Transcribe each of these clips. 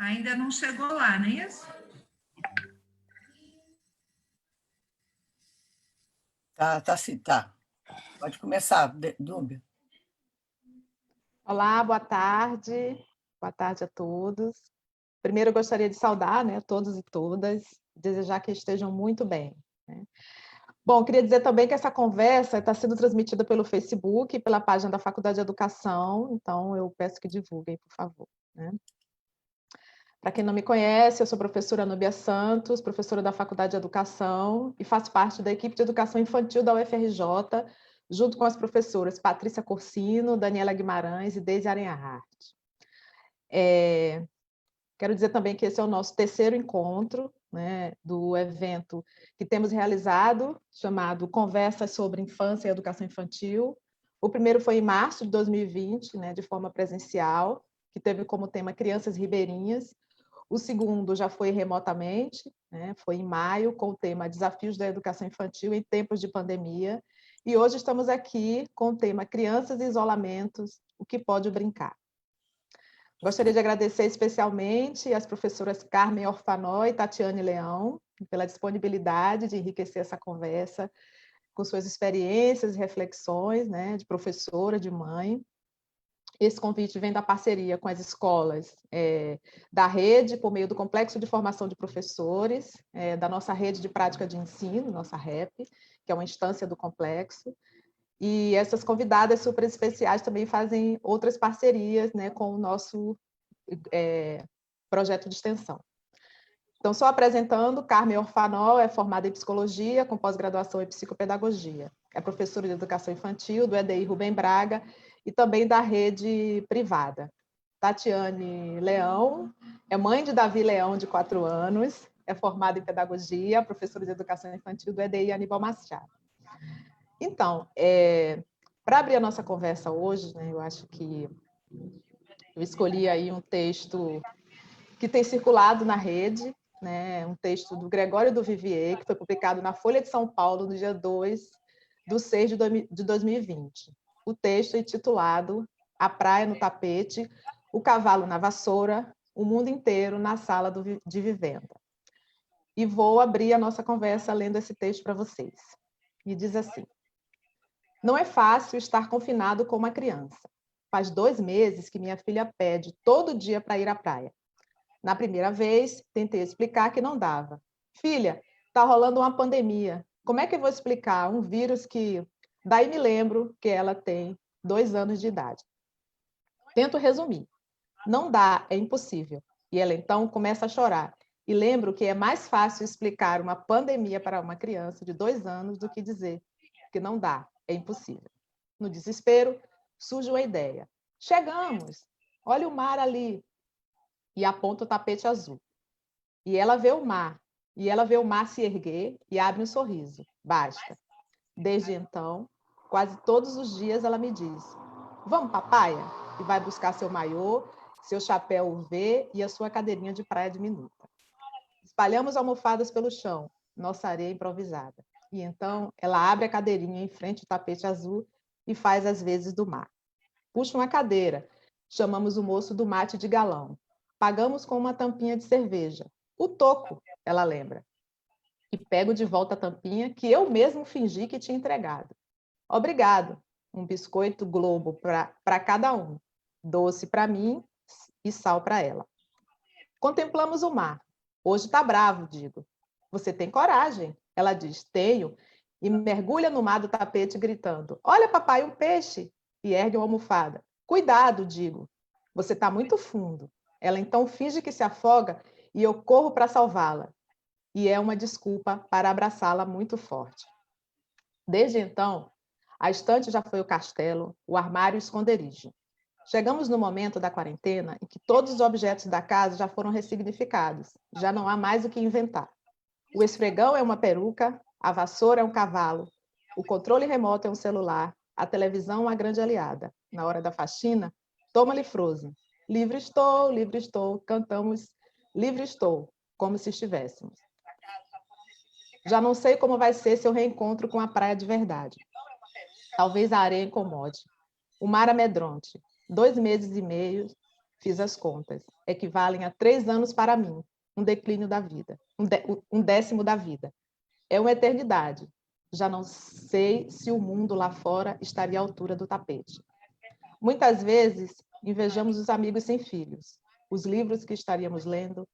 Ainda não chegou lá, não é isso? Tá sim, tá. Pode começar, Dúbia. Olá, boa tarde. Boa tarde a todos. Primeiro, eu gostaria de saudar, né, todos e todas, desejar que estejam muito bem, né? Bom, queria dizer também que essa conversa está sendo transmitida pelo Facebook, pela página da Faculdade de Educação, então eu peço que divulguem, por favor, né? Para quem não me conhece, eu sou professora Núbia Santos, professora da Faculdade de Educação e faço parte da equipe de educação infantil da UFRJ, junto com as professoras Patrícia Corsino, Daniela Guimarães e Deise Arenhart. Quero dizer também que esse é o nosso terceiro encontro, né, do evento que temos realizado, chamado Conversas sobre Infância e Educação Infantil. O primeiro foi em março de 2020, né, de forma presencial, que teve como tema Crianças Ribeirinhas. O segundo já foi remotamente, né, foi em maio, com o tema Desafios da Educação Infantil em Tempos de Pandemia. E hoje estamos aqui com o tema Crianças e Isolamentos, o que pode brincar. Gostaria de agradecer especialmente às professoras Carmen Orfanó e Tatiane Leão pela disponibilidade de enriquecer essa conversa com suas experiências e reflexões, né, de professora, de mãe. Esse convite vem da parceria com as escolas da rede, por meio do Complexo de Formação de Professores, da nossa rede de prática de ensino, nossa REP, que é uma instância do complexo. E essas convidadas super especiais também fazem outras parcerias, né, com o nosso projeto de extensão. Então, só apresentando, Carmen Orfanó é formada em Psicologia, com pós-graduação em Psicopedagogia. É professora de Educação Infantil do EDI Rubem Braga e também da rede privada. Tatiane Leão é mãe de Davi Leão, de 4 anos, é formada em Pedagogia, professora de Educação Infantil do EDI Aníbal Machado. Então, para abrir a nossa conversa hoje, né, eu acho que eu escolhi aí um texto que tem circulado na rede, né, um texto do Gregório do Vivier, que foi publicado na Folha de São Paulo no dia 2/6 de 2020. O texto é intitulado A Praia no Tapete, o Cavalo na Vassoura, o Mundo Inteiro na Sala de Vivenda. E vou abrir a nossa conversa lendo esse texto para vocês. E diz assim: não é fácil estar confinado com uma criança. Faz 2 meses que minha filha pede todo dia para ir à praia. Na primeira vez, tentei explicar que não dava. Filha, está rolando uma pandemia. Como é que eu vou explicar um vírus que... Daí me lembro que ela tem 2 anos de idade. Tento resumir. Não dá, é impossível. E ela então começa a chorar. E lembro que é mais fácil explicar uma pandemia para uma criança de 2 anos do que dizer que não dá, é impossível. No desespero, surge uma ideia. Chegamos! Olha o mar ali! E aponta o tapete azul. E ela vê o mar. E ela vê o mar se erguer e abre um sorriso. Basta. Desde então, quase todos os dias ela me diz: vamos para a praia? E vai buscar seu maiô, seu chapéu UV e a sua cadeirinha de praia diminuta. Espalhamos almofadas pelo chão, nossa areia improvisada. E então ela abre a cadeirinha em frente ao tapete azul e faz as vezes do mar. Puxa uma cadeira. Chamamos o moço do mate de galão. Pagamos com uma tampinha de cerveja. O toco, ela lembra. E pego de volta a tampinha que eu mesmo fingi que tinha entregado. Obrigado. Um biscoito Globo para cada um. Doce para mim e sal para ela. Contemplamos o mar. Hoje está bravo, digo. Você tem coragem? Ela diz, tenho. E mergulha no mar do tapete gritando, olha, papai, um peixe. E ergue uma almofada. Cuidado, digo. Você está muito fundo. Ela então finge que se afoga e eu corro para salvá-la. E é uma desculpa para abraçá-la muito forte. Desde então, a estante já foi o castelo, o armário o esconderijo. Chegamos no momento da quarentena em que todos os objetos da casa já foram ressignificados. Já não há mais o que inventar. O esfregão é uma peruca, a vassoura é um cavalo, o controle remoto é um celular, a televisão uma grande aliada. Na hora da faxina, toma-lhe Frozen. Livre estou, cantamos livre estou, como se estivéssemos. Já não sei como vai ser seu reencontro com a praia de verdade. Talvez a areia incomode. O mar amedronte. 2 meses e meio Fiz as contas. Equivalem a 3 anos para mim, um declínio da vida, um décimo da vida. É uma eternidade. Já não sei se o mundo lá fora estaria à altura do tapete. Muitas vezes, invejamos os amigos sem filhos, os livros que estaríamos lendo,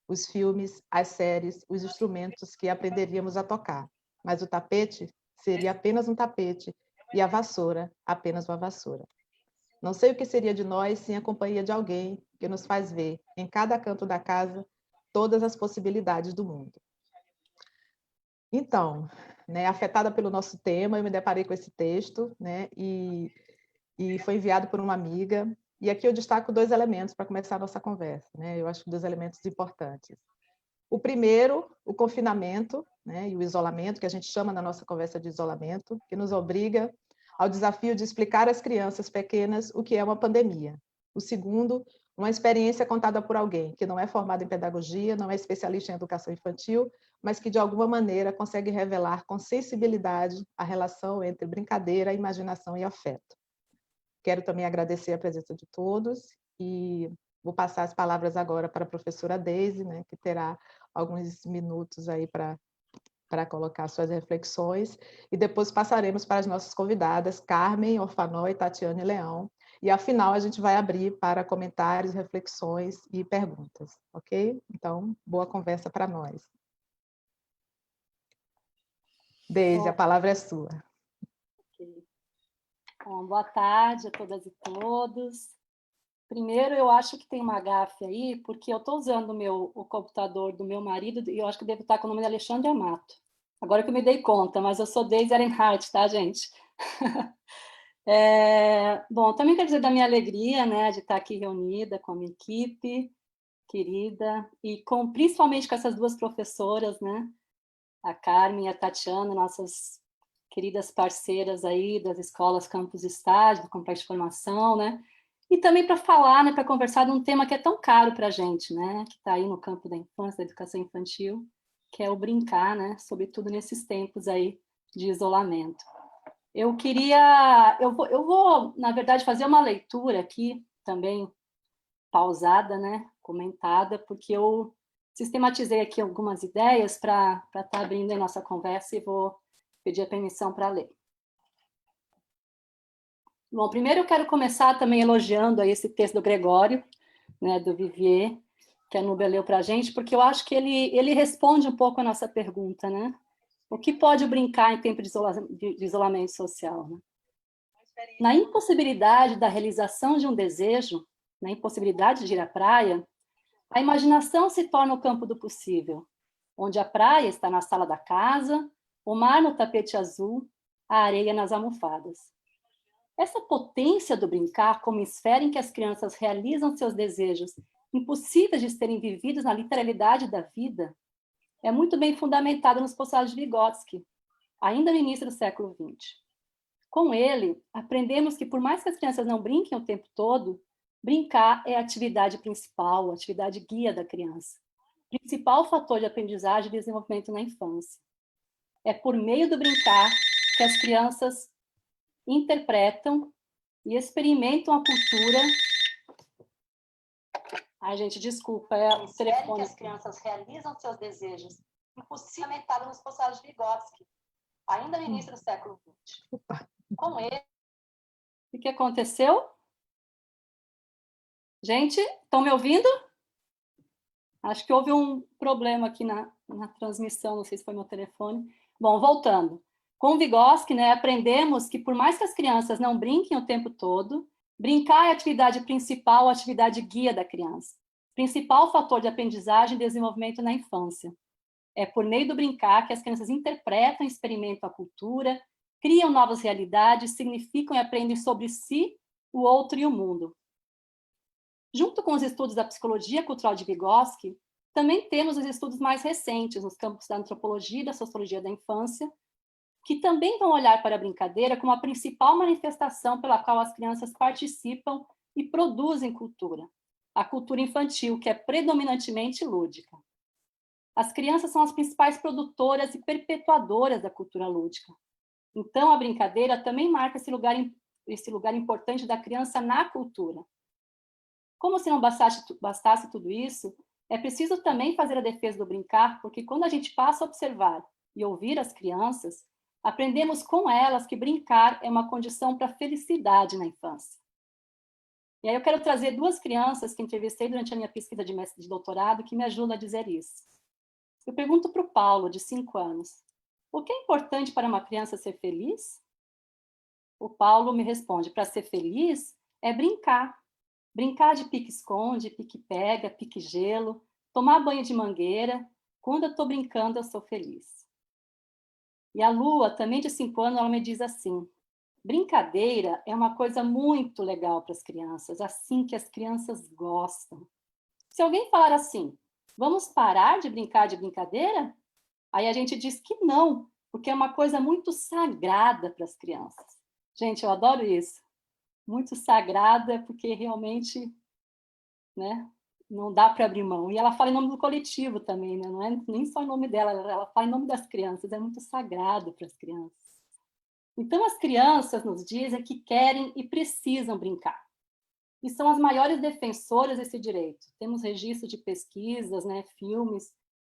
os filmes, as séries, os instrumentos que aprenderíamos a tocar. Mas o tapete seria apenas um tapete e a vassoura apenas uma vassoura. Não sei o que seria de nós sem a companhia de alguém que nos faz ver, em cada canto da casa, todas as possibilidades do mundo. Então, né, afetada pelo nosso tema, eu me deparei com esse texto, né, e foi enviado por uma amiga. E aqui eu destaco 2 elementos para começar a nossa conversa, né? Eu acho 2 elementos importantes. O primeiro, o confinamento, né, e o isolamento, que a gente chama na nossa conversa de isolamento, que nos obriga ao desafio de explicar às crianças pequenas o que é uma pandemia. O segundo, uma experiência contada por alguém que não é formado em pedagogia, não é especialista em educação infantil, mas que de alguma maneira consegue revelar com sensibilidade a relação entre brincadeira, imaginação e afeto. Quero também agradecer a presença de todos e vou passar as palavras agora para a professora Deise, né, que terá alguns minutos aí para colocar suas reflexões, e depois passaremos para as nossas convidadas, Carmen Orfanó e Tatiane Leão, e afinal a gente vai abrir para comentários, reflexões e perguntas, ok? Então, boa conversa para nós. Deise, a palavra é sua. Okay. Bom, boa tarde a todas e todos. Primeiro, eu acho que tem uma gafe aí, porque eu estou usando o computador do meu marido e eu acho que devo estar com o nome de Alexandre Amato. Agora que eu me dei conta, mas eu sou Deise Ehrenhardt, tá, gente? Bom, também quero dizer da minha alegria, né, de estar aqui reunida com a minha equipe querida e principalmente com essas 2 professoras, né, a Carmen e a Tatiana, nossas queridas parceiras aí das escolas Campus Estágio, do Complexo de Formação, né, e também para falar, né, para conversar de um tema que é tão caro para a gente, né, que está aí no campo da infância, da educação infantil, que é o brincar, né, sobretudo nesses tempos aí de isolamento. Eu vou, na verdade, fazer uma leitura aqui também pausada, né, comentada, porque eu sistematizei aqui algumas ideias para estar abrindo a nossa conversa e vou pedir a permissão para ler. Bom, primeiro eu quero começar também elogiando aí esse texto do Gregório, né, do Vivier, que a Núbia leu para a gente, porque eu acho que ele responde um pouco a nossa pergunta, né? O que pode brincar em tempo de isolamento social? Né? Na impossibilidade da realização de um desejo, na impossibilidade de ir à praia, a imaginação se torna o campo do possível, onde a praia está na sala da casa, o mar no tapete azul, a areia nas almofadas. Essa potência do brincar como esfera em que as crianças realizam seus desejos impossíveis de serem vividos na literalidade da vida é muito bem fundamentada nos postulados de Vygotsky, ainda no início do século XX. Com ele, aprendemos que, por mais que as crianças não brinquem o tempo todo, brincar é a atividade principal, a atividade guia da criança, principal fator de aprendizagem e desenvolvimento na infância. É por meio do brincar que as crianças interpretam e experimentam a cultura. Ai, gente, desculpa, é o telefone. Que as crianças realizam seus desejos, impossível nos postulados de Vygotsky, ainda no início do século XX. Com ele. O que aconteceu? Gente, estão me ouvindo? Acho que houve um problema aqui na transmissão, não sei se foi meu telefone. Bom, voltando. Com Vygotsky, né, aprendemos que, por mais que as crianças não brinquem o tempo todo, brincar é a atividade principal, a atividade guia da criança. Principal fator de aprendizagem e desenvolvimento na infância. É por meio do brincar que as crianças interpretam e experimentam a cultura, criam novas realidades, significam e aprendem sobre si, o outro e o mundo. Junto com os estudos da psicologia cultural de Vygotsky, também temos os estudos mais recentes nos campos da antropologia e da sociologia da infância, que também vão olhar para a brincadeira como a principal manifestação pela qual as crianças participam e produzem cultura. A cultura infantil, que é predominantemente lúdica. As crianças são as principais produtoras e perpetuadoras da cultura lúdica. Então, a brincadeira também marca esse lugar importante da criança na cultura. Como se não bastasse tudo isso, é preciso também fazer a defesa do brincar, porque quando a gente passa a observar e ouvir as crianças, aprendemos com elas que brincar é uma condição para a felicidade na infância. E aí eu quero trazer 2 crianças que entrevistei durante a minha pesquisa de doutorado que me ajudam a dizer isso. Eu pergunto para o Paulo, de 5 anos, o que é importante para uma criança ser feliz? O Paulo me responde, para ser feliz é brincar. Brincar de pique-esconde, pique-pega, pique-gelo, tomar banho de mangueira. Quando eu estou brincando, eu sou feliz. E a Lua, também de 5 anos, ela me diz assim, brincadeira é uma coisa muito legal para as crianças, assim que as crianças gostam. Se alguém falar assim, vamos parar de brincar de brincadeira? Aí a gente diz que não, porque é uma coisa muito sagrada para as crianças. Gente, eu adoro isso. Muito sagrada, porque realmente, né, não dá para abrir mão. E ela fala em nome do coletivo também, né? Não é nem só em nome dela, ela fala em nome das crianças, é muito sagrado para as crianças. Então, as crianças nos dizem que querem e precisam brincar. E são as maiores defensoras desse direito. Temos registro de pesquisas, né, filmes,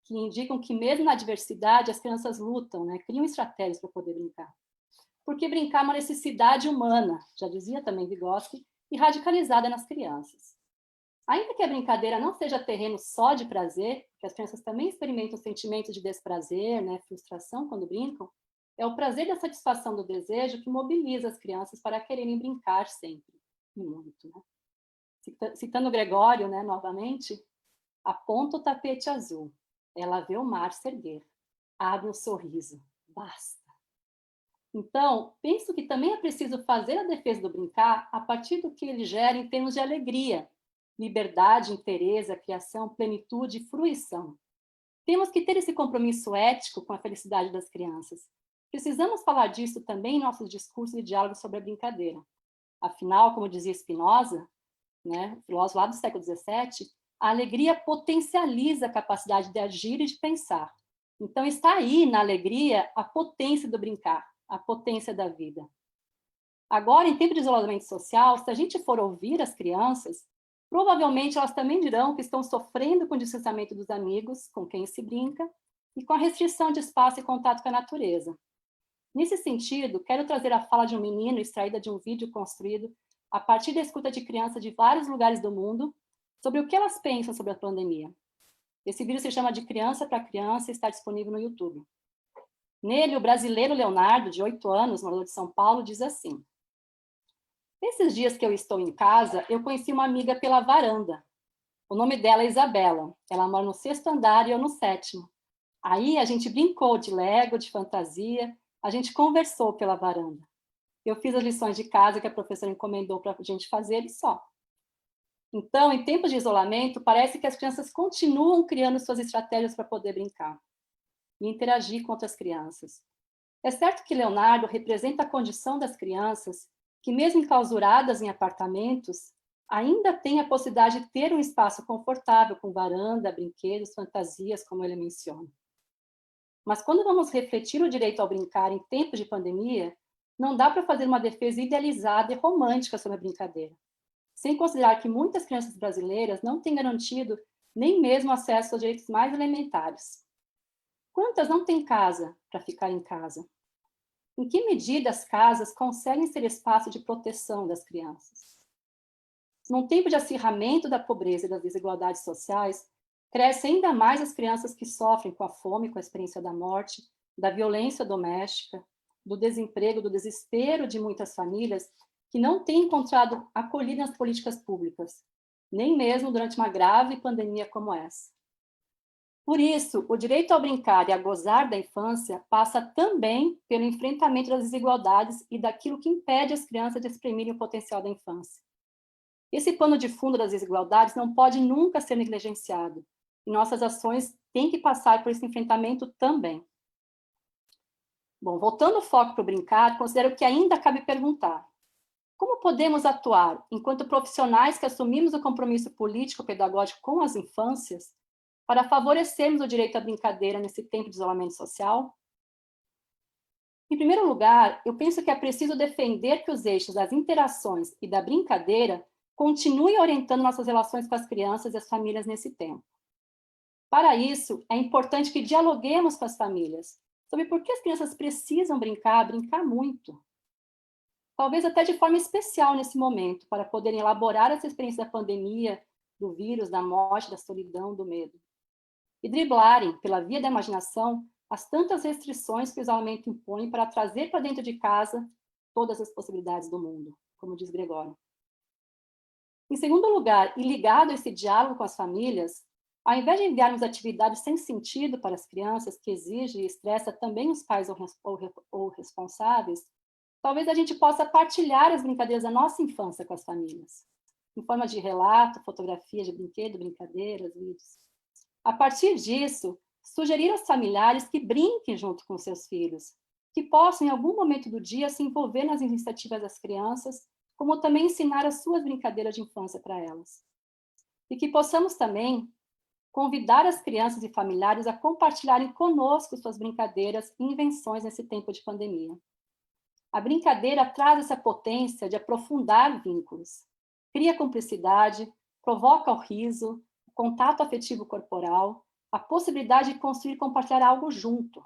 que indicam que mesmo na adversidade as crianças lutam, né, criam estratégias para poder brincar. Porque brincar é uma necessidade humana, já dizia também Vygotsky, e radicalizada nas crianças. Ainda que a brincadeira não seja terreno só de prazer, que as crianças também experimentam sentimentos de desprazer, né, frustração quando brincam, é o prazer da satisfação do desejo que mobiliza as crianças para quererem brincar sempre, e muito. Né? Citando Gregório, né, novamente, aponta o tapete azul, ela vê o mar se erguer, abre um sorriso, basta. Então, penso que também é preciso fazer a defesa do brincar a partir do que ele gera em termos de alegria, liberdade, interesse, criação, plenitude e fruição. Temos que ter esse compromisso ético com a felicidade das crianças. Precisamos falar disso também em nossos discursos e diálogos sobre a brincadeira. Afinal, como dizia Spinoza, né, filósofo lá do século XVII, a alegria potencializa a capacidade de agir e de pensar. Então, está aí na alegria a potência do brincar, a potência da vida. Agora, em tempo de isolamento social, se a gente for ouvir as crianças, provavelmente elas também dirão que estão sofrendo com o distanciamento dos amigos, com quem se brinca, e com a restrição de espaço e contato com a natureza. Nesse sentido, quero trazer a fala de um menino extraída de um vídeo construído a partir da escuta de crianças de vários lugares do mundo sobre o que elas pensam sobre a pandemia. Esse vídeo se chama De Criança para Criança e está disponível no YouTube. Nele, o brasileiro Leonardo, de 8 anos, morador de São Paulo, diz assim: nesses dias que eu estou em casa, eu conheci uma amiga pela varanda. O nome dela é Isabela. Ela mora no 6º andar e eu no 7º. Aí a gente brincou de Lego, de fantasia, a gente conversou pela varanda. Eu fiz as lições de casa que a professora encomendou para a gente fazer e só. Então, em tempos de isolamento, parece que as crianças continuam criando suas estratégias para poder brincar e interagir com outras crianças. É certo que Leonardo representa a condição das crianças que, mesmo enclausuradas em apartamentos, ainda têm a possibilidade de ter um espaço confortável, com varanda, brinquedos, fantasias, como ele menciona. Mas quando vamos refletir o direito ao brincar em tempos de pandemia, não dá para fazer uma defesa idealizada e romântica sobre a brincadeira, sem considerar que muitas crianças brasileiras não têm garantido nem mesmo acesso aos direitos mais elementares. Quantas não têm casa para ficar em casa? Em que medida as casas conseguem ser espaço de proteção das crianças? Num tempo de acirramento da pobreza e das desigualdades sociais, crescem ainda mais as crianças que sofrem com a fome, com a experiência da morte, da violência doméstica, do desemprego, do desespero de muitas famílias que não têm encontrado acolhida nas políticas públicas, nem mesmo durante uma grave pandemia como essa. Por isso, o direito ao brincar e a gozar da infância passa também pelo enfrentamento das desigualdades e daquilo que impede as crianças de exprimirem o potencial da infância. Esse pano de fundo das desigualdades não pode nunca ser negligenciado, e nossas ações têm que passar por esse enfrentamento também. Bom, voltando o foco para o brincar, considero que ainda cabe perguntar: como podemos atuar, enquanto profissionais que assumimos o compromisso político-pedagógico com as infâncias, para favorecermos o direito à brincadeira nesse tempo de isolamento social? Em primeiro lugar, eu penso que é preciso defender que os eixos das interações e da brincadeira continue orientando nossas relações com as crianças e as famílias nesse tempo. Para isso, é importante que dialoguemos com as famílias sobre por que as crianças precisam brincar muito. Talvez até de forma especial nesse momento, para poderem elaborar essa experiência da pandemia, do vírus, da morte, da solidão, do medo. E driblarem, pela via da imaginação, as tantas restrições que o isolamento impõe para trazer para dentro de casa todas as possibilidades do mundo, como diz Gregório. Em segundo lugar, e ligado a esse diálogo com as famílias, ao invés de enviarmos atividades sem sentido para as crianças, que exige e estressa também os pais ou responsáveis, talvez a gente possa partilhar as brincadeiras da nossa infância com as famílias, em forma de relato, fotografias de brinquedo, brincadeiras, vídeos. A partir disso, sugerir aos familiares que brinquem junto com seus filhos, que possam, em algum momento do dia, se envolver nas iniciativas das crianças, como também ensinar as suas brincadeiras de infância para elas. E que possamos também convidar as crianças e familiares a compartilharem conosco suas brincadeiras e invenções nesse tempo de pandemia. A brincadeira traz essa potência de aprofundar vínculos, cria cumplicidade, provoca o riso, o contato afetivo corporal, a possibilidade de construir e compartilhar algo junto.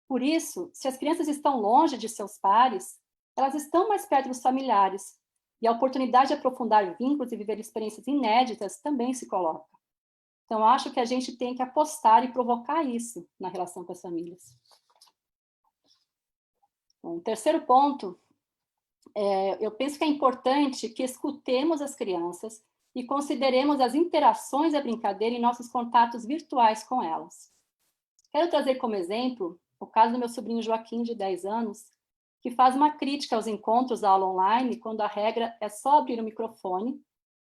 Por isso, se as crianças estão longe de seus pares, elas estão mais perto dos familiares, e a oportunidade de aprofundar vínculos e viver experiências inéditas também se coloca. Então, acho que a gente tem que apostar e provocar isso na relação com as famílias. Bom, terceiro ponto, eu penso que é importante que escutemos as crianças e consideremos as interações da brincadeira em nossos contatos virtuais com elas. Quero trazer como exemplo o caso do meu sobrinho Joaquim, de 10 anos, que faz uma crítica aos encontros da aula online, quando a regra é só abrir o microfone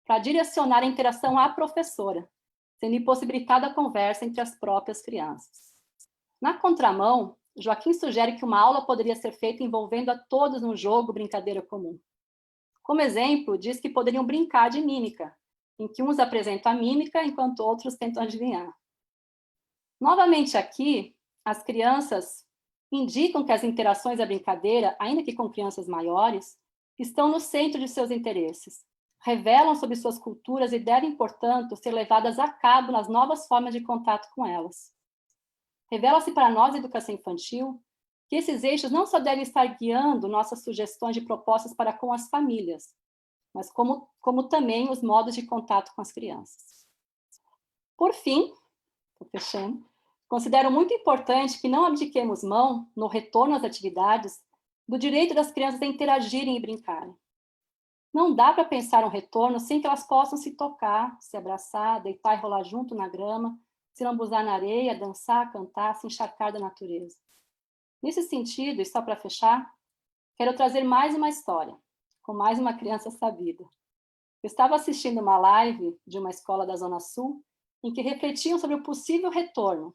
para direcionar a interação à professora, sendo impossibilitada a conversa entre as próprias crianças. Na contramão, Joaquim sugere que uma aula poderia ser feita envolvendo a todos num jogo, brincadeira comum. Como exemplo, diz que poderiam brincar de mímica, em que uns apresentam a mímica enquanto outros tentam adivinhar. Novamente aqui, as crianças indicam que as interações da brincadeira, ainda que com crianças maiores, estão no centro de seus interesses, revelam sobre suas culturas e devem, portanto, ser levadas a cabo nas novas formas de contato com elas. Revela-se para nós, educação infantil, que esses eixos não só devem estar guiando nossas sugestões de propostas para com as famílias, mas como também os modos de contato com as crianças. Por fim, estou fechando, considero muito importante que não abdiquemos mão, no retorno às atividades, do direito das crianças a interagirem e brincarem. Não dá para pensar um retorno sem que elas possam se tocar, se abraçar, deitar e rolar junto na grama, se lambuzar na areia, dançar, cantar, se encharcar da natureza. Nesse sentido, e só para fechar, quero trazer mais uma história, com mais uma criança sabida. Eu estava assistindo uma live de uma escola da Zona Sul, em que refletiam sobre o possível retorno.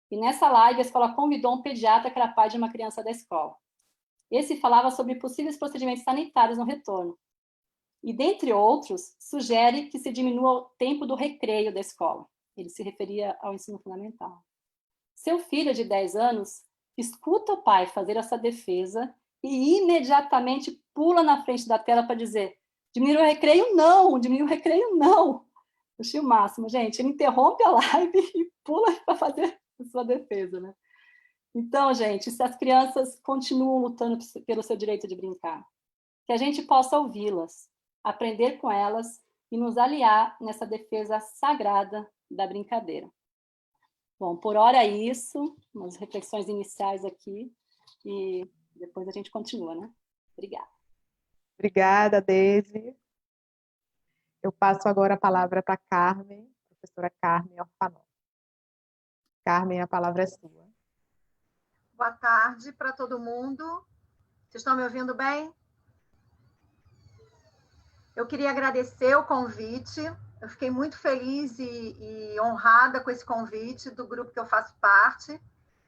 E nessa live, a escola convidou um pediatra que era pai de uma criança da escola. Esse falava sobre possíveis procedimentos sanitários no retorno. E, dentre outros, sugere que se diminua o tempo do recreio da escola. Ele se referia ao ensino fundamental. Seu filho, de 10 anos, escuta o pai fazer essa defesa e imediatamente pula na frente da tela para dizer: diminui o recreio não, diminui o recreio não. Eu achei o máximo, gente. Ele interrompe a live e pula para fazer a sua defesa, né? Então, gente, se as crianças continuam lutando pelo seu direito de brincar, que a gente possa ouvi-las, aprender com elas e nos aliar nessa defesa sagrada da brincadeira. Bom, por hora é isso, umas reflexões iniciais aqui, e depois a gente continua, né? Obrigada. Obrigada, Deise. Eu passo agora a palavra para a Carmen, professora Carmen Orfanol. Carmen, a palavra é sua. Boa tarde para todo mundo. Vocês estão me ouvindo bem? Eu queria agradecer o convite. Eu fiquei muito feliz e honrada com esse convite do grupo que eu faço parte.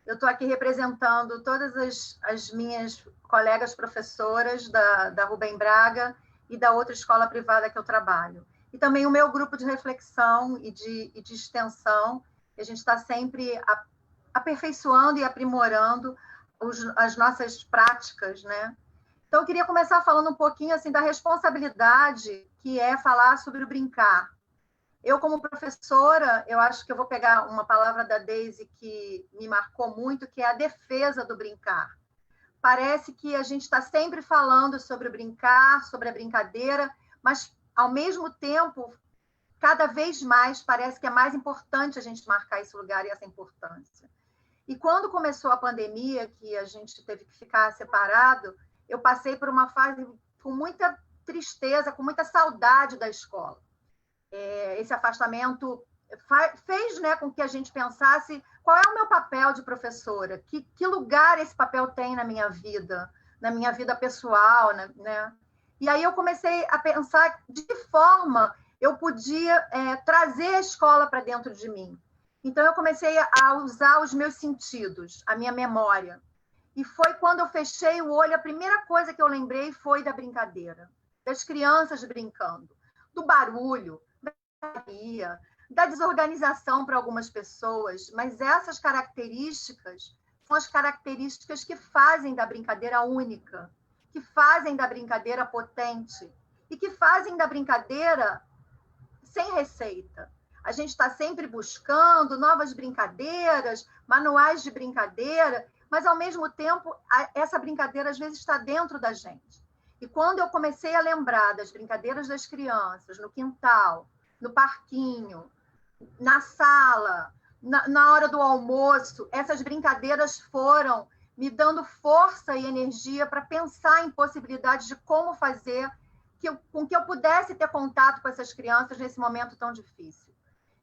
Eu estou aqui representando todas as minhas colegas professoras da Rubem Braga e da outra escola privada que eu trabalho. E também o meu grupo de reflexão e de extensão, que a gente está sempre aperfeiçoando e aprimorando as nossas práticas, né? Então, eu queria começar falando um pouquinho assim, da responsabilidade que é falar sobre o brincar. Eu, como professora, eu acho que eu vou pegar uma palavra da Daisy que me marcou muito, que é a defesa do brincar. Parece que a gente está sempre falando sobre o brincar, sobre a brincadeira, mas, ao mesmo tempo, cada vez mais parece que é mais importante a gente marcar esse lugar e essa importância. E quando começou a pandemia, que a gente teve que ficar separado, eu passei por uma fase com muita tristeza, com muita saudade da escola. Esse afastamento fez, né, com que a gente pensasse qual é o meu papel de professora, que lugar esse papel tem na minha vida pessoal, né? E aí eu comecei a pensar de que forma eu podia trazer a escola para dentro de mim. Então, eu comecei a usar os meus sentidos, a minha memória. E foi quando eu fechei o olho, a primeira coisa que eu lembrei foi da brincadeira, das crianças brincando, do barulho, da desorganização para algumas pessoas, mas essas características são as características que fazem da brincadeira única, que fazem da brincadeira potente e que fazem da brincadeira sem receita. A gente está sempre buscando novas brincadeiras, manuais de brincadeira, mas, ao mesmo tempo, essa brincadeira, às vezes, está dentro da gente. E quando eu comecei a lembrar das brincadeiras das crianças, no quintal, no parquinho, na sala, na hora do almoço, essas brincadeiras foram me dando força e energia para pensar em possibilidades de como fazer com que eu pudesse ter contato com essas crianças nesse momento tão difícil.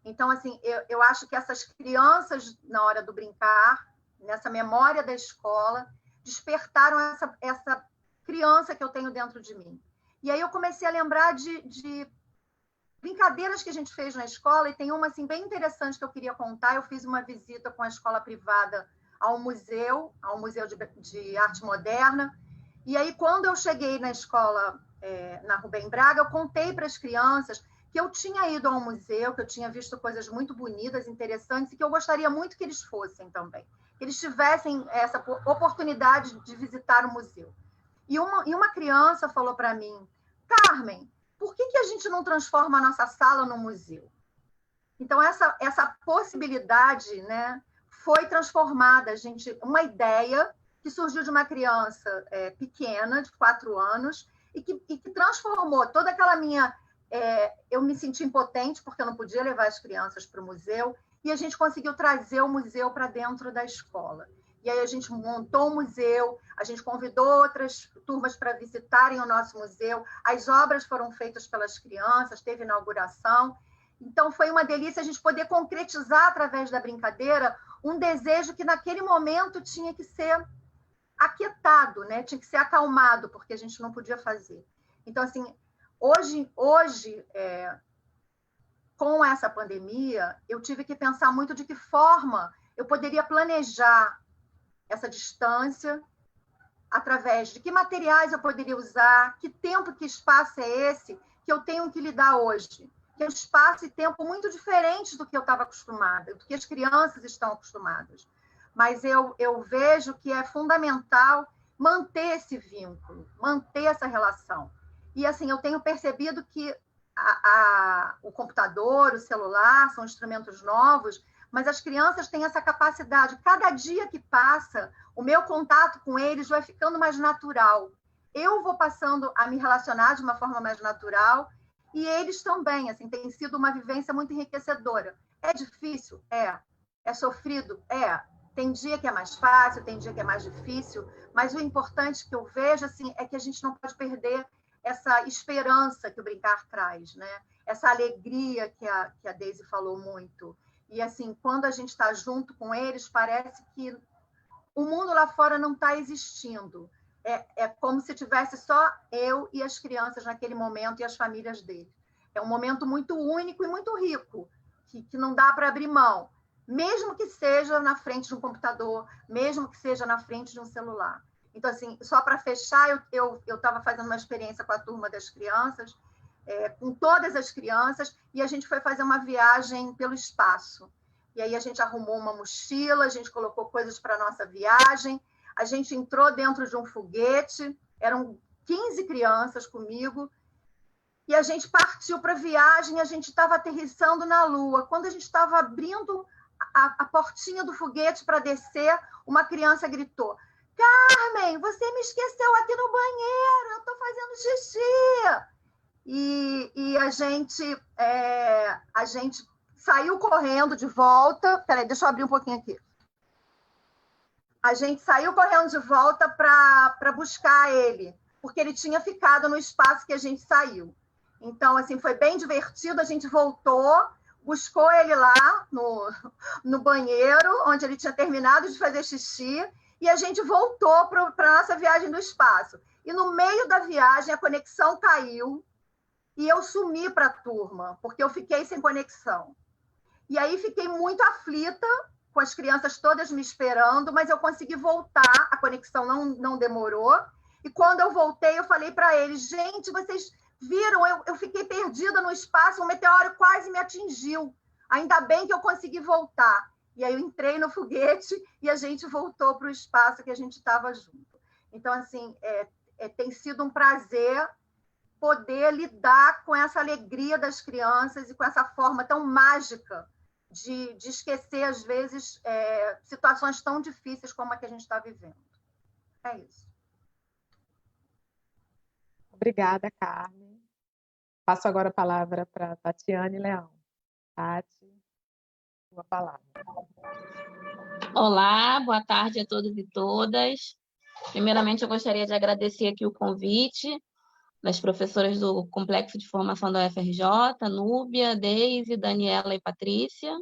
Então, assim, eu acho que essas crianças, na hora do brincar, nessa memória da escola, despertaram essa criança que eu tenho dentro de mim. E aí eu comecei a lembrar de brincadeiras que a gente fez na escola, e tem uma assim, bem interessante que eu queria contar. Eu fiz uma visita com a escola privada ao museu de arte moderna, e aí, quando eu cheguei na escola, na Rubem Braga, eu contei para as crianças que eu tinha ido ao museu, que eu tinha visto coisas muito bonitas, interessantes, e que eu gostaria muito que eles fossem também, que eles tivessem essa oportunidade de visitar o museu. E uma criança falou para mim: Carmen, por que a gente não transforma a nossa sala num museu? Então, essa possibilidade, né, foi transformada. Uma ideia que surgiu de uma criança pequena, de 4 anos, e que transformou toda aquela minha... eu me senti impotente, porque eu não podia levar as crianças para o museu, e a gente conseguiu trazer o museu para dentro da escola. E aí a gente montou um museu, a gente convidou outras turmas para visitarem o nosso museu, as obras foram feitas pelas crianças, teve inauguração. Então, foi uma delícia a gente poder concretizar, através da brincadeira, um desejo que, naquele momento, tinha que ser aquietado, né? Tinha que ser acalmado, porque a gente não podia fazer. Então, assim, hoje com essa pandemia, eu tive que pensar muito de que forma eu poderia planejar essa distância, através de que materiais eu poderia usar, que tempo, que espaço é esse que eu tenho que lidar hoje. Que é um espaço e tempo muito diferentes do que eu estava acostumada, do que as crianças estão acostumadas. Mas eu vejo que é fundamental manter esse vínculo, manter essa relação. E, assim, eu tenho percebido que o computador, o celular, são instrumentos novos, mas as crianças têm essa capacidade. Cada dia que passa, o meu contato com eles vai ficando mais natural. Eu vou passando a me relacionar de uma forma mais natural, e eles também. Assim, tem sido uma vivência muito enriquecedora. É difícil? É sofrido? Tem dia que é mais fácil, tem dia que é mais difícil, mas o importante que eu vejo, assim, é que a gente não pode perder essa esperança que o brincar traz, né? Essa alegria que a Daisy falou muito. E, assim, quando a gente está junto com eles, parece que o mundo lá fora não está existindo. É como se tivesse só eu e as crianças naquele momento, e as famílias deles. É um momento muito único e muito rico, que não dá para abrir mão, mesmo que seja na frente de um computador, mesmo que seja na frente de um celular. Então, assim, só para fechar, eu estava fazendo uma experiência com a turma das crianças, com todas as crianças, e a gente foi fazer uma viagem pelo espaço. E aí a gente arrumou uma mochila, a gente colocou coisas para a nossa viagem, a gente entrou dentro de um foguete, eram 15 crianças comigo, e a gente partiu para a viagem, a gente estava aterrissando na Lua. Quando a gente estava abrindo a portinha do foguete para descer, uma criança gritou: Carmen, você me esqueceu aqui no banheiro, eu estou fazendo xixi. E a gente saiu correndo de volta. Peraí, deixa eu abrir um pouquinho aqui. A gente saiu correndo de volta para buscar ele, porque ele tinha ficado no espaço que a gente saiu. Então, assim, foi bem divertido. A gente voltou, buscou ele lá no banheiro, onde ele tinha terminado de fazer xixi, e a gente voltou para a nossa viagem do espaço. E no meio da viagem, a conexão caiu, e eu sumi para a turma, porque eu fiquei sem conexão. E aí fiquei muito aflita, com as crianças todas me esperando, mas eu consegui voltar, a conexão não demorou. E quando eu voltei, eu falei para eles: gente, vocês viram, eu fiquei perdida no espaço, um meteoro quase me atingiu. Ainda bem que eu consegui voltar. E aí eu entrei no foguete e a gente voltou para o espaço que a gente estava junto. Então, assim, tem sido um prazer poder lidar com essa alegria das crianças e com essa forma tão mágica de esquecer, às vezes, situações tão difíceis como a que a gente está vivendo. É isso. Obrigada, Carmen. Passo agora a palavra para Tatiane Leão. Tati, sua palavra. Olá, boa tarde a todos e todas. Primeiramente, eu gostaria de agradecer aqui o convite das professoras do Complexo de Formação da UFRJ, Núbia, Deise, Daniela e Patrícia.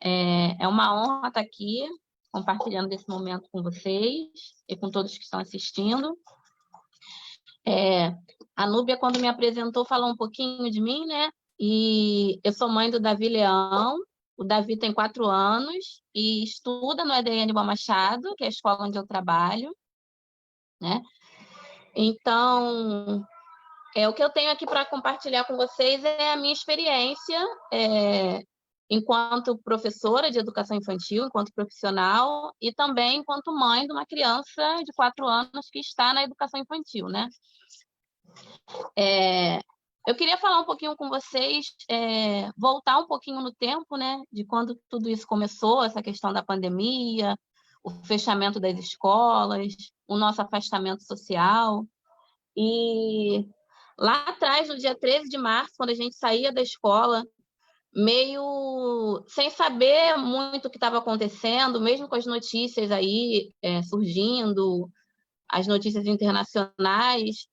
É uma honra estar aqui, compartilhando esse momento com vocês e com todos que estão assistindo. A Núbia, quando me apresentou, falou um pouquinho de mim, né? E eu sou mãe do Davi Leão. O Davi tem 4 anos e estuda no EDN Aníbal Machado, que é a escola onde eu trabalho, né? Então, o que eu tenho aqui para compartilhar com vocês é a minha experiência enquanto professora de educação infantil, enquanto profissional, e também enquanto mãe de uma criança de 4 anos que está na educação infantil, né? Eu queria falar um pouquinho com vocês, voltar um pouquinho no tempo, né, de quando tudo isso começou, essa questão da pandemia, o fechamento das escolas, o nosso afastamento social. E lá atrás, no dia 13 de março, quando a gente saía da escola, meio sem saber muito o que estava acontecendo, mesmo com as notícias aí surgindo, as notícias internacionais,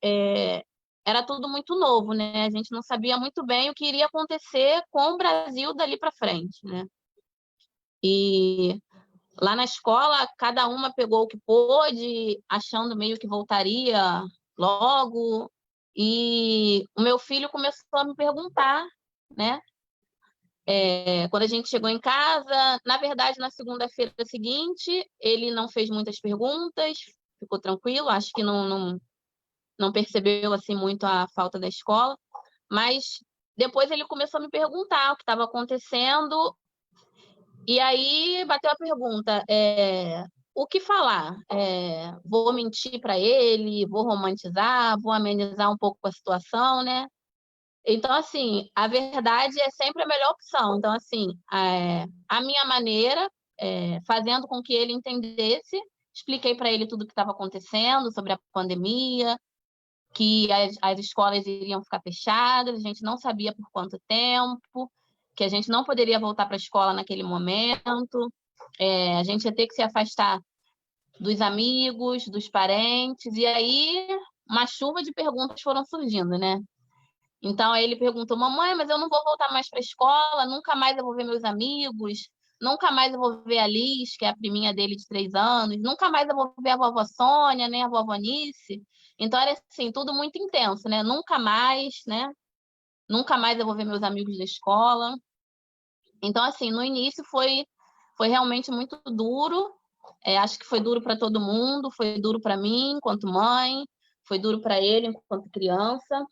era tudo muito novo, né? A gente não sabia muito bem o que iria acontecer com o Brasil dali para frente, né? E lá na escola, cada uma pegou o que pôde, achando meio que voltaria logo. E o meu filho começou a me perguntar, né? Quando a gente chegou em casa, na verdade, na segunda-feira seguinte, ele não fez muitas perguntas, ficou tranquilo, acho que não percebeu assim muito a falta da escola, mas depois ele começou a me perguntar o que estava acontecendo, e aí bateu a pergunta: o que falar? Vou mentir para ele, vou romantizar, vou amenizar um pouco a situação, né? Então, assim, a verdade é sempre a melhor opção. Então, assim, a minha maneira, fazendo com que ele entendesse, expliquei para ele tudo o que estava acontecendo sobre a pandemia, que as escolas iriam ficar fechadas, a gente não sabia por quanto tempo, que a gente não poderia voltar para a escola naquele momento, a gente ia ter que se afastar dos amigos, dos parentes, e aí uma chuva de perguntas foram surgindo, né? Então, aí ele perguntou: mamãe, mas eu não vou voltar mais para a escola, nunca mais eu vou ver meus amigos, nunca mais eu vou ver a Liz, que é a priminha dele de 3 anos, nunca mais eu vou ver a vovó Sônia, nem a vovó Nice. Então, era assim, tudo muito intenso, né? Nunca mais, né? Nunca mais eu vou ver meus amigos da escola. Então, assim, no início foi realmente muito duro. Acho que foi duro para todo mundo, foi duro para mim, enquanto mãe, foi duro para ele, enquanto criança.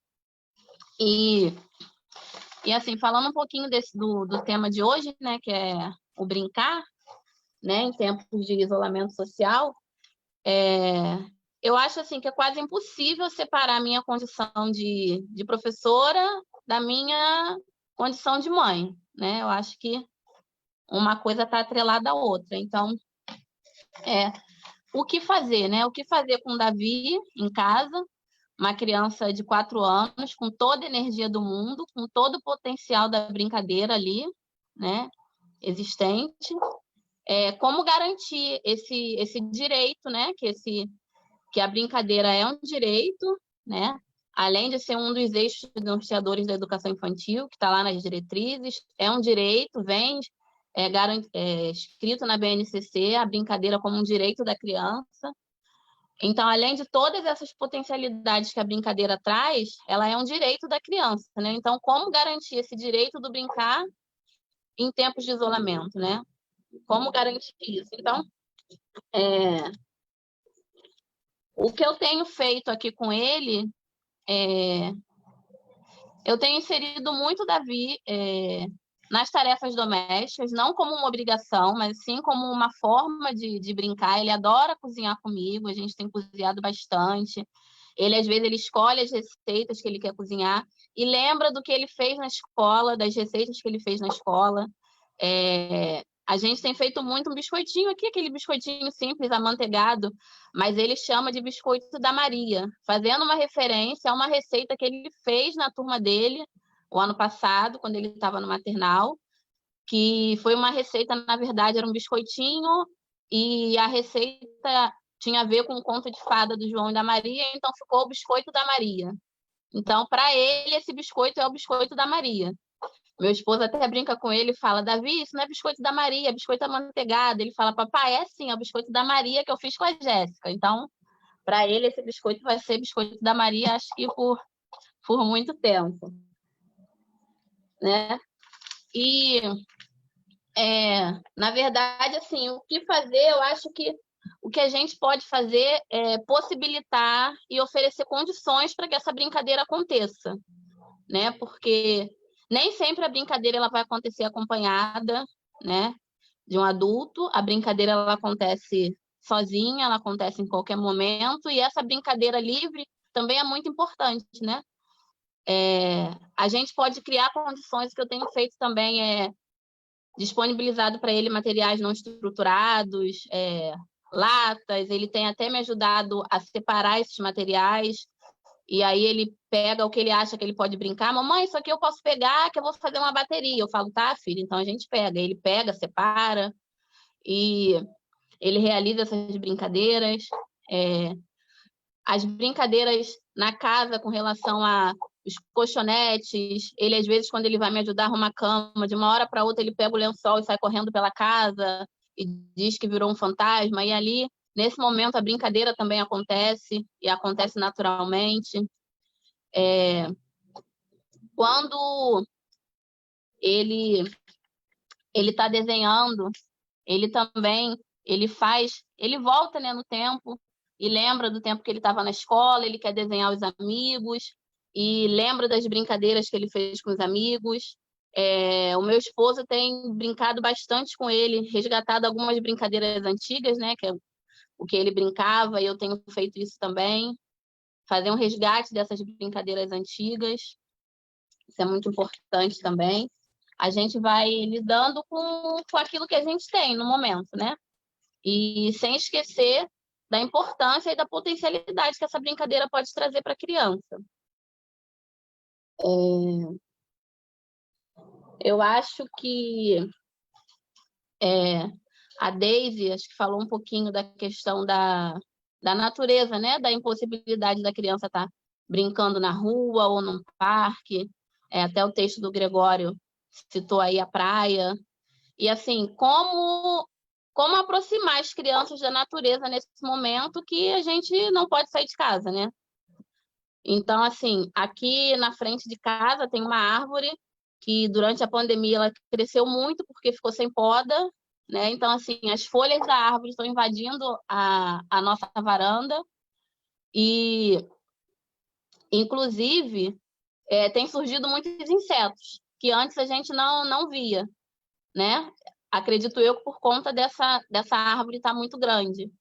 E assim, falando um pouquinho do tema de hoje, né, que é o brincar, né, em tempos de isolamento social, eu acho assim que é quase impossível separar a minha condição de professora da minha condição de mãe, né? Eu acho que uma coisa está atrelada à outra. Então, o que fazer, né? O que fazer com o Davi em casa, uma criança de 4 anos, com toda a energia do mundo, com todo o potencial da brincadeira ali, né? Existente. Como garantir esse direito, né? Que a brincadeira é um direito, né? Além de ser um dos eixos norteadores da educação infantil, que está lá nas diretrizes, é um direito, vem escrito na BNCC, a brincadeira como um direito da criança. Então, além de todas essas potencialidades que a brincadeira traz, ela é um direito da criança, né? Então, como garantir esse direito do brincar em tempos de isolamento, né? Como garantir isso? Então, o que eu tenho feito aqui com ele, eu tenho inserido muito o Davi nas tarefas domésticas, não como uma obrigação, mas sim como uma forma de brincar. Ele adora cozinhar comigo, a gente tem cozinhado bastante. Ele, às vezes, ele escolhe as receitas que ele quer cozinhar e lembra do que ele fez na escola, das receitas que ele fez na escola. A gente tem feito muito um biscoitinho aqui, aquele biscoitinho simples, amanteigado, mas ele chama de biscoito da Maria, fazendo uma referência a uma receita que ele fez na turma dele o ano passado, quando ele estava no maternal, que foi uma receita, na verdade, era um biscoitinho, e a receita tinha a ver com o conto de fada do João e da Maria, então ficou o biscoito da Maria. Então, para ele, esse biscoito é o biscoito da Maria. Meu esposo até brinca com ele e fala: Davi, isso não é biscoito da Maria, é biscoito amanteigado. Ele fala: papai, é sim, é o biscoito da Maria que eu fiz com a Jéssica. Então, para ele, esse biscoito vai ser biscoito da Maria, acho que por muito tempo, né? E, na verdade, assim, o que fazer, eu acho que o que a gente pode fazer é possibilitar e oferecer condições para que essa brincadeira aconteça, né? Porque nem sempre a brincadeira ela vai acontecer acompanhada, né, de um adulto. A brincadeira ela acontece sozinha, ela acontece em qualquer momento, e essa brincadeira livre também é muito importante, né? A gente pode criar condições, que eu tenho feito também, disponibilizado para ele materiais não estruturados, latas, ele tem até me ajudado a separar esses materiais, e aí ele pega o que ele acha que ele pode brincar. Mamãe, isso aqui eu posso pegar, que eu vou fazer uma bateria. Eu falo: tá, filho, então a gente pega. Ele pega, separa, e ele realiza essas brincadeiras. As brincadeiras na casa com relação a os colchonetes, ele, às vezes, quando ele vai me ajudar a arrumar a cama, de uma hora para outra ele pega o lençol e sai correndo pela casa e diz que virou um fantasma, e ali, nesse momento, a brincadeira também acontece, e acontece naturalmente. Quando ele está desenhando, ele também, ele volta, né, no tempo, e lembra do tempo que ele estava na escola, ele quer desenhar os amigos, e lembra das brincadeiras que ele fez com os amigos. O meu esposo tem brincado bastante com ele, resgatado algumas brincadeiras antigas, né, que é o que ele brincava, e eu tenho feito isso também, fazer um resgate dessas brincadeiras antigas. Isso é muito importante também. A gente vai lidando com aquilo que a gente tem no momento, né? E sem esquecer da importância e da potencialidade que essa brincadeira pode trazer para a criança. Eu acho que a Daisy, acho que falou um pouquinho da questão da natureza, né? Da impossibilidade da criança estar brincando na rua ou num parque. Até o texto do Gregório citou aí a praia. E, assim, como aproximar as crianças da natureza nesse momento que a gente não pode sair de casa, né? Então, assim, aqui na frente de casa tem uma árvore que, durante a pandemia, ela cresceu muito porque ficou sem poda, né? Então, assim, as folhas da árvore estão invadindo a nossa varanda e, inclusive, tem surgido muitos insetos que antes a gente não via, né? Acredito eu que por conta dessa árvore estar muito grande.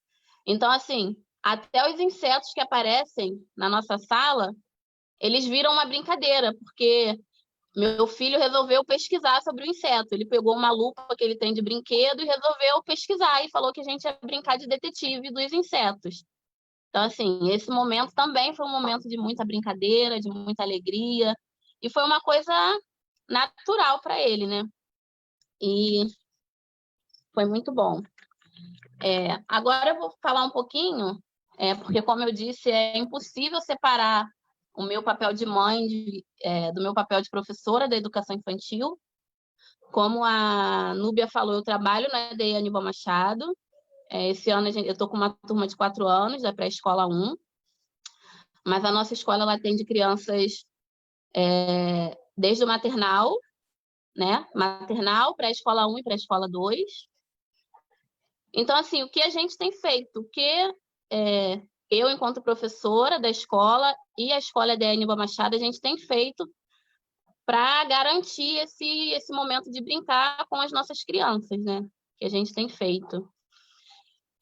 Então, assim, até os insetos que aparecem na nossa sala, eles viram uma brincadeira, porque meu filho resolveu pesquisar sobre o inseto. Ele pegou uma lupa que ele tem de brinquedo e resolveu pesquisar e falou que a gente ia brincar de detetive dos insetos. Então, assim, esse momento também foi um momento de muita brincadeira, de muita alegria, e foi uma coisa natural para ele, né? E foi muito bom. Agora eu vou falar um pouquinho, porque, como eu disse, é impossível separar o meu papel de mãe do meu papel de professora da educação infantil. Como a Núbia falou, eu trabalho na EDI Aníbal Machado. Esse ano eu estou com uma turma de 4 anos, da pré-escola 1, mas a nossa escola ela atende crianças desde o maternal, né? Maternal, pré-escola 1 e pré-escola 2. Então, assim, o que a gente tem feito? O que eu, enquanto professora da escola, e a escola EDI Aníbal Machado, a gente tem feito para garantir esse momento de brincar com as nossas crianças, né? Que a gente tem feito.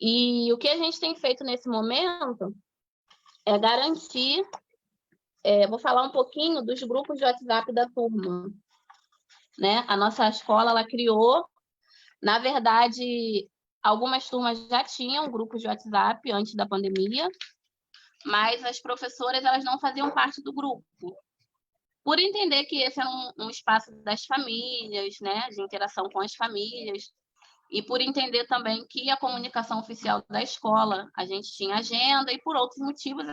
E o que a gente tem feito nesse momento é garantir... vou falar um pouquinho dos grupos de WhatsApp da turma, né? A nossa escola, ela criou... Na verdade, algumas turmas já tinham grupos de WhatsApp antes da pandemia, mas as professoras elas não faziam parte do grupo, por entender que esse era um espaço das famílias, né, de interação com as famílias, e por entender também que a comunicação oficial da escola, a gente tinha agenda, e por outros motivos,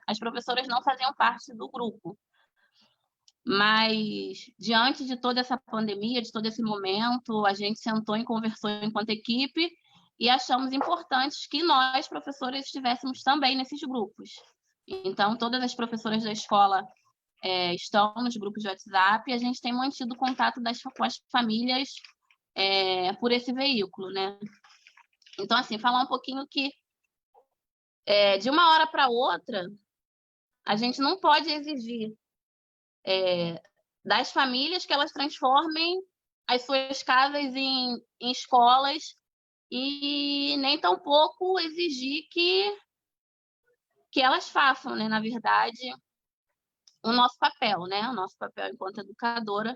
as professoras não faziam parte do grupo. Mas, diante de toda essa pandemia, de todo esse momento, a gente sentou e conversou enquanto equipe e achamos importante que nós, professores, estivéssemos também nesses grupos. Então, todas as professoras da escola estão nos grupos de WhatsApp e a gente tem mantido contato com as famílias por esse veículo, né? Então, assim, falar um pouquinho que de uma hora para outra, a gente não pode exigir das famílias que elas transformem as suas casas em escolas e nem tampouco exigir que elas façam, né, na verdade, o nosso papel, né, o nosso papel enquanto educadora,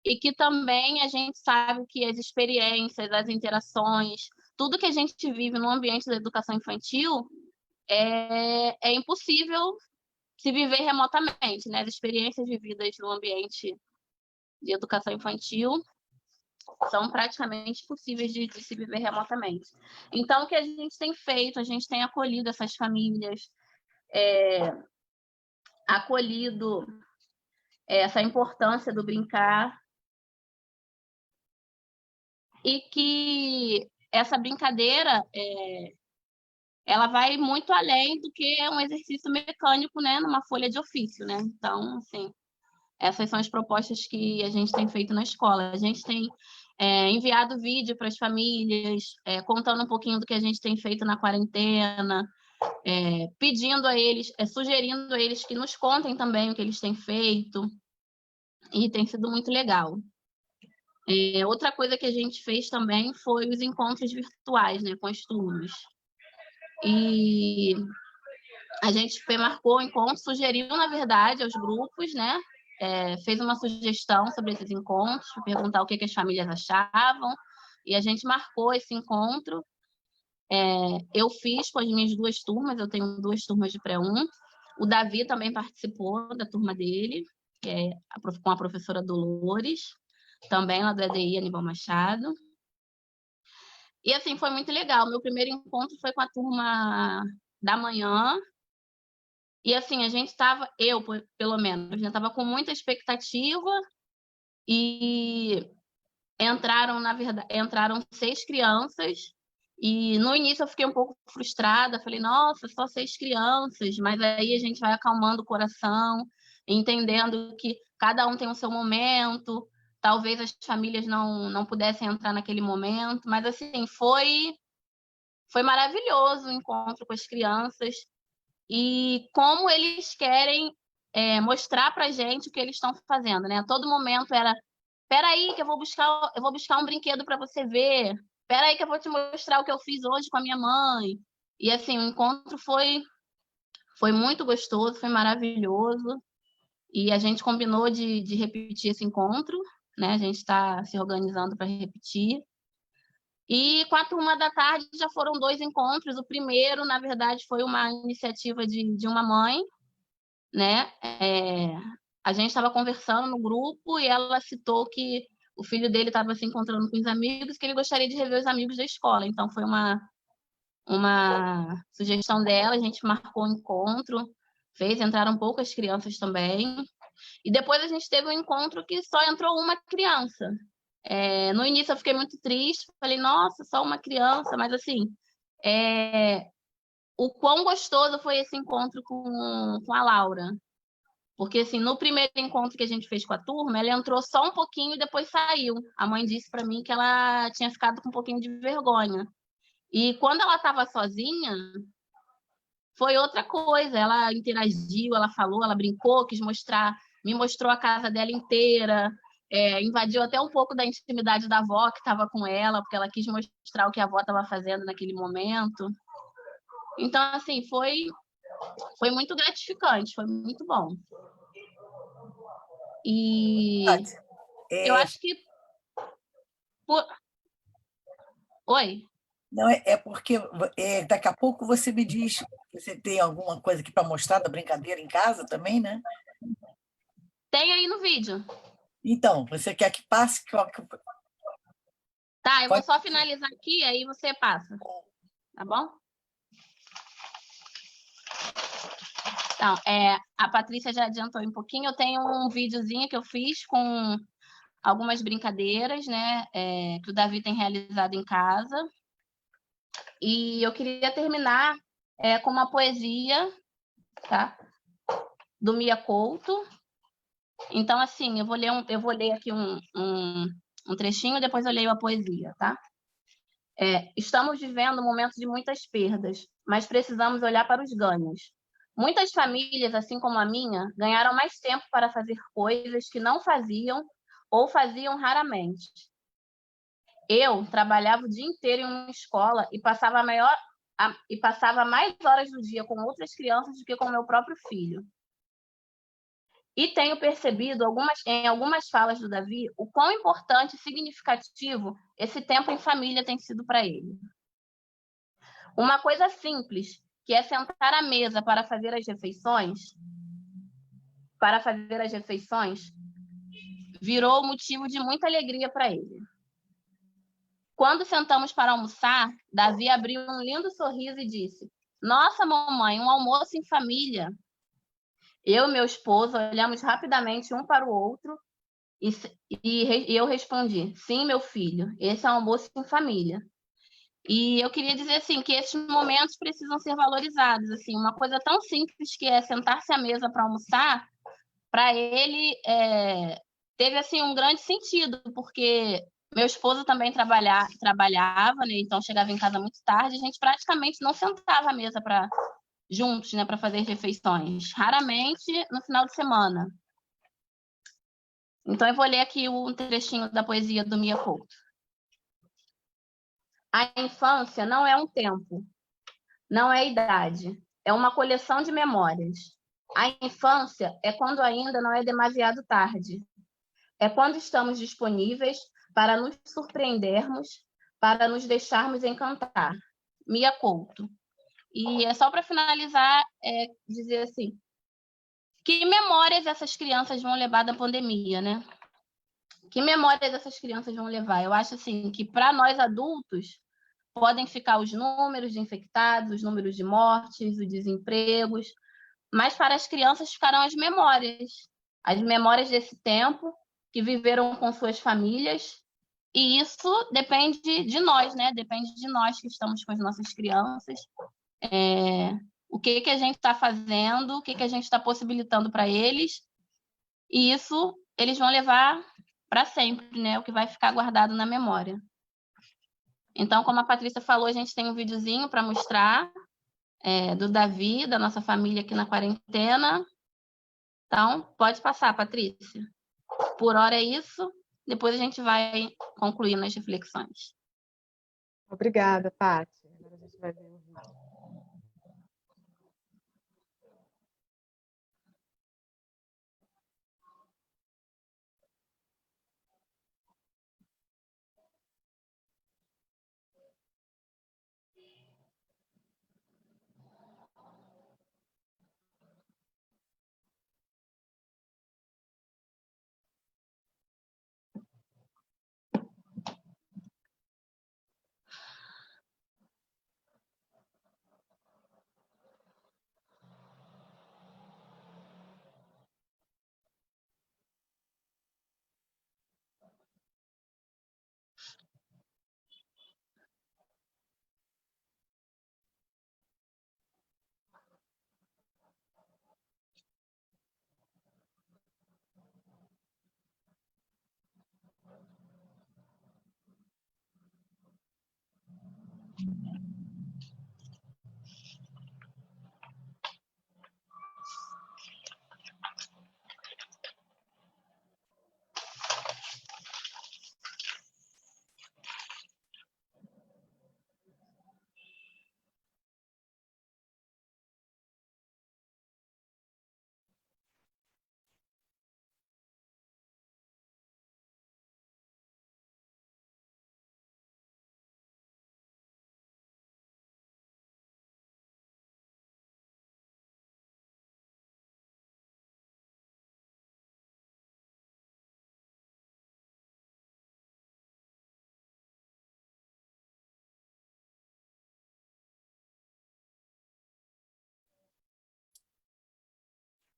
e que também a gente sabe que as experiências, as interações, tudo que a gente vive no ambiente da educação infantil é impossível se viver remotamente, né? As experiências vividas no ambiente de educação infantil são praticamente possíveis de se viver remotamente. Então, o que a gente tem feito? A gente tem acolhido essas famílias, acolhido essa importância do brincar, e que essa brincadeira ela vai muito além do que um exercício mecânico, né, numa folha de ofício, né? Então, assim, essas são as propostas que a gente tem feito na escola. A gente tem enviado vídeo para as famílias, contando um pouquinho do que a gente tem feito na quarentena, pedindo a eles, sugerindo a eles que nos contem também o que eles têm feito, e tem sido muito legal. Outra coisa que a gente fez também foi os encontros virtuais, né, com as turmas. E a gente marcou o encontro, sugeriu, na verdade, aos grupos, né? Fez uma sugestão sobre esses encontros, para perguntar o que as famílias achavam, e a gente marcou esse encontro. Eu fiz com as minhas 2 turmas, eu tenho 2 turmas de pré-1. O Davi também participou da turma dele, com a professora Dolores, também lá do EDI Aníbal Machado. E, assim, foi muito legal. Meu primeiro encontro foi com a turma da manhã. E, assim, a gente estava, eu, pelo menos, já estava com muita expectativa. E entraram 6 crianças. E, no início, eu fiquei um pouco frustrada. Falei, nossa, só 6 crianças. Mas aí a gente vai acalmando o coração, entendendo que cada um tem o seu momento. Talvez as famílias não pudessem entrar naquele momento, mas, assim, foi maravilhoso o encontro com as crianças e como eles querem mostrar para a gente o que eles estão fazendo, né? A todo momento era, espera aí que eu vou buscar um brinquedo para você ver, espera aí que eu vou te mostrar o que eu fiz hoje com a minha mãe. E, assim, o encontro foi muito gostoso, foi maravilhoso. E a gente combinou de repetir esse encontro, né? A gente está se organizando para repetir. E com a turma da tarde já foram 2 encontros. O primeiro, na verdade, foi uma iniciativa de uma mãe, né? A gente estava conversando no grupo e ela citou que o filho dele estava se encontrando com os amigos, que ele gostaria de rever os amigos da escola. Então, foi uma sugestão dela, a gente marcou o encontro, entraram poucas crianças também. E depois a gente teve um encontro que só entrou uma criança. No início eu fiquei muito triste, falei, nossa, só uma criança, mas assim, o quão gostoso foi esse encontro com a Laura. Porque assim, no primeiro encontro que a gente fez com a turma, ela entrou só um pouquinho e depois saiu. A mãe disse para mim que ela tinha ficado com um pouquinho de vergonha. E quando ela estava sozinha, foi outra coisa. Ela interagiu, ela falou, ela brincou, me mostrou a casa dela inteira, invadiu até um pouco da intimidade da avó que estava com ela, porque ela quis mostrar o que a avó estava fazendo naquele momento. Então, assim, foi muito gratificante, foi muito bom. E Tati, eu acho que... Oi? não, é porque daqui a pouco você me diz que você tem alguma coisa aqui para mostrar da brincadeira em casa também, né? Tem aí no vídeo. Então, você quer que passe? Tá, eu vou Pode... só finalizar aqui, aí você passa. Tá bom? Então, a Patrícia já adiantou um pouquinho. Eu tenho um videozinho que eu fiz com algumas brincadeiras, né? Que o Davi tem realizado em casa. E eu queria terminar com uma poesia, tá? Do Mia Couto. Então, assim, eu vou ler aqui um trechinho, depois eu leio a poesia, tá? Estamos vivendo momentos de muitas perdas, mas precisamos olhar para os ganhos. Muitas famílias, assim como a minha, ganharam mais tempo para fazer coisas que não faziam ou faziam raramente. Eu trabalhava o dia inteiro em uma escola e passava mais horas do dia com outras crianças do que com meu próprio filho. E tenho percebido em algumas falas do Davi o quão importante e significativo esse tempo em família tem sido para ele. Uma coisa simples, que é sentar à mesa para fazer as refeições, virou motivo de muita alegria para ele. Quando sentamos para almoçar, Davi abriu um lindo sorriso e disse: "Nossa, mamãe, um almoço em família." Eu e meu esposo olhamos rapidamente um para o outro e eu respondi: "Sim, meu filho, esse é um almoço em família." E eu queria dizer assim que esses momentos precisam ser valorizados. Assim, uma coisa tão simples que é sentar-se à mesa para almoçar, para ele teve assim um grande sentido, porque meu esposo também trabalhava, né? Então chegava em casa muito tarde, a gente praticamente não sentava à mesa juntos, né, para fazer refeições, raramente no final de semana. Então eu vou ler aqui um trechinho da poesia do Mia Couto. A infância não é um tempo, não é idade, é uma coleção de memórias. A infância é quando ainda não é demasiado tarde. É quando estamos disponíveis para nos surpreendermos, para nos deixarmos encantar. Mia Couto. E é só para finalizar, dizer assim, que memórias essas crianças vão levar da pandemia, né? Que memórias essas crianças vão levar? Eu acho assim que para nós adultos podem ficar os números de infectados, os números de mortes, os desempregos, mas para as crianças ficarão as memórias desse tempo que viveram com suas famílias, e isso depende de nós, né? Depende de nós que estamos com as nossas crianças. O que a gente está fazendo, o que a gente está possibilitando para eles, e isso eles vão levar para sempre, né? O que vai ficar guardado na memória. Então, como a Patrícia falou, a gente tem um videozinho para mostrar do Davi, da nossa família aqui na quarentena. Então, pode passar, Patrícia. Por hora é isso. Depois a gente vai concluir nas reflexões. Obrigada, Tati. Agora a gente vai ver o vídeo.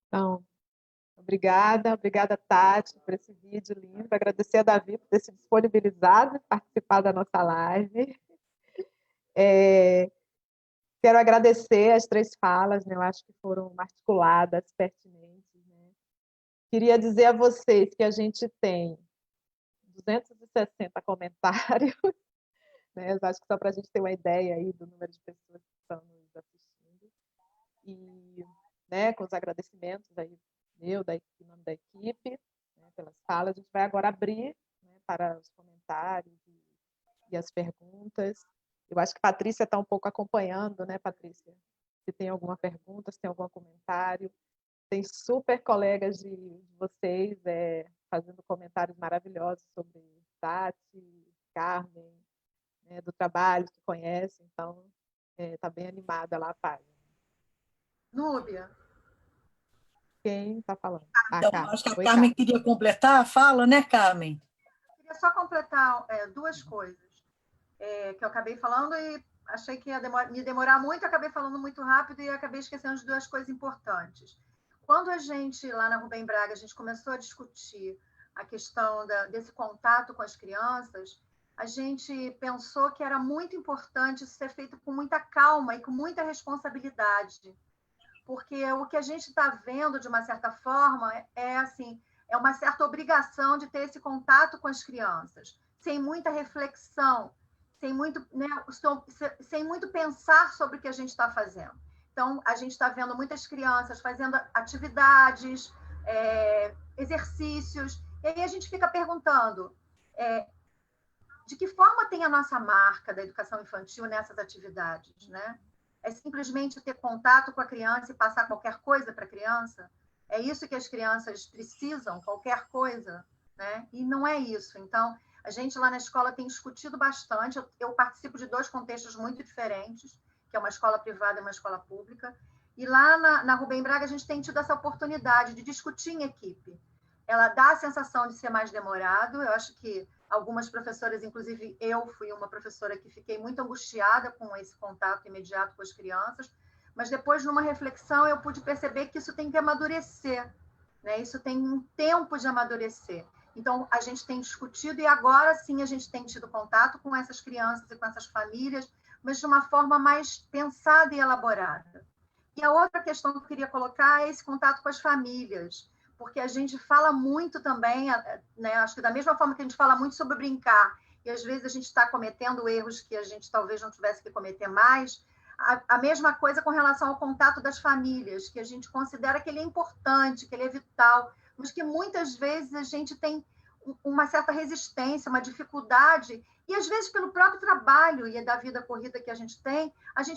Então, obrigada, Tati, por esse vídeo lindo. Agradecer a Davi por ter se disponibilizado e participar da nossa live. Quero agradecer as 3 falas, né? Eu acho que foram articuladas, pertinentes, né? Queria dizer a vocês que a gente tem 260 comentários, né? Eu acho que só para a gente ter uma ideia aí do número de pessoas que estão nos assistindo. E, né, com os agradecimentos aí meu, em nome da equipe, né, pelas falas, a gente vai agora abrir, né, para os comentários e as perguntas. Eu acho que a Patrícia está um pouco acompanhando, né, Patrícia? Se tem alguma pergunta, se tem algum comentário. Tem super colegas de vocês fazendo comentários maravilhosos sobre Tati, Carmen, né, do trabalho que conhecem, então está bem animada lá a página. Núbia. Quem está falando? Então, Carmen. acho que a Oi, Carmen queria completar a fala, né, Carmen? Queria só completar 2 coisas que eu acabei falando e achei que ia me demorar muito, acabei falando muito rápido e acabei esquecendo de 2 coisas importantes. Quando a gente, lá na Rubem Braga, a gente começou a discutir a questão desse contato com as crianças, a gente pensou que era muito importante isso ser feito com muita calma e com muita responsabilidade, porque o que a gente está vendo, de uma certa forma, é uma certa obrigação de ter esse contato com as crianças, sem muita reflexão, sem muito pensar sobre o que a gente está fazendo. Então, a gente está vendo muitas crianças fazendo atividades, exercícios, e aí a gente fica perguntando de que forma tem a nossa marca da educação infantil nessas atividades, né? É simplesmente ter contato com a criança e passar qualquer coisa para a criança? É isso que as crianças precisam, qualquer coisa, né? E não é isso. Então, a gente lá na escola tem discutido bastante. Eu participo de 2 contextos muito diferentes, que é uma escola privada e uma escola pública. E lá na Rubem Braga, a gente tem tido essa oportunidade de discutir em equipe. Ela dá a sensação de ser mais demorado. Eu acho que algumas professoras, inclusive eu fui uma professora que fiquei muito angustiada com esse contato imediato com as crianças, mas depois, numa reflexão, eu pude perceber que isso tem que amadurecer, né? Isso tem um tempo de amadurecer. Então, a gente tem discutido e agora sim a gente tem tido contato com essas crianças e com essas famílias, mas de uma forma mais pensada e elaborada. E a outra questão que eu queria colocar é esse contato com as famílias, porque a gente fala muito também, né, acho que da mesma forma que a gente fala muito sobre brincar, e às vezes a gente está cometendo erros que a gente talvez não tivesse que cometer mais, a mesma coisa com relação ao contato das famílias, que a gente considera que ele é importante, que ele é vital, mas que muitas vezes a gente tem uma certa resistência, uma dificuldade, e às vezes pelo próprio trabalho e da vida corrida que a gente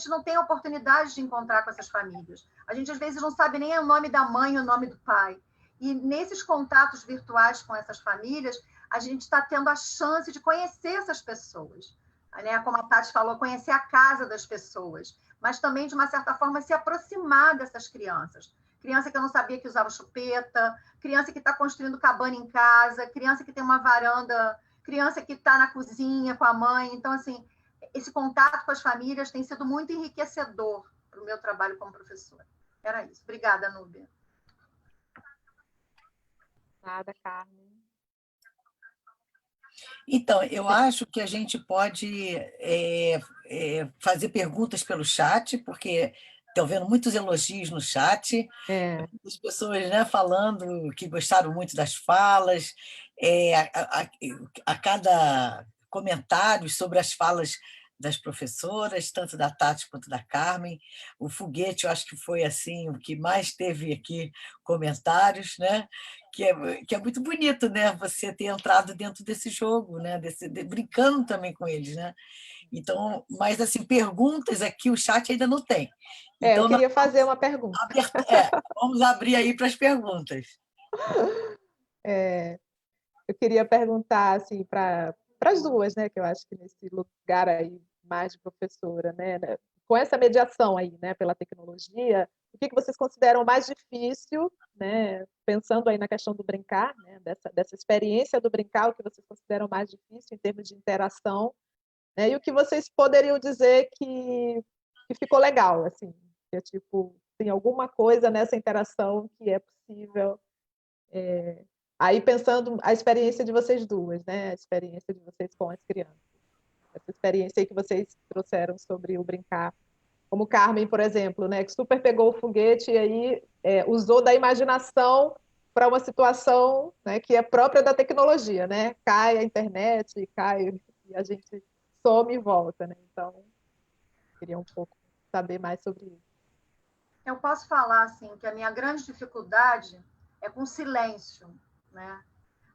não tem a oportunidade de encontrar com essas famílias. A gente às vezes não sabe nem o nome da mãe e o nome do pai. E nesses contatos virtuais com essas famílias, a gente está tendo a chance de conhecer essas pessoas, né? Como a Tati falou, conhecer a casa das pessoas, mas também, de uma certa forma, se aproximar dessas crianças. Criança que eu não sabia que usava chupeta, criança que está construindo cabana em casa, criança que tem uma varanda, criança que está na cozinha com a mãe. Então, assim, esse contato com as famílias tem sido muito enriquecedor para o meu trabalho como professora. Era isso. Obrigada, Núbia. Nada, Carmen. Então, eu acho que a gente pode fazer perguntas pelo chat, porque estão vendo muitos elogios no chat, muitas pessoas, né, falando que gostaram muito das falas, a cada comentário sobre as falas das professoras, tanto da Tati quanto da Carmen. O foguete, eu acho que foi assim o que mais teve aqui comentários, né? Que é muito bonito, né? Você ter entrado dentro desse jogo, né? Brincando também com eles, né? Então, mas assim, perguntas aqui o chat ainda não tem. Então, eu queria fazer uma pergunta. Vamos abrir aí para as perguntas. Eu queria perguntar assim para as duas, né? Que eu acho que nesse lugar aí mais de professora, né? Com essa mediação aí, né? Pela tecnologia, o que vocês consideram mais difícil, né? Pensando aí na questão do brincar, né? Dessa experiência do brincar, o que vocês consideram mais difícil em termos de interação, né? E o que vocês poderiam dizer que ficou legal, assim, que é tipo tem alguma coisa nessa interação que é possível. Aí pensando a experiência de vocês duas, né? A experiência de vocês com as crianças. Essa experiência aí que vocês trouxeram sobre o brincar. Como Carmen, por exemplo, né? Que super pegou o foguete e aí usou da imaginação para uma situação, né, que é própria da tecnologia, né? Cai a internet, cai e a gente some e volta, né? Então, queria um pouco saber mais sobre isso. Eu posso falar assim que a minha grande dificuldade é com silêncio, né?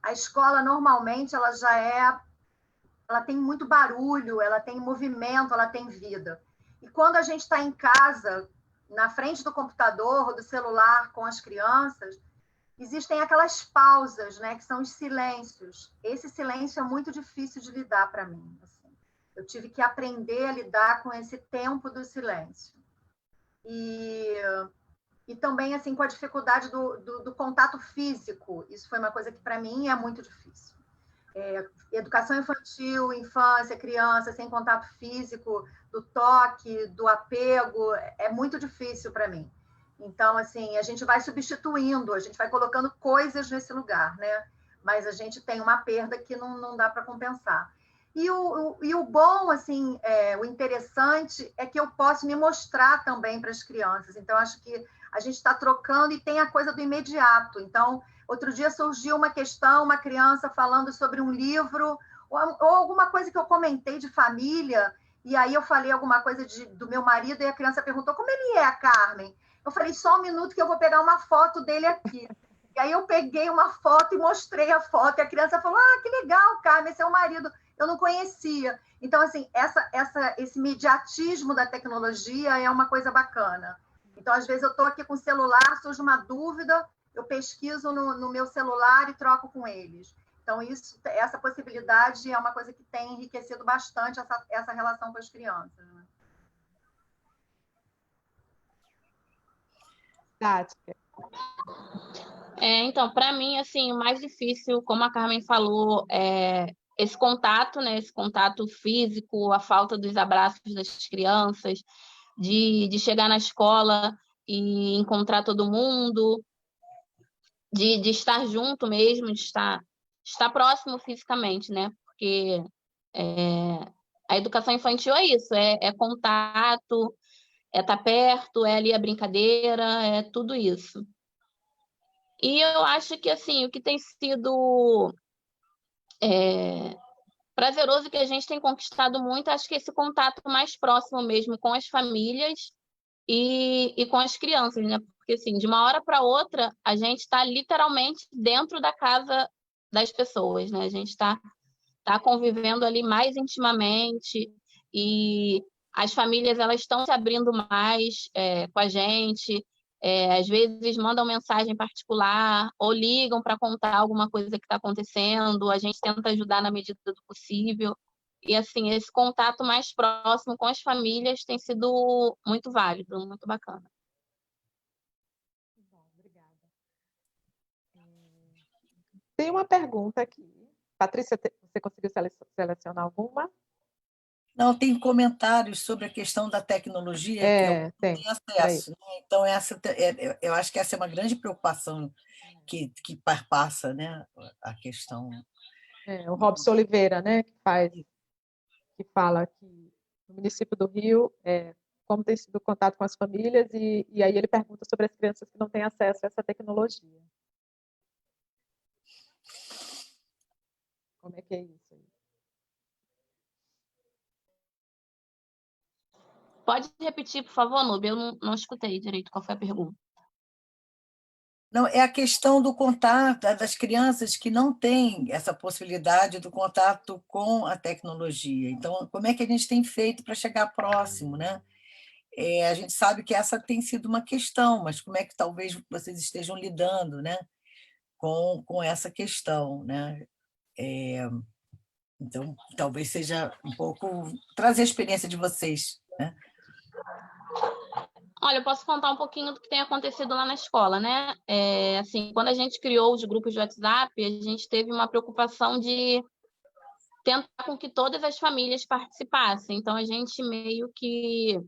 A escola normalmente ela tem muito barulho, ela tem movimento, ela tem vida. E quando a gente está em casa, na frente do computador ou do celular com as crianças, existem aquelas pausas, né, que são os silêncios. Esse silêncio é muito difícil de lidar para mim. Assim. Eu tive que aprender a lidar com esse tempo do silêncio. E também assim com a dificuldade do contato físico. Isso foi uma coisa que, para mim, é muito difícil. Educação infantil, infância, criança, sem contato físico, do toque, do apego, é muito difícil para mim. Então, assim, a gente vai substituindo, a gente vai colocando coisas nesse lugar, né? Mas a gente tem uma perda que não dá para compensar. E o bom, assim, o interessante é que eu posso me mostrar também para as crianças. Então, acho que a gente está trocando e tem a coisa do imediato. Então, outro dia surgiu uma questão, uma criança falando sobre um livro, ou alguma coisa que eu comentei de família, e aí eu falei alguma coisa do meu marido, e a criança perguntou como ele é, a Carmen. Eu falei, só um minuto que eu vou pegar uma foto dele aqui. E aí eu peguei uma foto e mostrei a foto, e a criança falou, que legal, Carmen, esse é o marido. Eu não conhecia. Então, assim, esse imediatismo da tecnologia é uma coisa bacana. Então, às vezes, eu estou aqui com o celular, surge uma dúvida, eu pesquiso no meu celular e troco com eles. Então, essa possibilidade é uma coisa que tem enriquecido bastante essa relação com as crianças. Né? Tati. Então, para mim, assim, o mais difícil, como a Carmen falou, é esse contato, né? Esse contato físico, a falta dos abraços das crianças, de chegar na escola e encontrar todo mundo, de estar junto mesmo, de estar próximo fisicamente, né? Porque a educação infantil é isso, é contato, é estar perto, é ali a brincadeira, é tudo isso. E eu acho que, assim, o que tem sido prazeroso, que a gente tem conquistado muito, acho que esse contato mais próximo mesmo com as famílias e com as crianças, né? Porque, assim, de uma hora para outra, a gente está literalmente dentro da casa das pessoas, né? A gente está convivendo ali mais intimamente e as famílias elas estão se abrindo mais com a gente, às vezes mandam mensagem particular ou ligam para contar alguma coisa que está acontecendo, a gente tenta ajudar na medida do possível. E, assim, esse contato mais próximo com as famílias tem sido muito válido, muito bacana. Obrigada. Tem uma pergunta aqui. Patrícia, você conseguiu selecionar alguma? Não, tem comentários sobre a questão da tecnologia que eu não tenho acesso. Né? Então, eu acho que essa é uma grande preocupação que perpassa, né, a questão. O Robson Oliveira, né, que fala que no município do Rio, como tem sido o contato com as famílias, e aí ele pergunta sobre as crianças que não têm acesso a essa tecnologia. Como é que é isso aí? Pode repetir, por favor, Nubia? Eu não escutei direito qual foi a pergunta. Não, é a questão do contato das crianças que não têm essa possibilidade do contato com a tecnologia. Então, como é que a gente tem feito para chegar próximo, né? A gente sabe que essa tem sido uma questão, mas como é que talvez vocês estejam lidando, né, com essa questão, né? Então, talvez seja um pouco trazer a experiência de vocês, né? Olha, eu posso contar um pouquinho do que tem acontecido lá na escola, né? Assim, quando a gente criou os grupos de WhatsApp, a gente teve uma preocupação de tentar com que todas as famílias participassem. Então, a gente meio que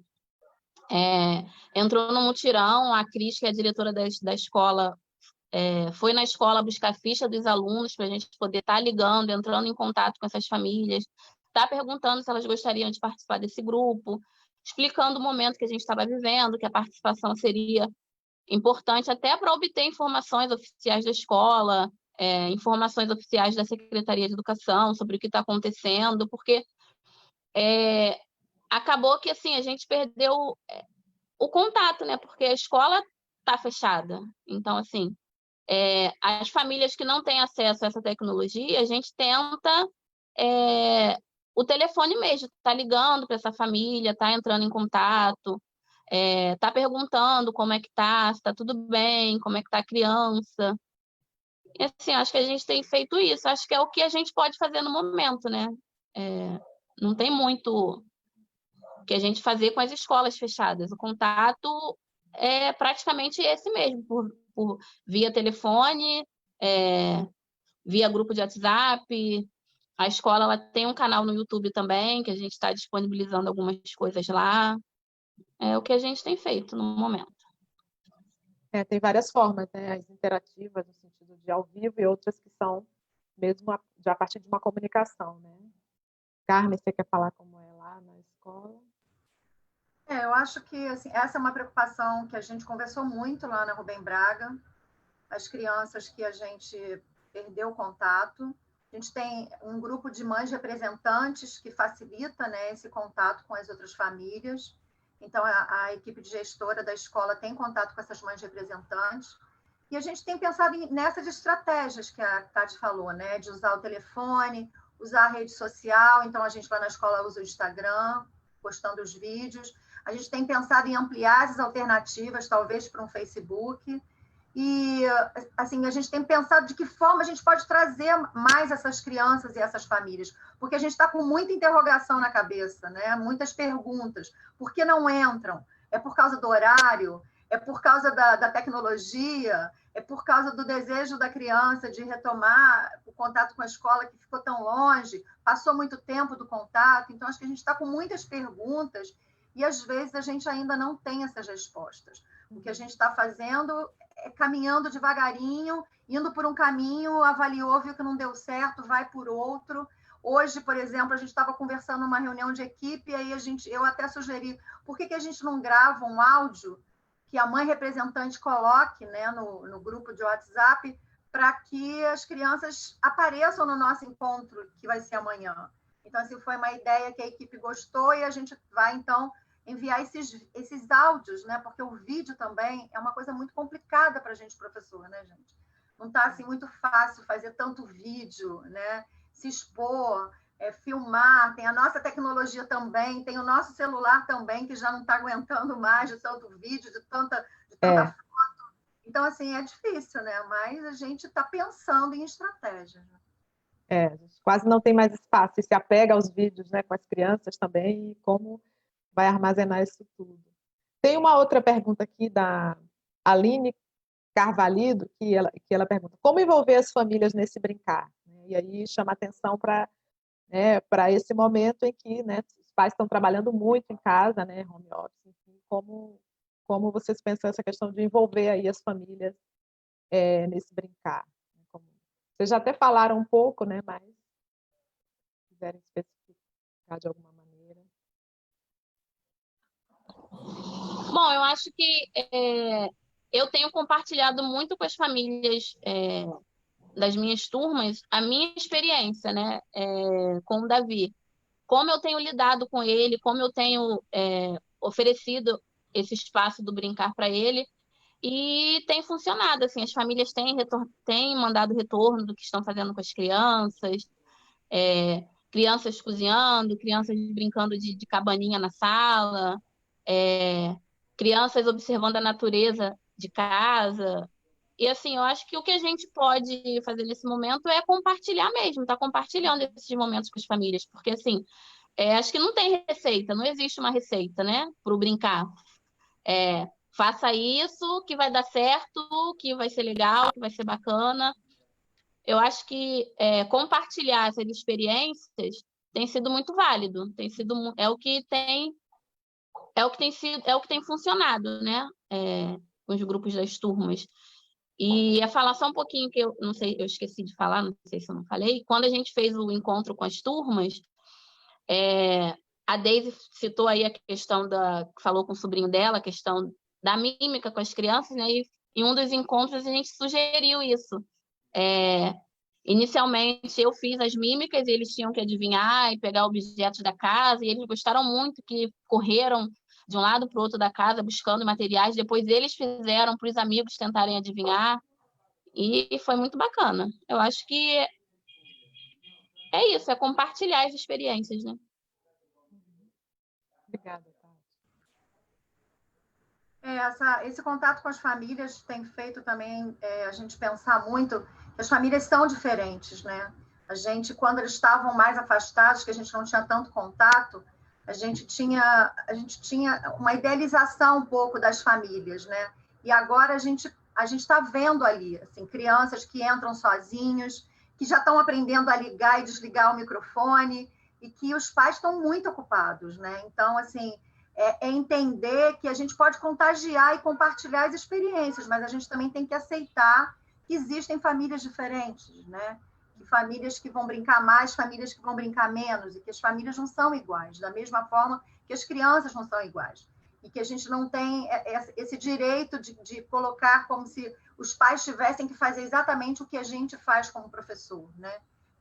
entrou no mutirão, a Cris, que é a diretora da escola, foi na escola buscar a ficha dos alunos para a gente poder estar ligando, entrando em contato com essas famílias, tá perguntando se elas gostariam de participar desse grupo, explicando o momento que a gente estava vivendo, que a participação seria importante até para obter informações oficiais da escola, informações oficiais da Secretaria de Educação sobre o que está acontecendo, porque acabou que assim a gente perdeu o contato, né? Porque a escola está fechada. Então, assim, as famílias que não têm acesso a essa tecnologia, a gente tenta o telefone mesmo, tá ligando para essa família, tá entrando em contato, tá perguntando como é que tá, se tá tudo bem, como é que tá a criança. E assim, acho que a gente tem feito isso, acho que é o que a gente pode fazer no momento, né? Não tem muito que a gente fazer com as escolas fechadas. O contato é praticamente esse mesmo, por via telefone, via grupo de WhatsApp. A escola ela tem um canal no YouTube também, que a gente está disponibilizando algumas coisas lá. É o que a gente tem feito no momento. Tem várias formas, né? As interativas, no sentido de ao vivo, e outras que são mesmo a partir de uma comunicação, né? Carmen, você quer falar como é lá na escola? Eu acho que assim, essa é uma preocupação que a gente conversou muito lá na Rubem Braga, as crianças que a gente perdeu o contato. A gente tem um grupo de mães representantes que facilita, né, esse contato com as outras famílias. Então, a equipe de gestora da escola tem contato com essas mães representantes. E a gente tem pensado nessas estratégias que a Tati falou, né, de usar o telefone, usar a rede social. Então, a gente lá na escola usa o Instagram, postando os vídeos. A gente tem pensado em ampliar essas alternativas, talvez para um Facebook. E, assim, a gente tem pensado de que forma a gente pode trazer mais essas crianças e essas famílias, porque a gente está com muita interrogação na cabeça, né? Muitas perguntas. Por que não entram? É por causa do horário? É por causa da tecnologia? É por causa do desejo da criança de retomar o contato com a escola que ficou tão longe? Passou muito tempo do contato? Então, acho que a gente está com muitas perguntas e, às vezes, a gente ainda não tem essas respostas. O que a gente está fazendo caminhando devagarinho, indo por um caminho, avaliou, viu que não deu certo, vai por outro. Hoje, por exemplo, a gente estava conversando numa reunião de equipe, e aí eu até sugeri, por que a gente não grava um áudio que a mãe representante coloque, né, no grupo de WhatsApp, para que as crianças apareçam no nosso encontro, que vai ser amanhã. Então, assim, foi uma ideia que a equipe gostou, e a gente vai, então, enviar esses áudios, né? Porque o vídeo também é uma coisa muito complicada para a gente, professor, né, gente? Não está assim muito fácil fazer tanto vídeo, né? Se expor, filmar, tem a nossa tecnologia também, tem o nosso celular também, que já não está aguentando mais de tanto vídeo, de tanta foto. Então, assim, é difícil, né? Mas a gente está pensando em estratégias. A gente quase não tem mais espaço, e se apega aos vídeos, né, com as crianças também, e como vai armazenar isso tudo. Tem uma outra pergunta aqui da Aline Carvalho, que ela pergunta, como envolver as famílias nesse brincar? E aí chama atenção para esse momento em que, né, os pais estão trabalhando muito em casa, né, home office, enfim, como vocês pensam essa questão de envolver aí as famílias nesse brincar? Vocês já até falaram um pouco, né, mas se quiserem especificar de alguma maneira. Bom, eu acho que eu tenho compartilhado muito com as famílias das minhas turmas a minha experiência, né, com o Davi. Como eu tenho lidado com ele, como eu tenho oferecido esse espaço do brincar para ele, e tem funcionado, assim, as famílias têm mandado retorno do que estão fazendo com as crianças, crianças cozinhando, crianças brincando de cabaninha na sala, crianças observando a natureza de casa. E assim, eu acho que o que a gente pode fazer nesse momento é compartilhar mesmo, tá compartilhando esses momentos com as famílias, porque assim, acho que não tem receita, não existe uma receita, né, para o brincar. Faça isso que vai dar certo, que vai ser legal, que vai ser bacana. Eu acho que compartilhar essas experiências tem sido muito válido, é o que tem é o que tem sido, é o que tem funcionado, né? Com os grupos das turmas. E ia falar só um pouquinho que eu não sei, eu esqueci de falar, não sei se eu não falei. Quando a gente fez o encontro com as turmas, a Deise citou aí a questão falou com o sobrinho dela, a questão da mímica com as crianças, né? E em um dos encontros a gente sugeriu isso. Inicialmente eu fiz as mímicas e eles tinham que adivinhar e pegar objetos da casa, e eles gostaram muito, que correram de um lado para o outro da casa buscando materiais. Depois eles fizeram para os amigos tentarem adivinhar, e foi muito bacana. Eu acho que é isso, é compartilhar as experiências, né? Obrigada, Esse contato com as famílias tem feito também a gente pensar muito que as famílias são diferentes, né? A gente, quando eles estavam mais afastados, que a gente não tinha tanto contato, a gente tinha uma idealização um pouco das famílias, né? E agora a gente está vendo ali, assim, crianças que entram sozinhos, que já estão aprendendo a ligar e desligar o microfone, e que os pais estão muito ocupados, né? Então, assim, entender que a gente pode contagiar e compartilhar as experiências, mas a gente também tem que aceitar que existem famílias diferentes, né? Que famílias que vão brincar mais, famílias que vão brincar menos, e que as famílias não são iguais, da mesma forma que as crianças não são iguais. E que a gente não tem esse direito de colocar como se os pais tivessem que fazer exatamente o que a gente faz como professor, né?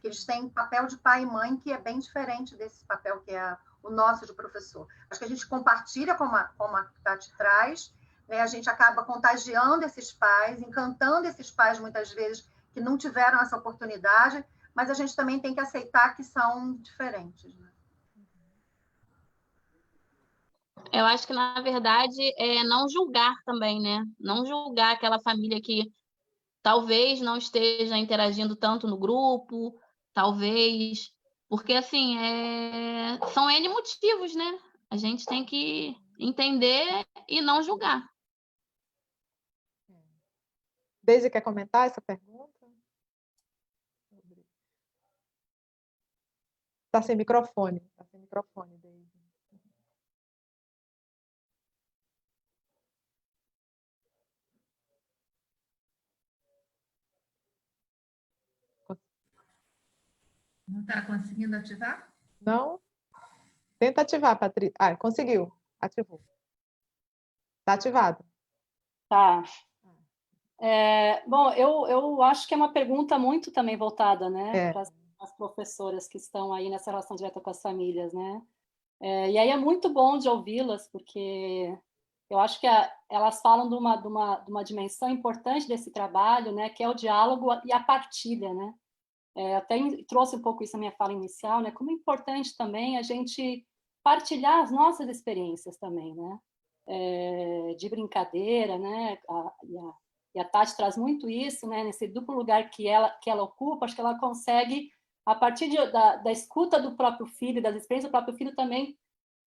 Que eles têm papel de pai e mãe que é bem diferente desse papel que é o nosso de professor. Acho que a gente compartilha, como a Tati traz, né? A gente acaba contagiando esses pais, encantando esses pais, muitas vezes, que não tiveram essa oportunidade, mas a gente também tem que aceitar que são diferentes, né? Eu acho que, na verdade, é não julgar também, né? Não julgar aquela família que talvez não esteja interagindo tanto no grupo, talvez... Porque, assim, são N motivos, né? A gente tem que entender e não julgar. Deise, quer comentar essa pergunta? Está sem microfone. Está sem microfone, Deise. Não está conseguindo ativar? Não? Tenta ativar, Patrícia. Ah, conseguiu. Ativou. Está ativado. Tá. Bom, eu acho que é uma pergunta muito também voltada, né, para as professoras que estão aí nessa relação direta com as famílias, né? E aí é muito bom de ouvi-las, porque eu acho que elas falam de uma dimensão importante desse trabalho, né, que é o diálogo e a partilha, né? Até trouxe um pouco isso na minha fala inicial, né? Como é importante também a gente partilhar as nossas experiências também, né? De brincadeira, né? E a Tati traz muito isso, né? Nesse duplo lugar que ela ocupa, acho que ela consegue, a partir da escuta do próprio filho, das experiências do próprio filho, também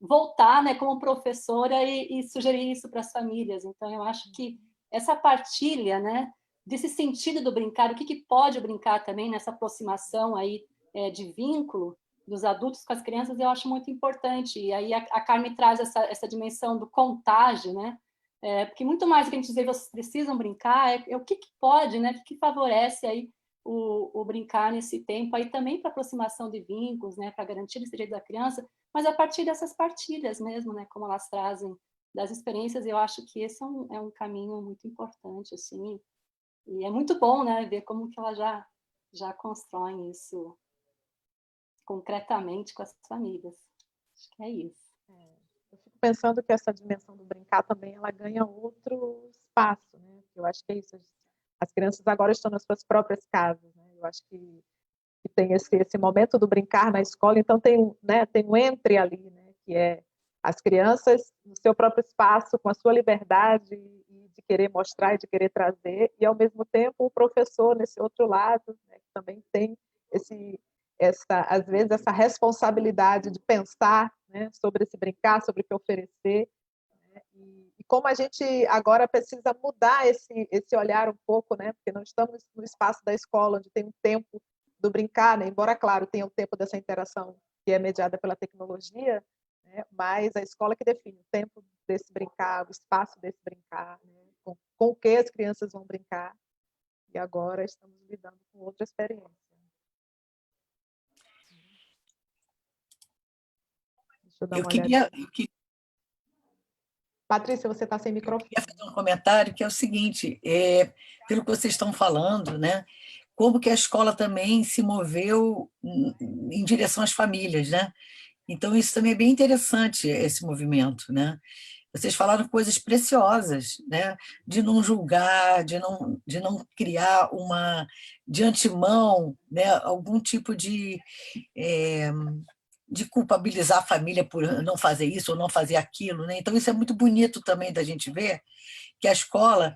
voltar, né, como professora e sugerir isso para as famílias. Então, eu acho que essa partilha, né, desse sentido do brincar, o que pode brincar também nessa aproximação aí de vínculo dos adultos com as crianças, eu acho muito importante. E aí a Carmen traz essa dimensão do contágio, né? Porque muito mais do que a gente dizer vocês precisam brincar, o que pode, né? O que favorece aí o brincar nesse tempo aí também para aproximação de vínculos, né? Para garantir esse direito da criança, mas a partir dessas partilhas mesmo, né? Como elas trazem das experiências, eu acho que esse é um caminho muito importante, assim. E é muito bom, né? Ver como que elas já constroem isso concretamente com as famílias. Acho que é isso. Eu fico pensando que essa dimensão do brincar também ela ganha outro espaço, né? Eu acho que é isso. As crianças agora estão nas suas próprias casas, né? Eu acho que tem esse momento do brincar na escola, então tem um entre ali, né? Que é as crianças no seu próprio espaço, com a sua liberdade de querer mostrar e de querer trazer, e ao mesmo tempo o professor nesse outro lado, né? Que também tem às vezes essa responsabilidade de pensar, né, sobre esse brincar, sobre o que oferecer, né, e como a gente agora precisa mudar esse olhar um pouco, né, porque não estamos no espaço da escola, onde tem um tempo do brincar, né, embora, claro, tenha o tempo dessa interação que é mediada pela tecnologia, né? Mas a escola que define o tempo desse brincar, o espaço desse brincar, né? Com o que as crianças vão brincar. E agora estamos lidando com outra experiência. Deixa eu dar Eu uma queria, olhada. Patrícia, você está sem microfone. queria fazer um comentário que é o seguinte, pelo que vocês estão falando, né? Como que a escola também se moveu em direção às famílias, né? Então, isso também é bem interessante, esse movimento, né? Vocês falaram coisas preciosas, né? De não julgar, de não criar de antemão, né? Algum tipo de culpabilizar a família por não fazer isso ou não fazer aquilo, né? Então, isso é muito bonito também da gente ver que a escola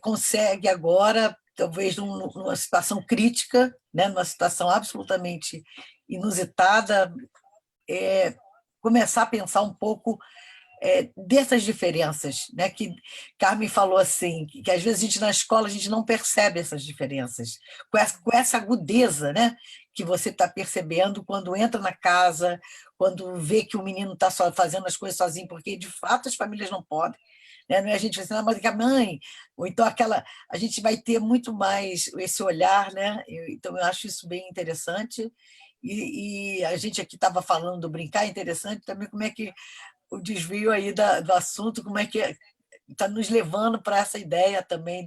consegue agora, talvez numa situação crítica, né? Numa situação absolutamente inusitada, começar a pensar um pouco dessas diferenças, né? Que Carmen falou assim, que às vezes a gente na escola a gente não percebe essas diferenças, com essa agudeza, né? Que você está percebendo quando entra na casa, quando vê que o menino está fazendo as coisas sozinho, porque de fato as famílias não podem. Né? Não é a gente assim, mas que a mãe, ou então a gente vai ter muito mais esse olhar, né? Então eu acho isso bem interessante. E a gente aqui estava falando do brincar, é interessante também como é que o desvio aí do assunto, como é que está nos levando para essa ideia também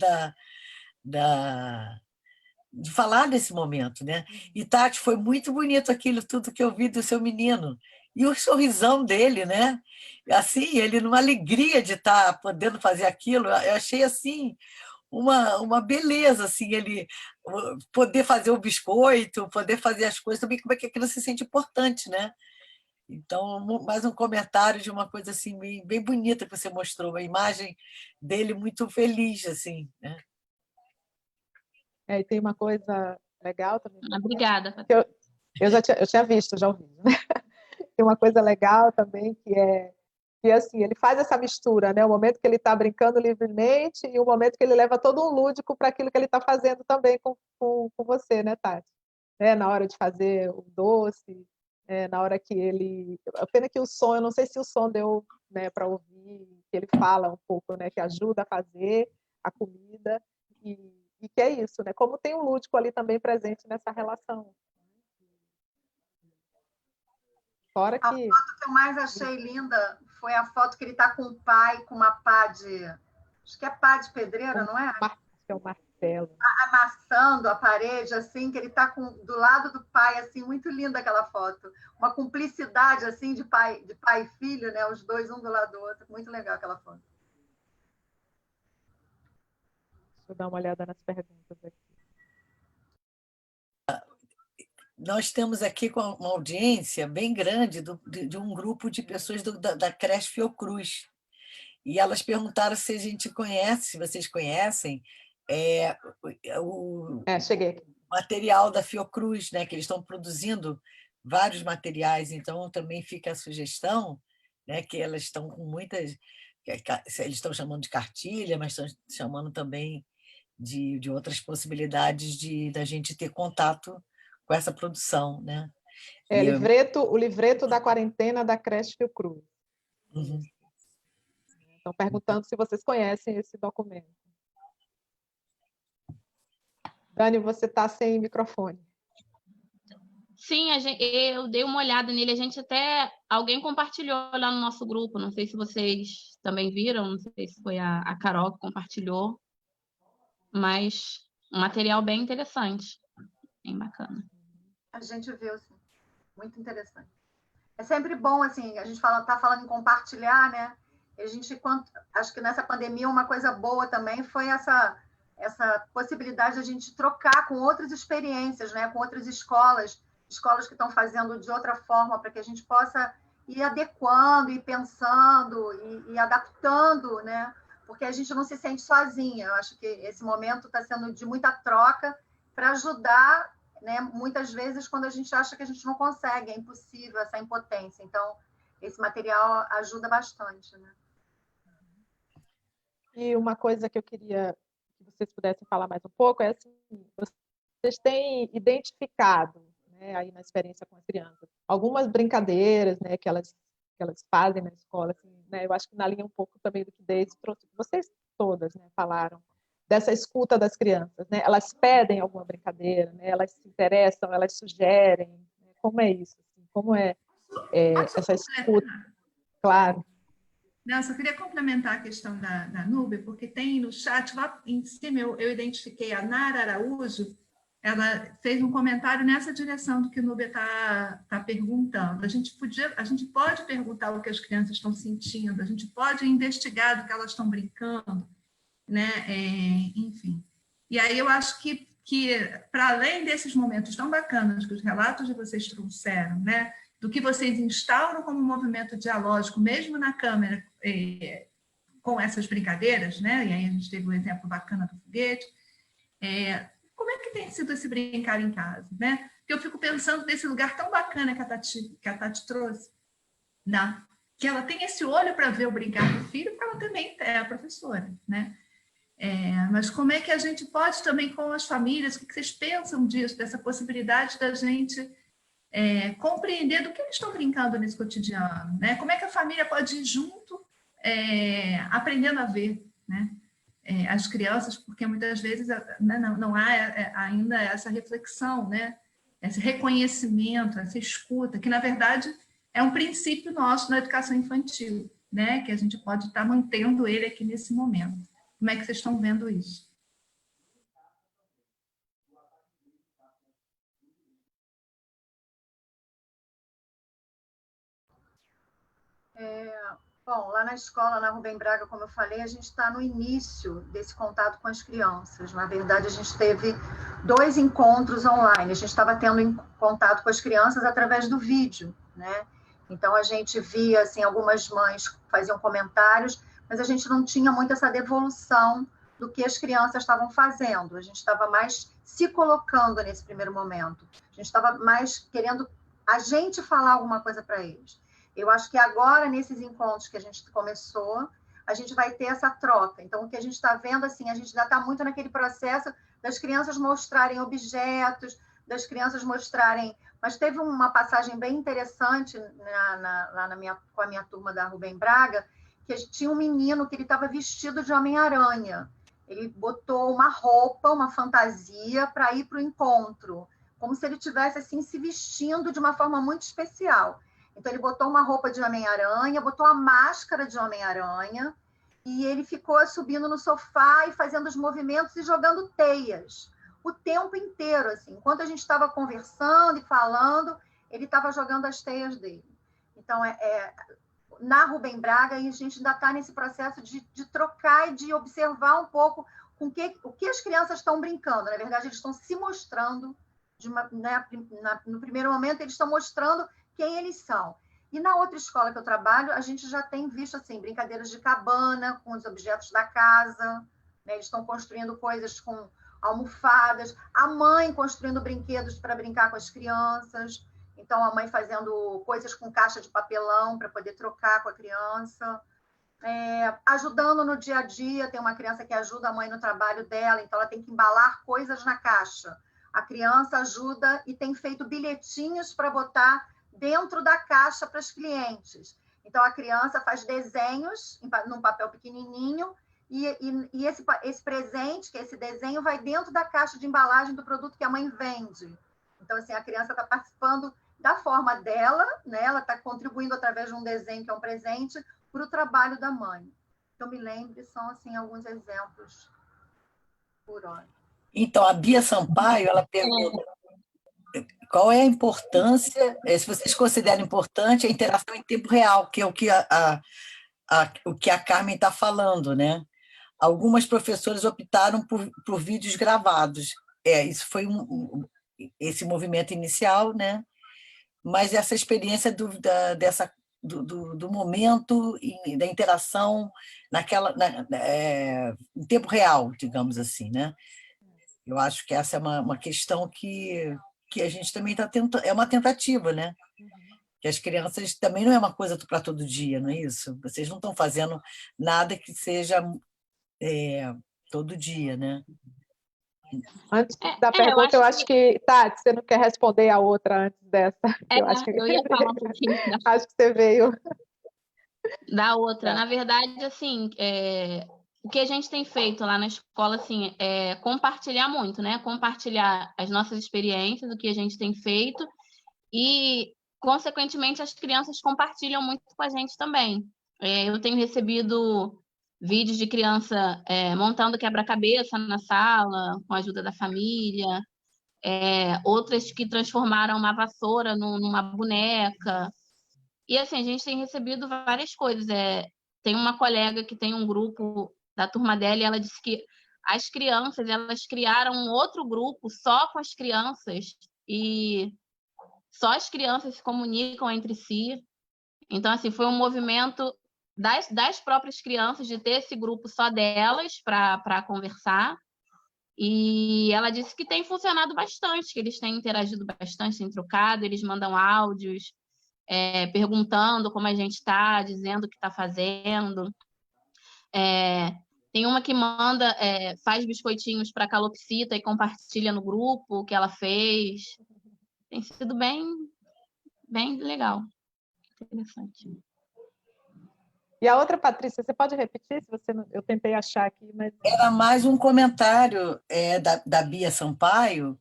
de falar desse momento, né? E, Tati, foi muito bonito aquilo tudo que eu vi do seu menino. E o sorrisão dele, né? Assim, ele numa alegria de estar podendo fazer aquilo, eu achei assim uma beleza, assim, ele poder fazer o biscoito, poder fazer as coisas, também como é que aquilo se sente importante, né? Então, mais um comentário de uma coisa assim bem bonita que você mostrou, uma imagem dele muito feliz, assim, né? E tem uma coisa legal também. Obrigada. Eu tinha visto já o vídeo, né? Tem uma coisa legal também que assim, ele faz essa mistura, né? O momento que ele está brincando livremente e o momento que ele leva todo um lúdico para aquilo que ele está fazendo também com você, né, Tati? Na hora de fazer o doce, na hora que ele... A pena que o som, eu não sei se o som deu, né, para ouvir, que ele fala um pouco, né, que ajuda a fazer a comida e que é isso, né? Como tem um lúdico ali também presente nessa relação. Fora A que... foto que eu mais achei linda foi a foto que ele está com o pai, com uma pá de... Acho que é pá de pedreira, não é? É o Marcelo. Amassando a parede, assim, que ele está do lado do pai, assim, muito linda aquela foto. Uma cumplicidade, assim, de pai e filho, né? Os dois, um do lado do outro. Muito legal aquela foto. Deixa eu dar uma olhada nas perguntas aqui. Nós temos aqui uma audiência bem grande de um grupo de pessoas da creche Fiocruz. E elas perguntaram se a gente conhece, se vocês conhecem, o Cheguei aqui. material da Fiocruz, né? Que eles estão produzindo vários materiais, então também fica a sugestão, né? Que elas estão com muitas... Eles estão chamando de cartilha, mas estão chamando também de outras possibilidades da gente ter contato com essa produção, né? O livreto da quarentena da creche Fiocruz. Uhum. Estão perguntando se vocês conhecem esse documento. Dani, você está sem microfone. Sim, eu dei uma olhada nele. Alguém compartilhou lá no nosso grupo. Não sei se vocês também viram. Não sei se foi a Carol que compartilhou. Mas um material bem interessante. Bem bacana. A gente viu, sim. Muito interessante. É sempre bom, assim, a gente está falando em compartilhar, né? Acho que nessa pandemia uma coisa boa também foi essa possibilidade de a gente trocar com outras experiências, né? Com outras escolas que estão fazendo de outra forma, para que a gente possa ir adequando, ir pensando e adaptando, né? Porque a gente não se sente sozinha. Eu acho que esse momento está sendo de muita troca para ajudar, né? Muitas vezes quando a gente acha que a gente não consegue, é impossível, essa impotência. Então, esse material ajuda bastante, né? E uma coisa que eu queria que vocês pudessem falar mais um pouco é assim, vocês têm identificado, né, aí na experiência com as crianças, algumas brincadeiras, né, que elas que elas fazem na escola. Assim, né? Eu acho que na linha um pouco também do que Deise trouxe, vocês todas, né, falaram, dessa escuta das crianças. Né? Elas pedem alguma brincadeira, né? Elas se interessam, elas sugerem. Né? Como é isso? Assim? Como é essa escuta? Claro. Não, eu só queria complementar a questão da Nube, porque tem no chat, lá em cima, eu identifiquei a Nara Araújo, ela fez um comentário nessa direção do que o Nube está perguntando. A gente pode perguntar o que as crianças estão sentindo, a gente pode investigar do que elas estão brincando, né? Enfim. E aí eu acho que para além desses momentos tão bacanas que os relatos de vocês trouxeram, né? Do que vocês instauram como movimento dialógico, mesmo na Câmara, com essas brincadeiras, né? E aí a gente teve um exemplo bacana do foguete. Como é que tem sido esse brincar em casa, né? Porque eu fico pensando nesse lugar tão bacana que a Tati trouxe, né? Que ela tem esse olho para ver o brincar do filho, porque ela também é a professora, né? Mas como é que a gente pode também com as famílias, o que vocês pensam disso, dessa possibilidade da gente compreender do que eles estão brincando nesse cotidiano, né? Como é que a família pode ir junto, aprendendo a ver, né? As crianças, porque muitas vezes não há ainda essa reflexão, né? Esse reconhecimento, essa escuta, que na verdade é um princípio nosso na educação infantil, né? Que a gente pode estar mantendo ele aqui nesse momento. Como é que vocês estão vendo isso? Bom, lá na escola, na Rubem Braga, como eu falei, a gente está no início desse contato com as crianças. Na verdade, a gente teve 2 encontros online. A gente estava tendo contato com as crianças através do vídeo, né? Então, a gente via, assim, algumas mães faziam comentários, mas a gente não tinha muito essa devolução do que as crianças estavam fazendo. A gente estava mais se colocando nesse primeiro momento. A gente estava mais querendo a gente falar alguma coisa para eles. Eu acho que agora, nesses encontros que a gente começou, a gente vai ter essa troca. Então, o que a gente está vendo, assim, a gente ainda está muito naquele processo das crianças mostrarem objetos, das crianças mostrarem... Mas teve uma passagem bem interessante lá com a minha turma da Rubem Braga, que tinha um menino que ele estava vestido de Homem-Aranha. Ele botou uma roupa, uma fantasia, para ir para o encontro, como se ele estivesse assim, se vestindo de uma forma muito especial. Então, ele botou uma roupa de Homem-Aranha, botou a máscara de Homem-Aranha, e ele ficou subindo no sofá e fazendo os movimentos e jogando teias o tempo inteiro. Assim. Enquanto a gente estava conversando e falando, ele estava jogando as teias dele. Então, na Rubem Braga, a gente ainda está nesse processo de trocar e de observar um pouco o que as crianças estão brincando. Na verdade, eles estão se mostrando, no primeiro momento, eles estão mostrando quem eles são. E na outra escola que eu trabalho, a gente já tem visto assim, brincadeiras de cabana com os objetos da casa, né? Eles estão construindo coisas com almofadas, a mãe construindo brinquedos para brincar com as crianças, então a mãe fazendo coisas com caixa de papelão para poder trocar com a criança, ajudando no dia a dia. Tem uma criança que ajuda a mãe no trabalho dela, então ela tem que embalar coisas na caixa. A criança ajuda e tem feito bilhetinhos para botar dentro da caixa para os clientes. Então, a criança faz desenhos num papel pequenininho e esse presente, que é esse desenho, vai dentro da caixa de embalagem do produto que a mãe vende. Então, assim, a criança está participando da forma dela, né? Ela está contribuindo através de um desenho que é um presente para o trabalho da mãe. Que eu me lembro, são assim, alguns exemplos por hora. Então, a Bia Sampaio, ela pergunta qual é a importância, se vocês consideram importante a interação em tempo real, que é o que o que a Carmen está falando, né? Algumas professoras optaram por vídeos gravados. Isso foi esse movimento inicial, né? Mas essa experiência do momento e da interação em tempo real, digamos assim, né? Eu acho que essa é uma questão que a gente também está tentando, é uma tentativa, né? Que as crianças também não é uma coisa para todo dia, não é isso? Vocês não estão fazendo nada que seja todo dia, né? Antes da pergunta, eu acho que... Tati, você não quer responder a outra antes dessa? Eu ia falar um pouquinho. Acho que você veio Da outra. Na verdade, assim, o que a gente tem feito lá na escola, assim, é compartilhar muito, né? Compartilhar as nossas experiências, o que a gente tem feito e, consequentemente, as crianças compartilham muito com a gente também. Eu tenho recebido vídeos de criança montando quebra-cabeça na sala, com a ajuda da família, outras que transformaram uma vassoura numa boneca. E, assim, a gente tem recebido várias coisas. Tem uma colega que tem um grupo da turma dela e ela disse que as crianças, elas criaram um outro grupo só com as crianças e só as crianças se comunicam entre si. Então, assim, foi um movimento das próprias crianças de ter esse grupo só delas para conversar. E ela disse que tem funcionado bastante, que eles têm interagido bastante, têm trocado, eles mandam áudios, perguntando como a gente está, dizendo o que está fazendo. Tem uma que manda, faz biscoitinhos para calopsita e compartilha no grupo o que ela fez. Tem sido bem legal, interessante. E a outra, Patrícia, você pode repetir? Se você não... Eu tentei achar aqui, mas... Era mais um comentário da Bia Sampaio,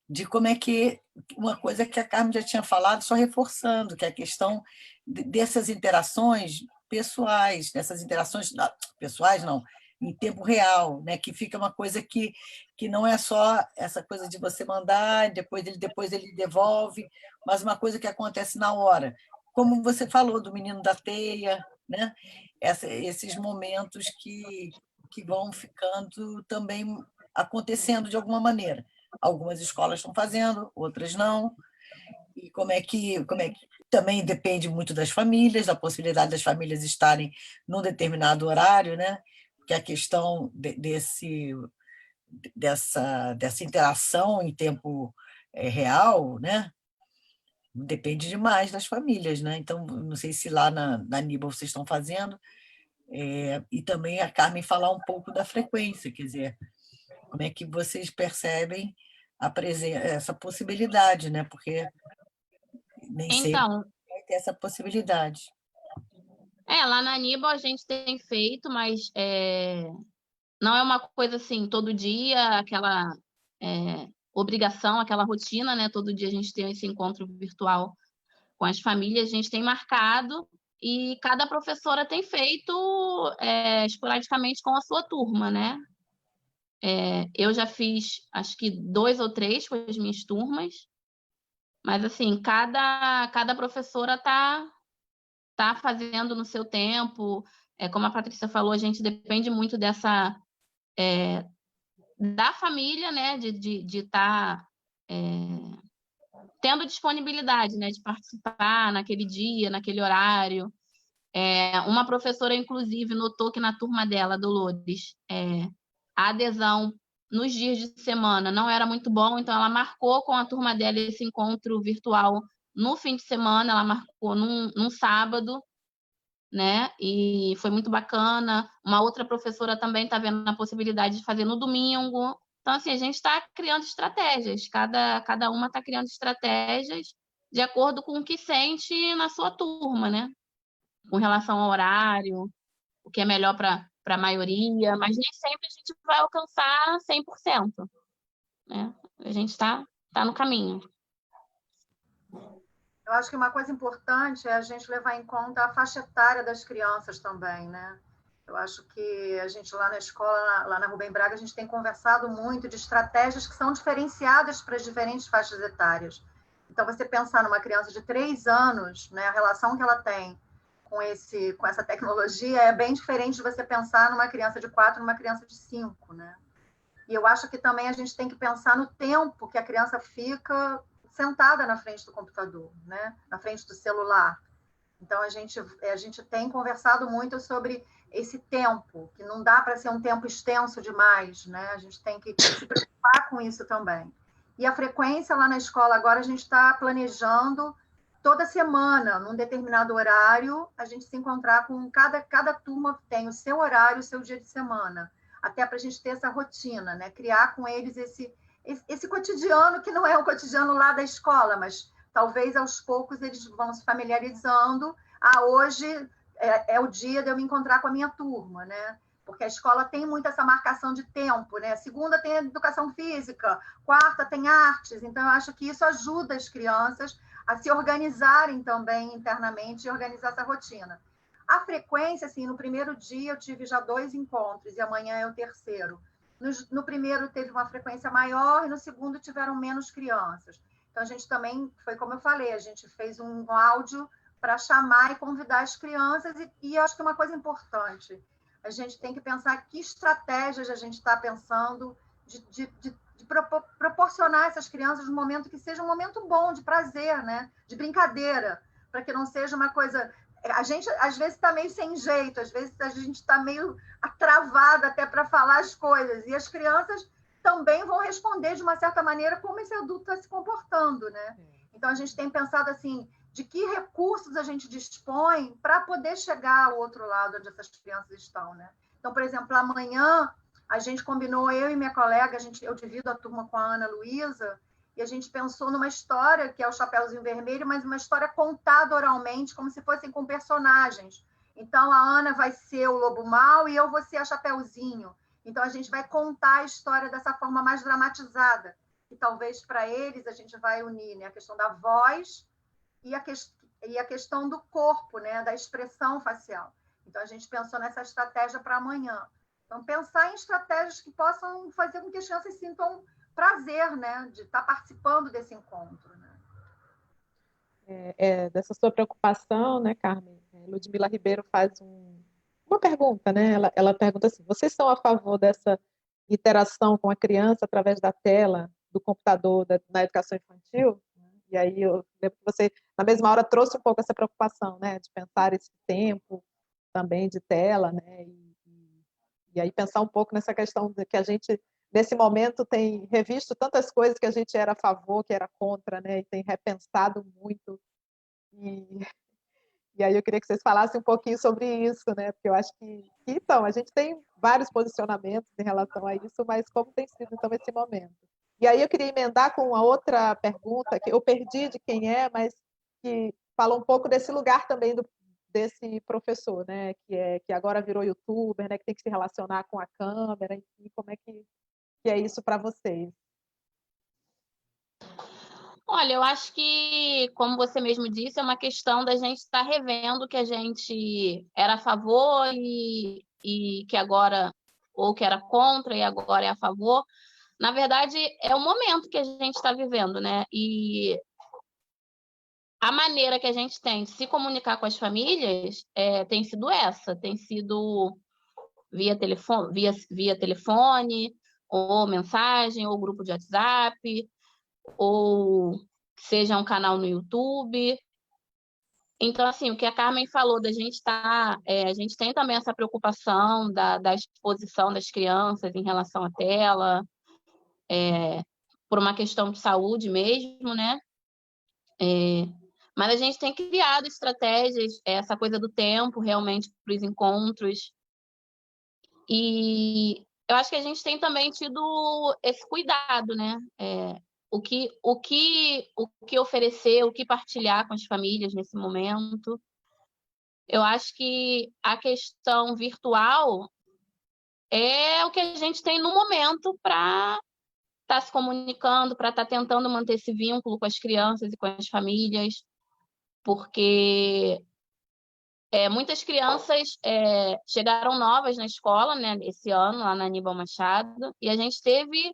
de como é que uma coisa que a Carmen já tinha falado, só reforçando, que é a questão dessas interações pessoais, dessas interações pessoais, não, em tempo real, né? Que fica uma coisa que não é só essa coisa de você mandar, depois ele devolve, mas uma coisa que acontece na hora. Como você falou do menino da teia, né? Esses momentos que vão ficando também acontecendo de alguma maneira. Algumas escolas estão fazendo, outras não. E como é que também depende muito das famílias, da possibilidade das famílias estarem num determinado horário, né? Porque a questão dessa interação em tempo real, né? Depende demais das famílias, né? Então, não sei se lá na Aníbal vocês estão fazendo, e também a Carmen falar um pouco da frequência, quer dizer, como é que vocês percebem essa possibilidade, né? Porque nem sempre vai ter essa possibilidade. Lá na Aníbal a gente tem feito, mas não é uma coisa assim, todo dia, aquela obrigação, aquela rotina, né? Todo dia a gente tem esse encontro virtual com as famílias, a gente tem marcado e cada professora tem feito esporadicamente com a sua turma, né? Eu já fiz, acho que 2 ou 3 com as minhas turmas, mas, assim, cada professora tá fazendo no seu tempo. Como a Patrícia falou, a gente depende muito da família, né, de estar tendo disponibilidade, né, de participar naquele dia, naquele horário. Uma professora, inclusive, notou que na turma dela, Dolores, a adesão nos dias de semana não era muito bom, então ela marcou com a turma dela esse encontro virtual no fim de semana, ela marcou num sábado, né? E foi muito bacana. Uma outra professora também está vendo a possibilidade de fazer no domingo. Então, assim, a gente está criando estratégias, cada uma está criando estratégias de acordo com o que sente na sua turma, né? Com relação ao horário, o que é melhor para a maioria, mas nem sempre a gente vai alcançar 100%, né? A gente está no caminho. Eu acho que uma coisa importante é a gente levar em conta a faixa etária das crianças também, né? Eu acho que a gente lá na escola, lá na Rubem Braga, a gente tem conversado muito de estratégias que são diferenciadas para as diferentes faixas etárias. Então, você pensar numa criança de 3 anos, né, a relação que ela tem com essa tecnologia é bem diferente de você pensar numa criança de 4, numa criança de 5, né? E eu acho que também a gente tem que pensar no tempo que a criança fica sentada na frente do computador, né? Na frente do celular. Então, a gente tem conversado muito sobre esse tempo, que não dá para ser um tempo extenso demais, né? A gente tem que se preocupar com isso também. E a frequência lá na escola, agora a gente está planejando toda semana, num determinado horário, a gente se encontrar com cada turma tem o seu horário, o seu dia de semana, até para a gente ter essa rotina, né? Criar com eles esse cotidiano, que não é o cotidiano lá da escola, mas talvez aos poucos eles vão se familiarizando. Hoje é o dia de eu me encontrar com a minha turma, né? Porque a escola tem muito essa marcação de tempo, né? Segunda tem educação física, quarta tem artes, então eu acho que isso ajuda as crianças a se organizarem também internamente e organizar essa rotina. A frequência, assim, no primeiro dia eu tive já 2 encontros e amanhã é o terceiro. No primeiro teve uma frequência maior e no segundo tiveram menos crianças. Então a gente também, foi como eu falei, a gente fez um áudio para chamar e convidar as crianças e acho que uma coisa importante, a gente tem que pensar que estratégias a gente está pensando de proporcionar a essas crianças um momento que seja um momento bom, de prazer, né? De brincadeira, para que não seja uma coisa... A gente, às vezes, está meio sem jeito, às vezes a gente está meio travada até para falar as coisas, e as crianças também vão responder de uma certa maneira como esse adulto está se comportando, né? Então, a gente tem pensado assim, de que recursos a gente dispõe para poder chegar ao outro lado onde essas crianças estão, né? Então, por exemplo, amanhã a gente combinou, eu e minha colega, eu divido a turma com a Ana Luísa, e a gente pensou numa história, que é o Chapeuzinho Vermelho, mas uma história contada oralmente, como se fossem com personagens. Então, a Ana vai ser o Lobo Mau e eu vou ser a Chapeuzinho. Então, a gente vai contar a história dessa forma mais dramatizada, que talvez para eles a gente vai unir, né? A questão da voz e a questão do corpo, né? Da expressão facial. Então, a gente pensou nessa estratégia para amanhã. Então, pensar em estratégias que possam fazer com que as crianças sintam prazer, né, de estar participando desse encontro, né? Dessa sua preocupação, né, Carmen? Ludmila Ribeiro faz uma pergunta, né? Ela pergunta assim: vocês são a favor dessa interação com a criança através da tela, do computador, na educação infantil? E aí eu lembro que você, na mesma hora, trouxe um pouco essa preocupação, né, de pensar esse tempo também de tela, né? E aí pensar um pouco nessa questão de que a gente nesse momento tem revisto tantas coisas que a gente era a favor, que era contra, né? E tem repensado muito. E aí eu queria que vocês falassem um pouquinho sobre isso, né? Porque eu acho que então, a gente tem vários posicionamentos em relação a isso, mas como tem sido, então, esse momento? E aí eu queria emendar com uma outra pergunta, que eu perdi de quem é, mas que fala um pouco desse lugar também desse professor, né? Que agora virou youtuber, né? Que tem que se relacionar com a câmera, enfim, como é que é isso para vocês? Olha, eu acho que, como você mesmo disse, é uma questão da gente estar revendo que a gente era a favor e que agora, ou que era contra e agora é a favor. Na verdade, é o momento que a gente está vivendo, né? E a maneira que a gente tem de se comunicar com as famílias tem sido essa, tem sido via telefone, ou mensagem, ou grupo de WhatsApp, ou seja um canal no YouTube. Então, assim, o que a Carmen falou da gente a gente tem também essa preocupação da exposição das crianças em relação à tela, por uma questão de saúde mesmo, né? Mas a gente tem criado estratégias, essa coisa do tempo, realmente, para os encontros. E eu acho que a gente tem também tido esse cuidado, né? O que oferecer, o que partilhar com as famílias nesse momento. Eu acho que a questão virtual é o que a gente tem no momento para estar se comunicando, para estar tentando manter esse vínculo com as crianças e com as famílias, porque muitas crianças chegaram novas na escola, né, esse ano, lá na Aníbal Machado, e a gente teve,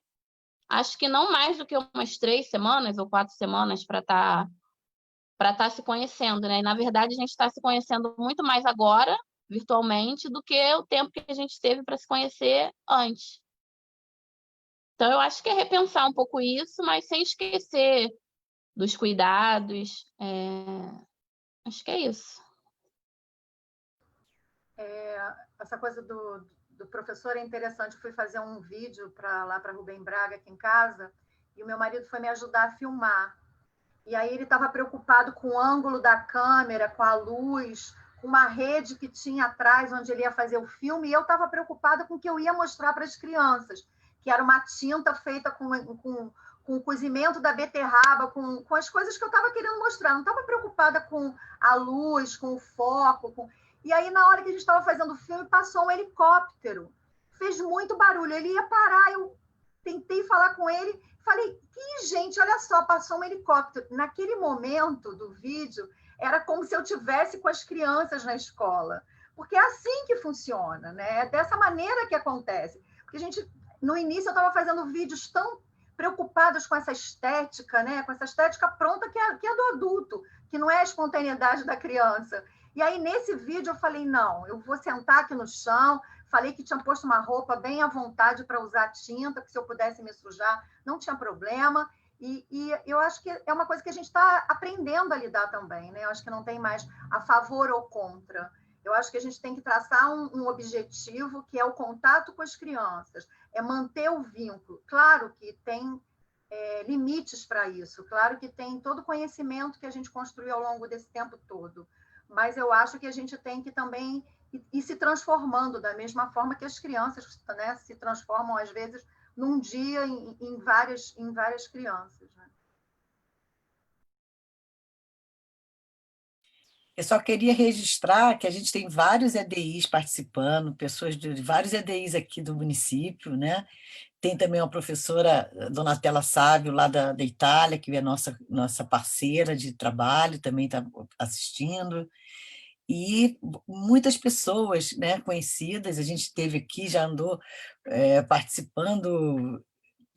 acho que não mais do que umas 3 semanas ou 4 semanas para estar se conhecendo, né? E, na verdade, a gente está se conhecendo muito mais agora, virtualmente, do que o tempo que a gente teve para se conhecer antes. Então, eu acho que é repensar um pouco isso, mas sem esquecer dos cuidados. Acho que é isso. Essa coisa do professor é interessante. Eu fui fazer um vídeo lá para Rubem Braga, aqui em casa, e o meu marido foi me ajudar a filmar. E aí ele estava preocupado com o ângulo da câmera, com a luz, com uma rede que tinha atrás, onde ele ia fazer o filme, e eu estava preocupada com o que eu ia mostrar para as crianças, que era uma tinta feita com o cozimento da beterraba, com as coisas que eu estava querendo mostrar. Não estava preocupada com a luz, com o foco. E aí, na hora que a gente estava fazendo o filme, passou um helicóptero. Fez muito barulho. Ele ia parar, eu tentei falar com ele. Falei, gente, olha só, passou um helicóptero. Naquele momento do vídeo, era como se eu tivesse com as crianças na escola. Porque é assim que funciona, né? É dessa maneira que acontece. Porque a gente, no início, eu estava fazendo vídeos tão preocupados com essa estética, né? Com essa estética pronta que é do adulto, que não é a espontaneidade da criança. E aí, nesse vídeo, eu falei, não, eu vou sentar aqui no chão. Falei que tinha posto uma roupa bem à vontade para usar tinta, que se eu pudesse me sujar, não tinha problema. E eu acho que é uma coisa que a gente está aprendendo a lidar também, né? Eu acho que não tem mais a favor ou contra. Eu acho que a gente tem que traçar um objetivo, que é o contato com as crianças, é manter o vínculo. Claro que tem limites para isso, claro que tem todo o conhecimento que a gente construiu ao longo desse tempo todo, mas eu acho que a gente tem que também ir se transformando da mesma forma que as crianças, né, se transformam, às vezes, num dia em várias crianças. Né? Eu só queria registrar que a gente tem vários EDIs participando, pessoas de vários EDIs aqui do município, né? Tem também uma professora, Donatella Sávio, lá da Itália, que é nossa parceira de trabalho, também está assistindo. E muitas pessoas, né, conhecidas, a gente teve aqui, já andou participando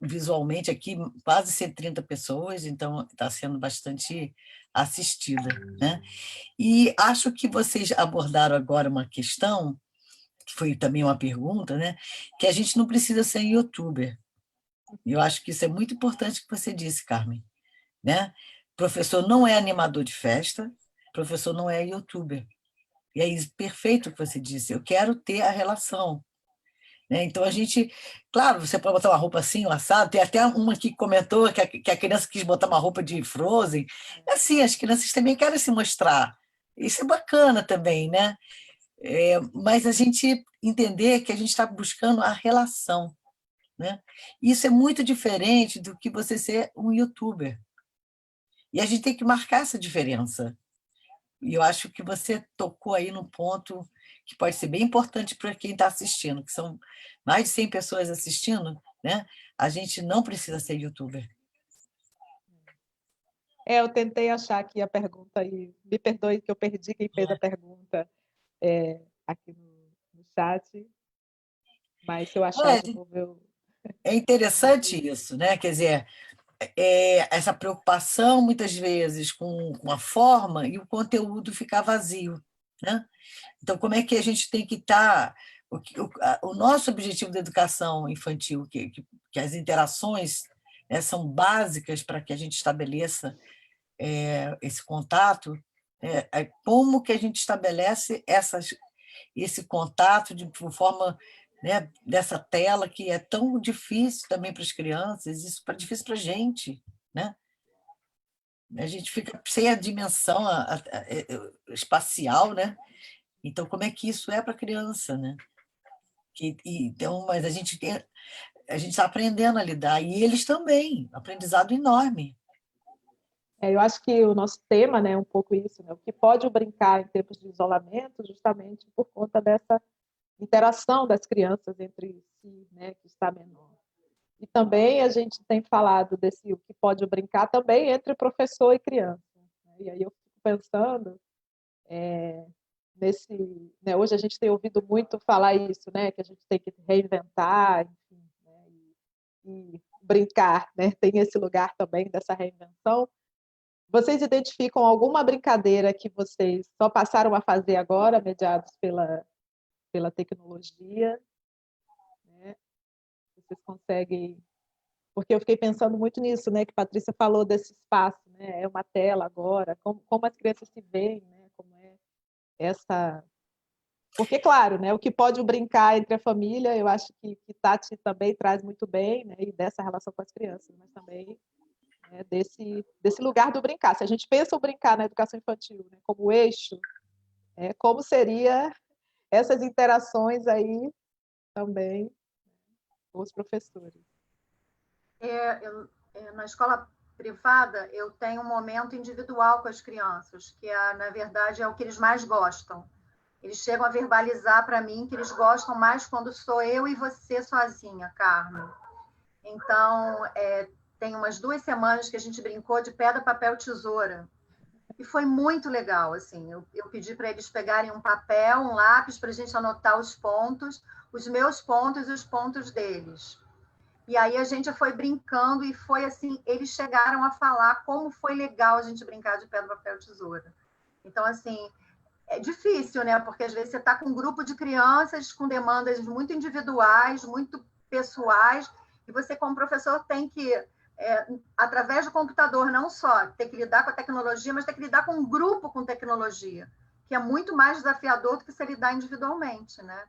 visualmente aqui, quase 130 pessoas, então está sendo bastante assistida, né? E acho que vocês abordaram agora uma questão, que foi também uma pergunta, né? Que a gente não precisa ser youtuber. Eu acho que isso é muito importante que você disse, Carmen, né? Professor não é animador de festa, professor não é youtuber. E é isso, perfeito o que você disse, eu quero ter a relação. Né? Então, a gente... Claro, você pode botar uma roupa assim, um assado, tem até uma que comentou que a criança quis botar uma roupa de Frozen. É assim, as crianças também querem se mostrar. Isso é bacana também, né? Mas a gente entender que a gente está buscando a relação. Né? Isso é muito diferente do que você ser um youtuber. E a gente tem que marcar essa diferença. E eu acho que você tocou aí num ponto que pode ser bem importante para quem está assistindo, que são mais de 100 pessoas assistindo, né? A gente não precisa ser youtuber. Eu tentei achar aqui a pergunta e me perdoe que eu perdi quem fez a pergunta aqui no chat, mas se eu achar de novo, eu... É interessante isso, né? Quer dizer, essa preocupação, muitas vezes, com a forma e o conteúdo ficar vazio. Né? Então, como é que a gente tem que estar... O nosso objetivo da educação infantil, que as interações, né, são básicas para que a gente estabeleça esse contato, como que a gente estabelece esse contato de forma... Né, dessa tela que é tão difícil também para as crianças, isso é difícil para a gente, né? A gente fica sem a dimensão espacial, né? Então, como é que isso é para a criança, né? Então, mas a gente está aprendendo a lidar, e eles também, aprendizado enorme. Eu acho que o nosso tema, né, é um pouco isso, né? O que pode brincar em tempos de isolamento, justamente por conta dessa interação das crianças entre si, né, que está menor. E também a gente tem falado desse o que pode brincar também entre professor e criança. Né? E aí eu fico pensando né, hoje a gente tem ouvido muito falar isso, né, que a gente tem que reinventar, enfim, né, e brincar, né, tem esse lugar também dessa reinvenção. Vocês identificam alguma brincadeira que vocês só passaram a fazer agora, mediados pela tecnologia? Né? Vocês conseguem... Porque eu fiquei pensando muito nisso, né? Que a Patrícia falou desse espaço, né? É uma tela agora, como as crianças se veem, né? Como é essa... Porque, claro, né? O que pode brincar entre a família, eu acho que Tati também traz muito bem, né? E dessa relação com as crianças, mas também desse lugar do brincar. Se a gente pensa o brincar na educação infantil, né, como eixo, como seria essas interações aí também com os professores? Na escola privada, eu tenho um momento individual com as crianças, que, na verdade, é o que eles mais gostam. Eles chegam a verbalizar para mim que eles gostam mais quando sou eu e você sozinha, Carmen. Então, tem umas 2 semanas que a gente brincou de pedra, papel, tesoura. E foi muito legal, assim. Eu pedi para eles pegarem um papel, um lápis, para a gente anotar os meus pontos e os pontos deles. E aí a gente foi brincando e foi assim, eles chegaram a falar como foi legal a gente brincar de pedra, papel, tesoura. Então, assim, é difícil, né? Porque às vezes você está com um grupo de crianças com demandas muito individuais, muito pessoais, e você, como professor, tem que, através do computador, não só ter que lidar com a tecnologia, mas ter que lidar com um grupo com tecnologia, que é muito mais desafiador do que se lidar individualmente, né?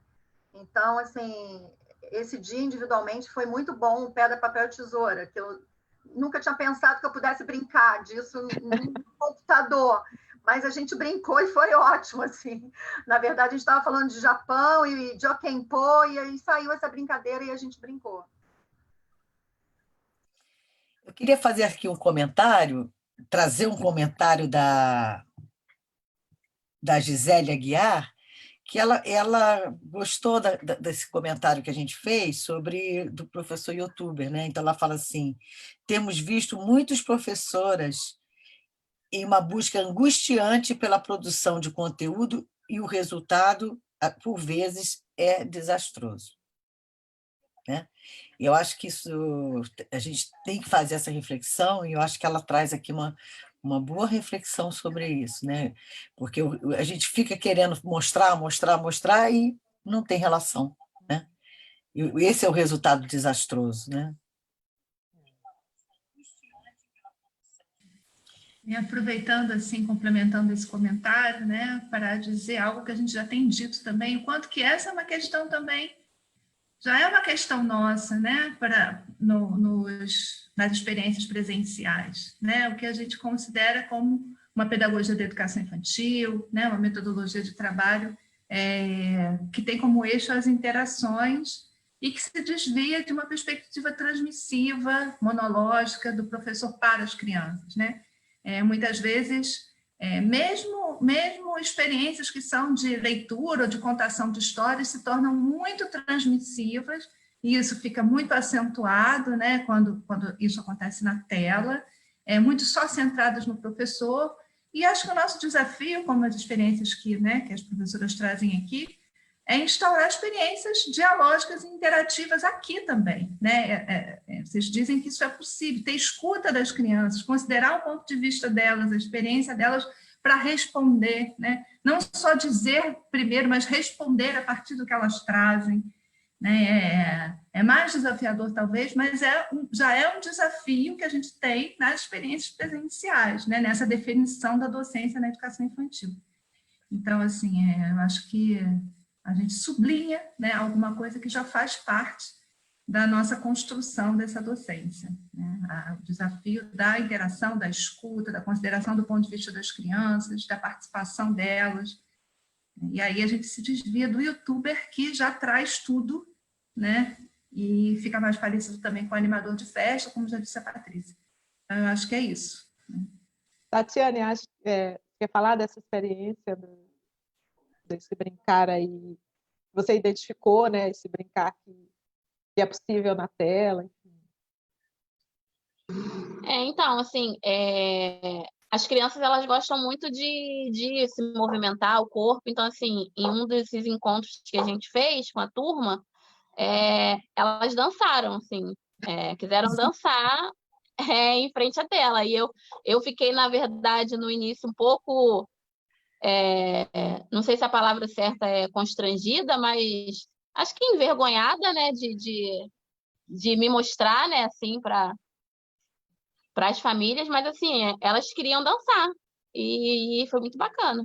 Então, assim, esse dia individualmente foi muito bom, o pedra, papel, tesoura, que eu nunca tinha pensado que eu pudesse brincar disso no computador, mas a gente brincou e foi ótimo, assim. Na verdade, a gente estava falando de Japão e de Okenpo, e aí saiu essa brincadeira e a gente brincou. Eu queria fazer aqui um comentário, trazer um comentário da Gisele Aguiar, que ela gostou desse comentário que a gente fez do professor youtuber, né? Então, ela fala assim: temos visto muitas professoras em uma busca angustiante pela produção de conteúdo e o resultado, por vezes, é desastroso. Né? Eu acho que a gente tem que fazer essa reflexão, e eu acho que ela traz aqui uma boa reflexão sobre isso, né? Porque a gente fica querendo mostrar e não tem relação, né? E esse é o resultado desastroso, né? E aproveitando, assim, complementando esse comentário, né, para dizer algo que a gente já tem dito também, o quanto que essa é uma questão também, já é uma questão nossa, né, nas experiências presenciais, né, o que a gente considera como uma pedagogia da educação infantil, né, uma metodologia de trabalho que tem como eixo as interações e que se desvia de uma perspectiva transmissiva, monológica do professor para as crianças, né? Muitas vezes, mesmo experiências que são de leitura ou de contação de histórias se tornam muito transmissivas, e isso fica muito acentuado, né, quando isso acontece na tela, muito só centradas no professor, e acho que o nosso desafio, como as experiências que as professoras trazem aqui, é instaurar experiências dialógicas e interativas aqui também, né? Vocês dizem que isso é possível, ter escuta das crianças, considerar o ponto de vista delas, a experiência delas, para responder, né? Não só dizer primeiro, mas responder a partir do que elas trazem, né? É mais desafiador, talvez, mas já é um desafio que a gente tem nas experiências presenciais, né? Nessa definição da docência na educação infantil. Então, assim, eu acho que a gente sublinha, né, alguma coisa que já faz parte da nossa construção dessa docência, né? O desafio da interação, da escuta, da consideração do ponto de vista das crianças, da participação delas. E aí a gente se desvia do youtuber que já traz tudo, né? E fica mais parecido também com o animador de festa, como já disse a Patrícia. Então, eu acho que é isso. Tatiane, quer falar dessa experiência desse brincar aí? Você identificou, né, esse brincar que é possível na tela? Então, assim, as crianças elas gostam muito de se movimentar o corpo. Então, assim, em um desses encontros que a gente fez com a turma, elas dançaram, assim, quiseram dançar em frente à tela. E eu fiquei, na verdade, no início um pouco, não sei se a palavra certa é constrangida, mas acho que envergonhada, né, de me mostrar, né, assim, para as famílias, mas assim, elas queriam dançar e foi muito bacana.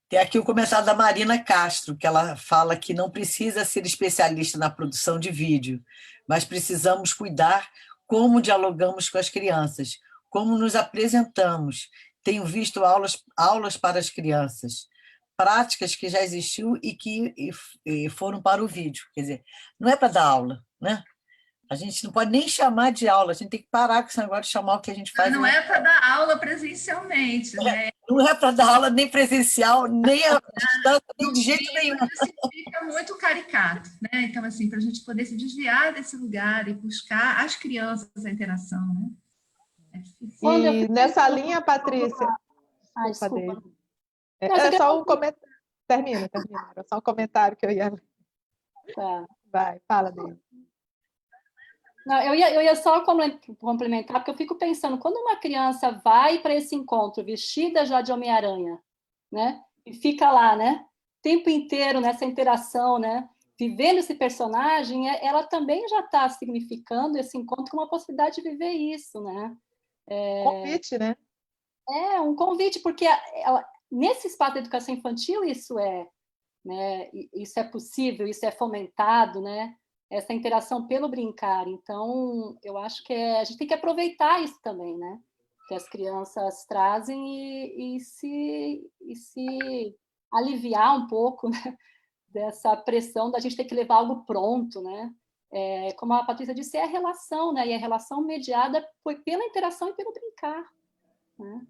Tem aqui o comentário da Marina Castro, que ela fala que não precisa ser especialista na produção de vídeo, mas precisamos cuidar como dialogamos com as crianças, como nos apresentamos. Tenho visto aulas para as crianças, práticas que já existiu e que foram para o vídeo. Quer dizer, não é para dar aula, né? A gente não pode nem chamar de aula, a gente tem que parar com esse negócio de chamar o que a gente faz. Não é para dar aula presencialmente, né? Não é para dar aula nem presencial, nem a distância, nem de jeito nenhum. Isso fica muito caricato, né? Então, assim, para a gente poder se desviar desse lugar e buscar as crianças a interação, né? É difícil. E nessa linha, Patrícia... Desculpa. É só um comentário. Termina. Era só um comentário que eu ia... Tá. Vai, fala dele. Não, eu ia só complementar, porque eu fico pensando, quando uma criança vai para esse encontro vestida já de Homem-Aranha, né? E fica lá, né? O tempo inteiro nessa interação, né? Vivendo esse personagem, ela também já está significando esse encontro como uma possibilidade de viver isso, né? Convite, né? É um convite, porque nesse espaço da educação infantil isso né? Isso é possível, isso é fomentado, né? Essa interação pelo brincar. Então, eu acho que a gente tem que aproveitar isso também, né? Que as crianças trazem e se aliviar um pouco, né? Dessa pressão da gente ter que levar algo pronto, né? Como a Patrícia disse, é a relação, né? E a relação mediada foi pela interação e pelo brincar, né?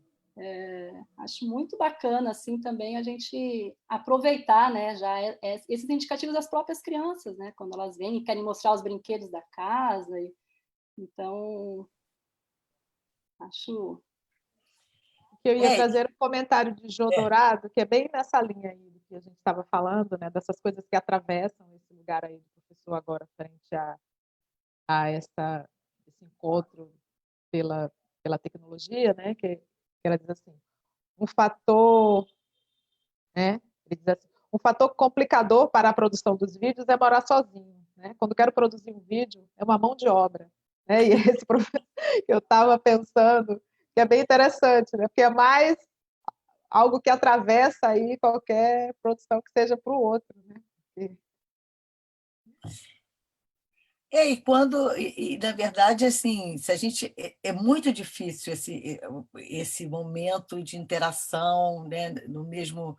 Acho muito bacana assim também a gente aproveitar, né, já esses indicativos das próprias crianças, né, quando elas vêm e querem mostrar os brinquedos da casa, então acho que eu ia trazer um comentário de Jô Dourado, que é bem nessa linha aí do que a gente estava falando, né, dessas coisas que atravessam esse lugar aí do professor agora frente a esse encontro pela tecnologia, né, que ela diz assim, um fator, né? Ele diz assim, um fator complicador para a produção dos vídeos é morar sozinho, né? Quando quero produzir um vídeo, é uma mão de obra, né? E esse eu estava pensando que é bem interessante, né? Porque é mais algo que atravessa aí qualquer produção que seja para o outro, né? E na verdade, assim, se a gente é muito difícil esse momento de interação, né, no mesmo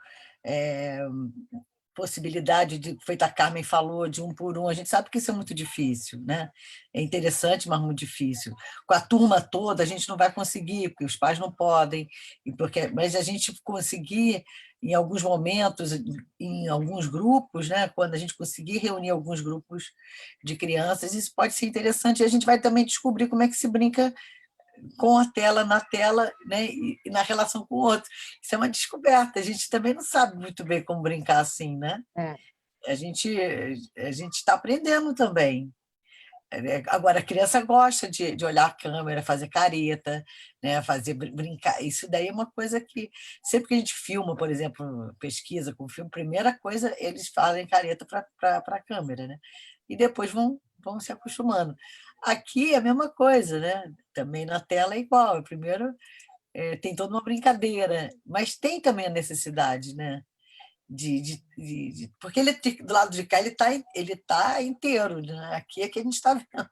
possibilidade de, feita a Carmen falou, de um por um, a gente sabe que isso é muito difícil, né? É interessante, mas muito difícil. Com a turma toda, a gente não vai conseguir, porque os pais não podem, mas a gente conseguir, em alguns momentos, em alguns grupos, né? Quando a gente conseguir reunir alguns grupos de crianças, isso pode ser interessante, e a gente vai também descobrir como é que se brinca com a tela, na tela, né, e na relação com o outro. Isso é uma descoberta. A gente também não sabe muito bem como brincar assim, né? A gente está aprendendo também. Agora, a criança gosta de olhar a câmera, fazer careta, né, fazer brincar. Isso daí é uma coisa que, sempre que a gente filma, por exemplo, pesquisa com filme, primeira coisa, eles fazem careta para a câmera, né? E depois vão se acostumando. Aqui é a mesma coisa, né? Também na tela é igual. Primeiro tem toda uma brincadeira, mas tem também a necessidade, né? Porque ele do lado de cá ele tá inteiro, né? Aqui é que a gente está vendo.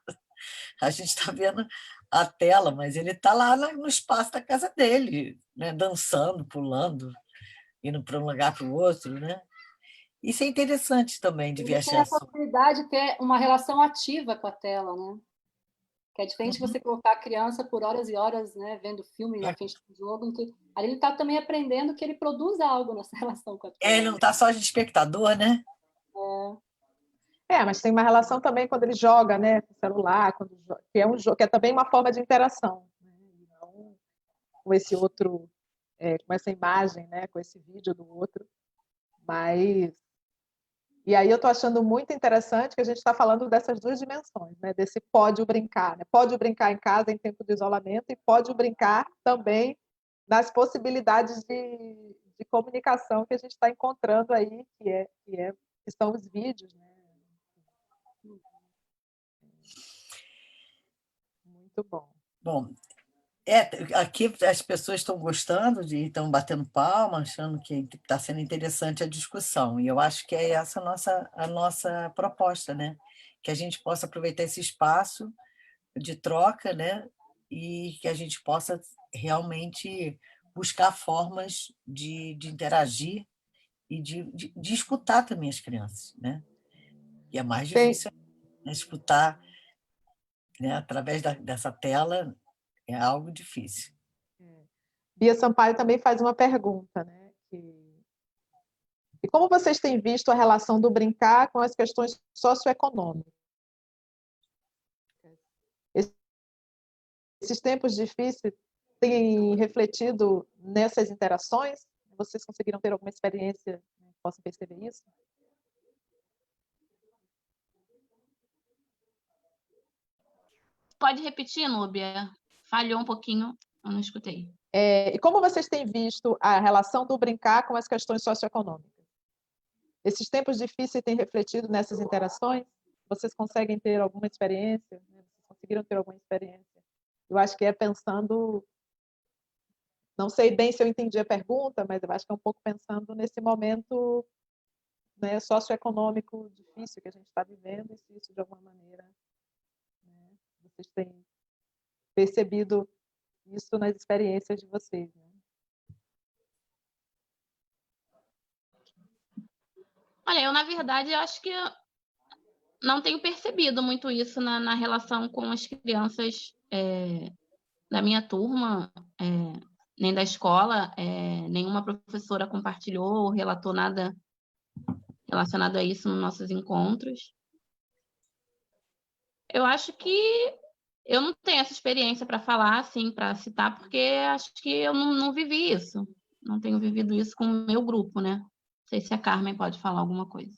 A gente está vendo a tela, mas ele está lá no espaço da casa dele, né? Dançando, pulando, indo para um lugar para o outro, né? Isso é interessante também de ver tem a possibilidade de ter uma relação ativa com a tela, né? Que é diferente de você colocar a criança por horas e horas, né, vendo filme na frente do jogo, que ali ele está também aprendendo que ele produz algo nessa relação com a tela. Ele não está só de espectador, né? Mas tem uma relação também quando ele joga, né, com o celular, que é um jogo, que é também uma forma de interação, né? Não com esse outro, com essa imagem, né, com esse vídeo do outro, mas e aí eu estou achando muito interessante que a gente está falando dessas duas dimensões, né? Desse pode brincar, né? Pode brincar em casa em tempo de isolamento e pode brincar também nas possibilidades de comunicação que a gente está encontrando aí, que são os vídeos, né? Muito bom. Bom, aqui as pessoas estão gostando, estão batendo palma, achando que está sendo interessante a discussão. E eu acho que é essa a nossa proposta, né? Que a gente possa aproveitar esse espaço de troca, né? E que a gente possa realmente buscar formas de interagir e de escutar também as crianças, né? E é mais difícil, né? Escutar né, através dessa tela, é algo difícil. Bia Sampaio também faz uma pergunta, né? E como vocês têm visto a relação do brincar com as questões socioeconômicas? Esses tempos difíceis têm refletido nessas interações? Vocês conseguiram ter alguma experiência que possa perceber isso? Pode repetir, Núbia? Falhou um pouquinho, eu não escutei. E como vocês têm visto a relação do brincar com as questões socioeconômicas? Esses tempos difíceis têm refletido nessas interações? Vocês conseguem ter alguma experiência? Vocês conseguiram ter alguma experiência? Eu acho que é pensando... Não sei bem se eu entendi a pergunta, mas eu acho que é um pouco pensando nesse momento, né, socioeconômico difícil que a gente está vivendo, e se isso, de alguma maneira, né, vocês têm percebido isso nas experiências de vocês. Né? Olha, eu, na verdade, acho que não tenho percebido muito isso na relação com as crianças da minha turma, nem da escola, nenhuma professora compartilhou ou relatou nada relacionado a isso nos nossos encontros. Eu acho que eu não tenho essa experiência para falar, assim, para citar, porque acho que eu não vivi isso. Não tenho vivido isso com o meu grupo, né? Não sei se a Carmen pode falar alguma coisa.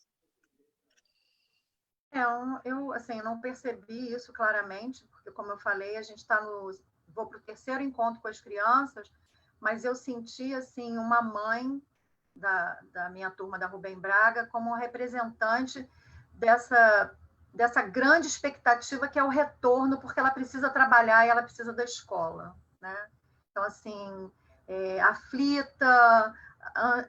Eu assim, não percebi isso claramente, porque, como eu falei, a gente está vou para o terceiro encontro com as crianças, mas eu senti, assim, uma mãe da minha turma da Rubem Braga como representante dessa grande expectativa que é o retorno, porque ela precisa trabalhar e ela precisa da escola, né? Então, assim, aflita,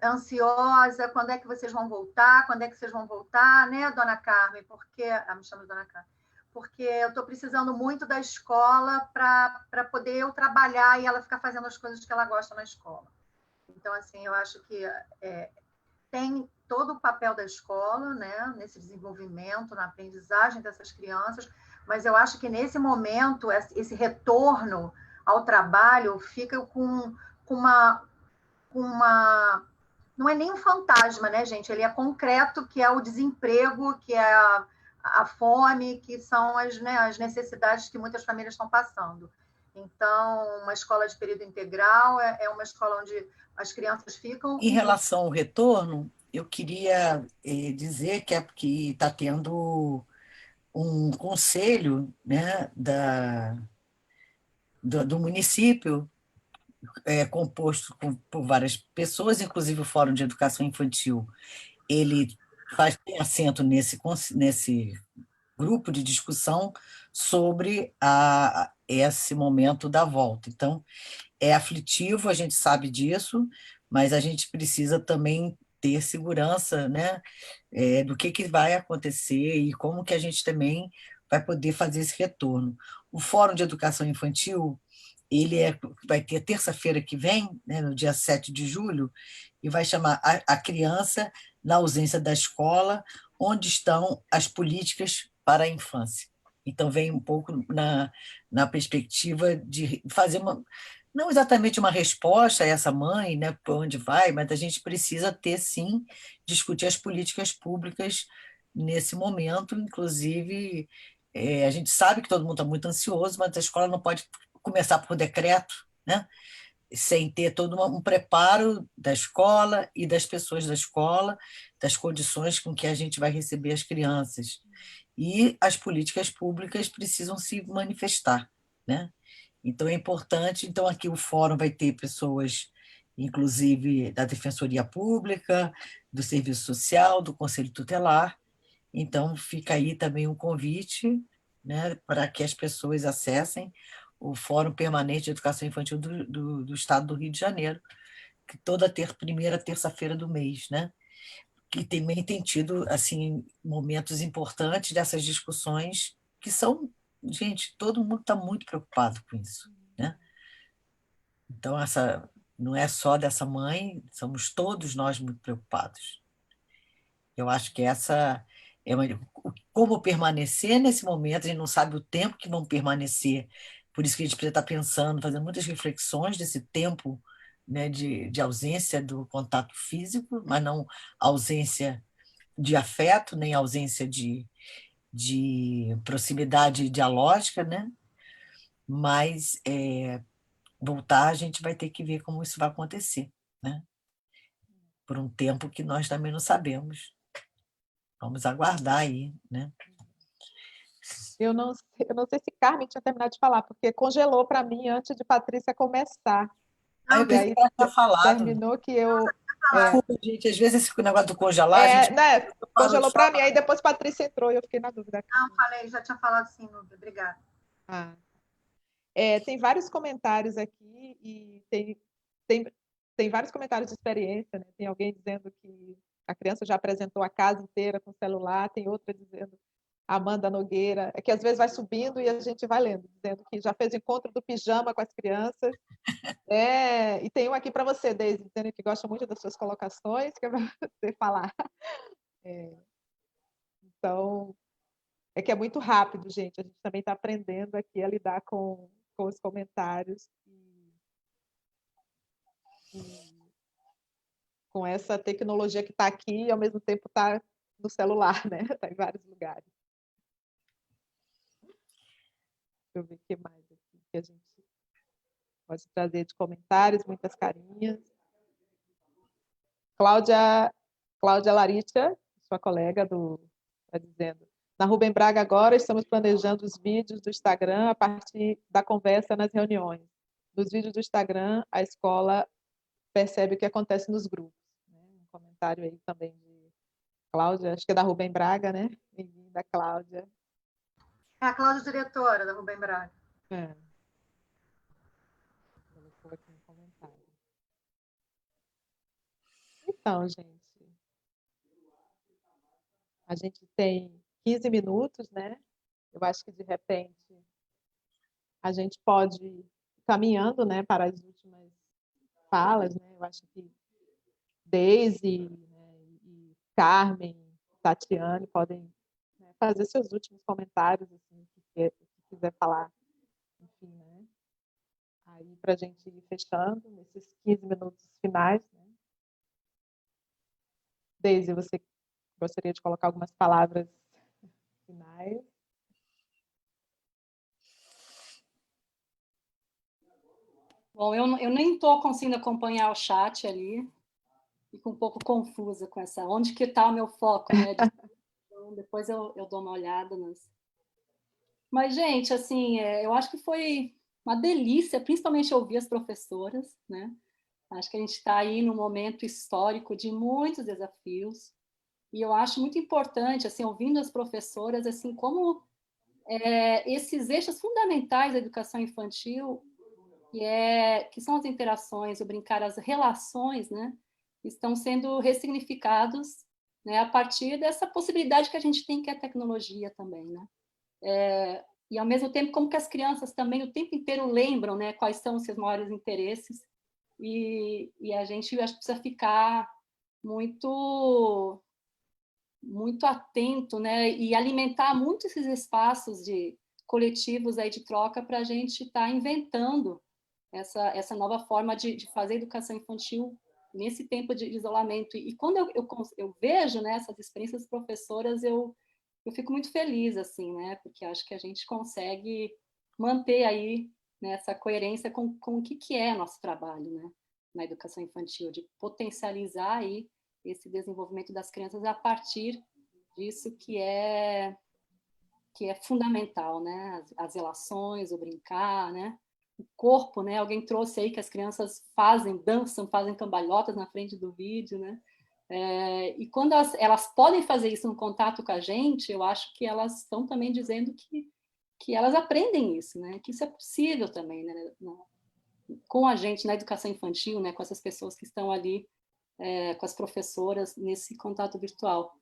ansiosa, quando é que vocês vão voltar? Quando é que vocês vão voltar, né, dona Carmen? Porque me chama de dona Carmen. Porque eu estou precisando muito da escola para poder eu trabalhar e ela ficar fazendo as coisas que ela gosta na escola. Então, assim, eu acho que tem todo o papel da escola, né, nesse desenvolvimento, na aprendizagem dessas crianças, mas eu acho que nesse momento, esse retorno ao trabalho fica com uma... Não é nem um fantasma, né, gente? Ele é concreto, que é o desemprego, que é a fome, que são as necessidades que muitas famílias estão passando. Então, uma escola de período integral é uma escola onde as crianças ficam... Em relação ao retorno, eu queria dizer que está tendo um conselho, né, do município, composto por várias pessoas, inclusive o Fórum de Educação Infantil. Ele tem assento nesse grupo de discussão sobre esse momento da volta. Então, é aflitivo, a gente sabe disso, mas a gente precisa também ter segurança, né, do que vai acontecer e como que a gente também vai poder fazer esse retorno. O Fórum de Educação Infantil, ele vai ter terça-feira que vem, né, no dia 7 de julho, e vai chamar a criança na ausência da escola, onde estão as políticas para a infância. Então, vem um pouco na perspectiva de fazer não exatamente uma resposta a essa mãe, né, para onde vai, mas a gente precisa ter, sim, discutir as políticas públicas nesse momento, inclusive, a gente sabe que todo mundo está muito ansioso, mas a escola não pode começar por decreto, né, sem ter todo um preparo da escola e das pessoas da escola, das condições com que a gente vai receber as crianças. E as políticas públicas precisam se manifestar, né? Então, é importante. Então, aqui o fórum vai ter pessoas, inclusive, da Defensoria Pública, do Serviço Social, do Conselho Tutelar. Então, fica aí também um convite, né, para que as pessoas acessem o Fórum Permanente de Educação Infantil do Estado do Rio de Janeiro, que toda primeira terça-feira do mês, né? Que também tem tido assim, momentos importantes dessas discussões, que são, gente, todo mundo está muito preocupado com isso, né? Então, essa não é só dessa mãe, somos todos nós muito preocupados. Eu acho que essa como permanecer nesse momento, a gente não sabe o tempo que vão permanecer, por isso que a gente precisa estar pensando, fazendo muitas reflexões desse tempo, né, de ausência do contato físico, mas não ausência de afeto, nem ausência de proximidade dialógica, né? Mas voltar, a gente vai ter que ver como isso vai acontecer, né? Por um tempo que nós também não sabemos. Vamos aguardar aí, né? Eu não sei se Carmen tinha terminado de falar, porque congelou para mim antes de Patrícia começar. Aí eu E pensei aí que ela tinha falado. terminou que eu... Desculpa, gente, às vezes esse negócio do congelar, a gente né, congelou para mim, fala. aí depois Patrícia entrou e eu fiquei na dúvida. Não, falei, já tinha falado sim, Nubia. Obrigada. Ah. Tem vários comentários aqui e tem vários comentários de experiência, né? Tem alguém dizendo que a criança já apresentou a casa inteira com celular, tem outra dizendo, Amanda Nogueira, é que às vezes vai subindo e a gente vai lendo, dizendo que já fez o encontro do pijama com as crianças. E tem um aqui para você, Deise, dizendo que gosta muito das suas colocações, que é para você falar. Então, é que é muito rápido, gente. A gente também está aprendendo aqui a lidar com os comentários e com essa tecnologia que está aqui e, ao mesmo tempo, está no celular, né? Está em vários lugares. Deixa eu ver o que mais aqui que a gente pode trazer de comentários, muitas carinhas. Cláudia Laritia, sua colega, está dizendo: na Rubem Braga agora estamos planejando os vídeos do Instagram a partir da conversa nas reuniões. Nos vídeos do Instagram, a escola percebe o que acontece nos grupos. Um comentário aí também de Cláudia, acho que é da Rubem Braga, né? Bem-vinda, Cláudia. É a Cláudia, diretora da Rubem Braga. Colocou aqui no comentário. Então, gente, a gente tem 15 minutos, né? Eu acho que, de repente, a gente pode ir caminhando, né, para as últimas falas, né? Eu acho que Deise, né, e Carmen, Tatiane podem, né, fazer seus últimos comentários, assim, que quiser falar, enfim, né? Aí, para a gente ir fechando nesses 15 minutos finais, né? Deise, você gostaria de colocar algumas palavras finais? Bom, eu nem estou conseguindo acompanhar o chat ali, fico um pouco confusa com essa, onde que está o meu foco, né? Então, depois eu dou uma olhada nas... Mas, gente, assim, eu acho que foi uma delícia, principalmente ouvir as professoras, né? Acho que a gente está aí num momento histórico de muitos desafios, e eu acho muito importante, assim, ouvindo as professoras, assim, como esses eixos fundamentais da educação infantil, que são as interações, o brincar, as relações, né, estão sendo ressignificados, né, a partir dessa possibilidade que a gente tem, que é a tecnologia também, né? E, ao mesmo tempo, como que as crianças também o tempo inteiro lembram, né, quais são os seus maiores interesses, e a gente, acho que precisa ficar muito atento, né, e alimentar muito esses espaços coletivos aí de troca para a gente estar inventando essa nova forma de fazer educação infantil nesse tempo de isolamento. E quando eu vejo, né, essas experiências professoras, eu fico muito feliz, assim, né, porque acho que a gente consegue manter aí, né, essa coerência com o que é nosso trabalho, né, na educação infantil, de potencializar aí esse desenvolvimento das crianças a partir disso que é fundamental, né? As relações, o brincar, né? O corpo, né? Alguém trouxe aí que as crianças dançam, fazem cambalhotas na frente do vídeo, né? E quando elas podem fazer isso no contato com a gente, eu acho que elas estão também dizendo que elas aprendem isso, né? Que isso é possível também, né? Com a gente na educação infantil, né? Com essas pessoas que estão ali, com as professoras nesse contato virtual.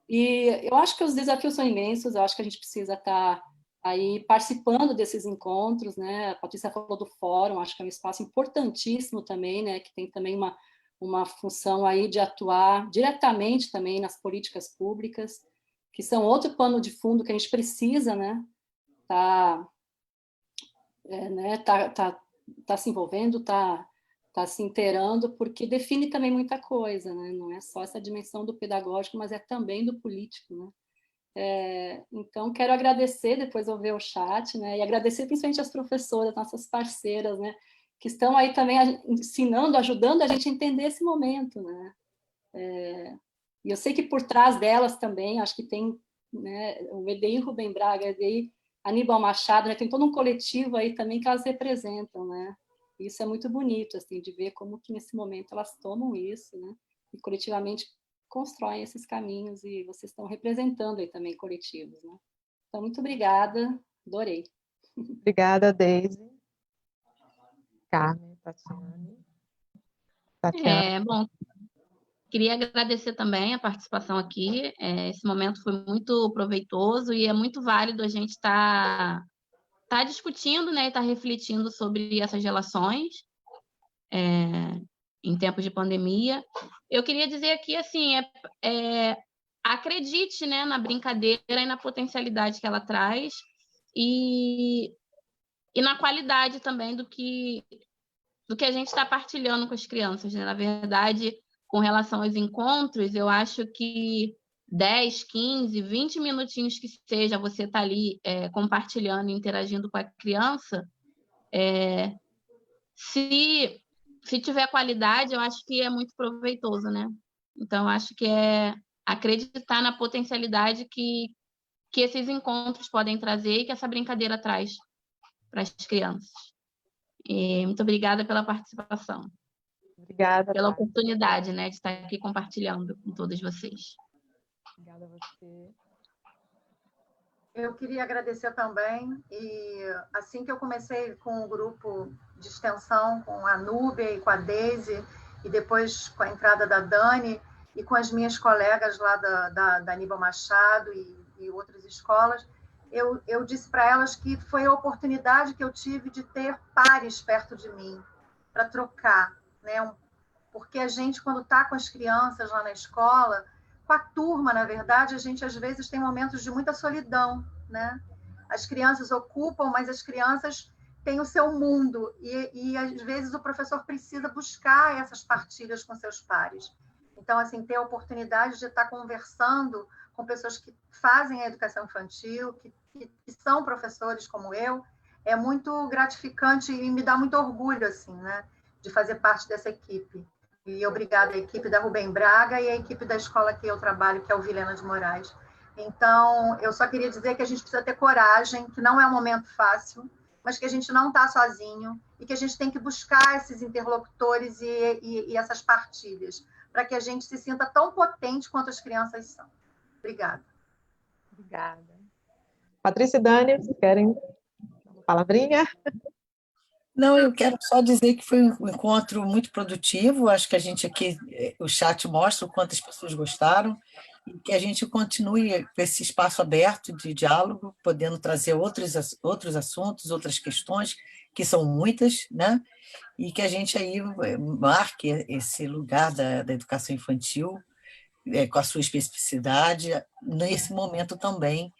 E eu acho que os desafios são imensos, eu acho que a gente precisa estar aí participando desses encontros, né? A Patrícia falou do fórum, acho que é um espaço importantíssimo também, né? Que tem também uma função aí de atuar diretamente também nas políticas públicas. que são outro pano de fundo que a gente precisa, né? Tá se envolvendo, tá se inteirando, porque define também muita coisa, né? Não é só essa dimensão do pedagógico, mas é também do político, né? Então, quero agradecer, depois eu ver o chat, né? E agradecer principalmente as professoras, nossas parceiras, né? Que estão aí também ensinando, ajudando a gente a entender esse momento, né? E eu sei que por trás delas também, acho que tem, né, o EDI Rubem Braga, o EDI Aníbal Machado, né? Tem todo um coletivo aí também que elas representam, né? Isso é muito bonito, assim, de ver como que nesse momento elas tomam isso, né? E coletivamente constroem esses caminhos, e vocês estão representando aí também coletivos, né? Então, muito obrigada, adorei. Obrigada, Deise. Carmen, Tatiana. Bom, queria agradecer também a participação aqui. Esse momento foi muito proveitoso e é muito válido a gente estar discutindo, né, e estar refletindo sobre essas relações em tempos de pandemia. Eu queria dizer aqui, assim, acredite, né, na brincadeira e na potencialidade que ela traz e na qualidade também do que a gente está partilhando com as crianças, né? Na verdade, com relação aos encontros, eu acho que 10, 15, 20 minutinhos que seja, você está ali compartilhando, interagindo com a criança, se tiver qualidade, eu acho que é muito proveitoso, né? Então, acho que é acreditar na potencialidade que esses encontros podem trazer e que essa brincadeira traz para as crianças. E muito obrigada pela participação. Obrigada, Pela Tati. oportunidade, né, de estar aqui compartilhando com todos vocês. Obrigada a você. Eu queria agradecer também, e assim que eu comecei com o grupo de extensão, com a Núbia e com a Deise, e depois com a entrada da Dani, e com as minhas colegas lá da Aníbal Machado e outras escolas, eu disse para elas que foi a oportunidade que eu tive de ter pares perto de mim, para trocar, né? Porque a gente, quando está com as crianças lá na escola, com a turma, na verdade, a gente às vezes tem momentos de muita solidão, né? As crianças ocupam, mas as crianças têm o seu mundo e às vezes o professor precisa buscar essas partilhas com seus pares. Então, assim, ter a oportunidade de estar conversando com pessoas que fazem a educação infantil, que são professores como eu, é muito gratificante e me dá muito orgulho, assim, né, de fazer parte dessa equipe. E obrigada à equipe da Rubem Braga e à equipe da escola que eu trabalho, que é o Vilhena de Moraes. Então, eu só queria dizer que a gente precisa ter coragem, que não é um momento fácil, mas que a gente não está sozinho e que a gente tem que buscar esses interlocutores e essas partilhas, para que a gente se sinta tão potente quanto as crianças são. Obrigada. Obrigada. Patrícia e Dani, vocês querem uma palavrinha? Não, eu quero só dizer que foi um encontro muito produtivo. Acho que a gente aqui, o chat mostra o quanto as pessoas gostaram, e que a gente continue com esse espaço aberto de diálogo, podendo trazer outros assuntos, outras questões, que são muitas, né? E que a gente aí marque esse lugar da educação infantil, com a sua especificidade, nesse momento também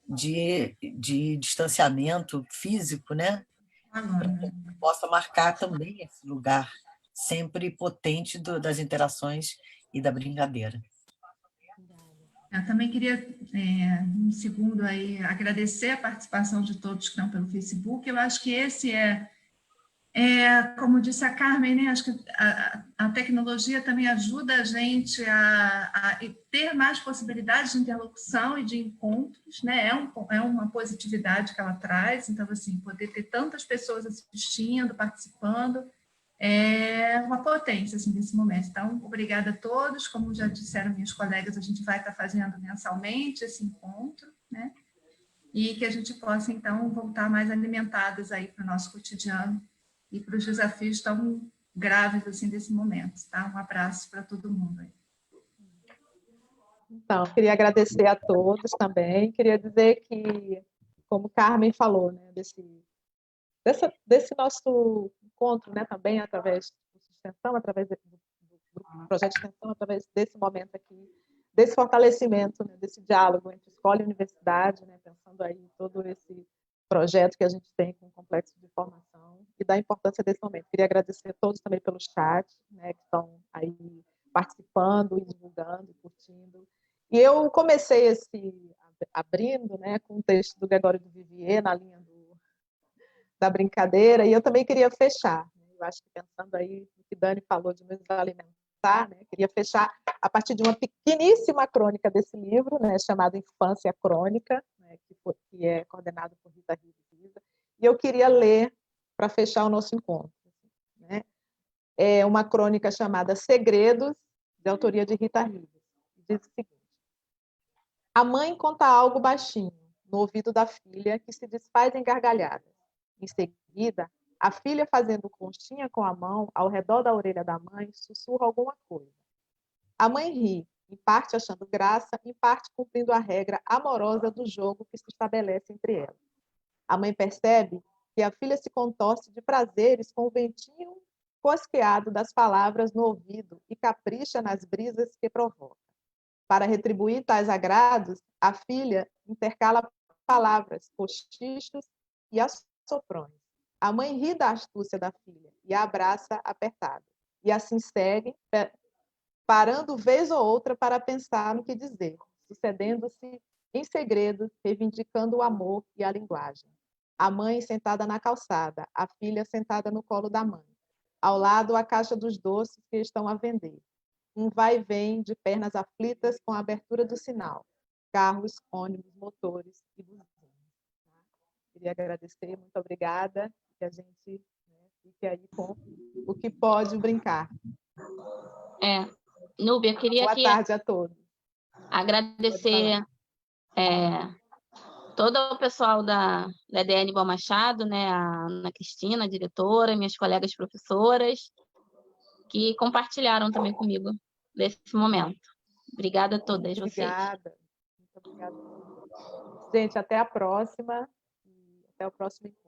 de distanciamento físico, né? Para que a gente possa marcar também esse lugar sempre potente das interações e da brincadeira. Eu também queria, um segundo aí, agradecer a participação de todos que estão pelo Facebook. Eu acho que esse como disse a Carmen, né, acho que a tecnologia também ajuda a gente a ter mais possibilidades de interlocução e de encontros, né? É uma positividade que ela traz. Então, assim, poder ter tantas pessoas assistindo, participando, é uma potência, assim, nesse momento. Então, obrigada a todos. Como já disseram minhas colegas, a gente vai estar fazendo mensalmente esse encontro, né? E que a gente possa, então, voltar mais alimentadas aí para o nosso cotidiano e para os desafios tão graves assim desse momento, tá? Um abraço para todo mundo aí. Então, queria agradecer a todos também. Queria dizer que, como Carmen falou, né, desse nosso encontro, né, também através do extensão, através do projeto de extensão, através desse momento aqui desse fortalecimento, né, desse diálogo entre escola e universidade, né, pensando aí todo esse projeto que a gente tem com o complexo de formação e da importância desse momento. Queria agradecer a todos também pelo chat, né, que estão aí participando, e divulgando, e curtindo. E eu comecei abrindo, né, com um texto do Gregório do Vivier, na linha da brincadeira, e eu também queria fechar. Né, eu acho que pensando aí no que Dani falou de nos alimentar, né, queria fechar a partir de uma pequeníssima crônica desse livro, né, chamado Infância Crônica, né, que é coordenado por Rita Rives, e eu queria ler para fechar o nosso encontro. Né? É uma crônica chamada Segredos, de autoria de Rita Rives. Diz o seguinte: a mãe conta algo baixinho, no ouvido da filha, que se desfaz em gargalhadas. Em seguida, a filha, fazendo conchinha com a mão ao redor da orelha da mãe, sussurra alguma coisa. A mãe ri, em parte achando graça, em parte cumprindo a regra amorosa do jogo que se estabelece entre elas. A mãe percebe que a filha se contorce de prazeres com o ventinho cosqueado das palavras no ouvido e capricha nas brisas que provoca. Para retribuir tais agrados, a filha intercala palavras, cochichos e assoprões. A mãe ri da astúcia da filha e a abraça apertada. E assim segue, parando vez ou outra para pensar no que dizer, sucedendo-se em segredo, reivindicando o amor e a linguagem. A mãe sentada na calçada, a filha sentada no colo da mãe. Ao lado, a caixa dos doces que estão a vender. Um vai e vem de pernas aflitas com a abertura do sinal. Carros, ônibus, motores e buzinas. Queria agradecer, muito obrigada. Que a gente, né, fique aí com o que pode brincar. Núbia, queria Boa tarde a todos. agradecer todo o pessoal da EDN Bom Machado, né, a Ana Cristina, a diretora, minhas colegas professoras, que compartilharam também comigo desse momento. Obrigada a todas vocês. Obrigada. Muito obrigada. Gente, até a próxima. Até o próximo encontro.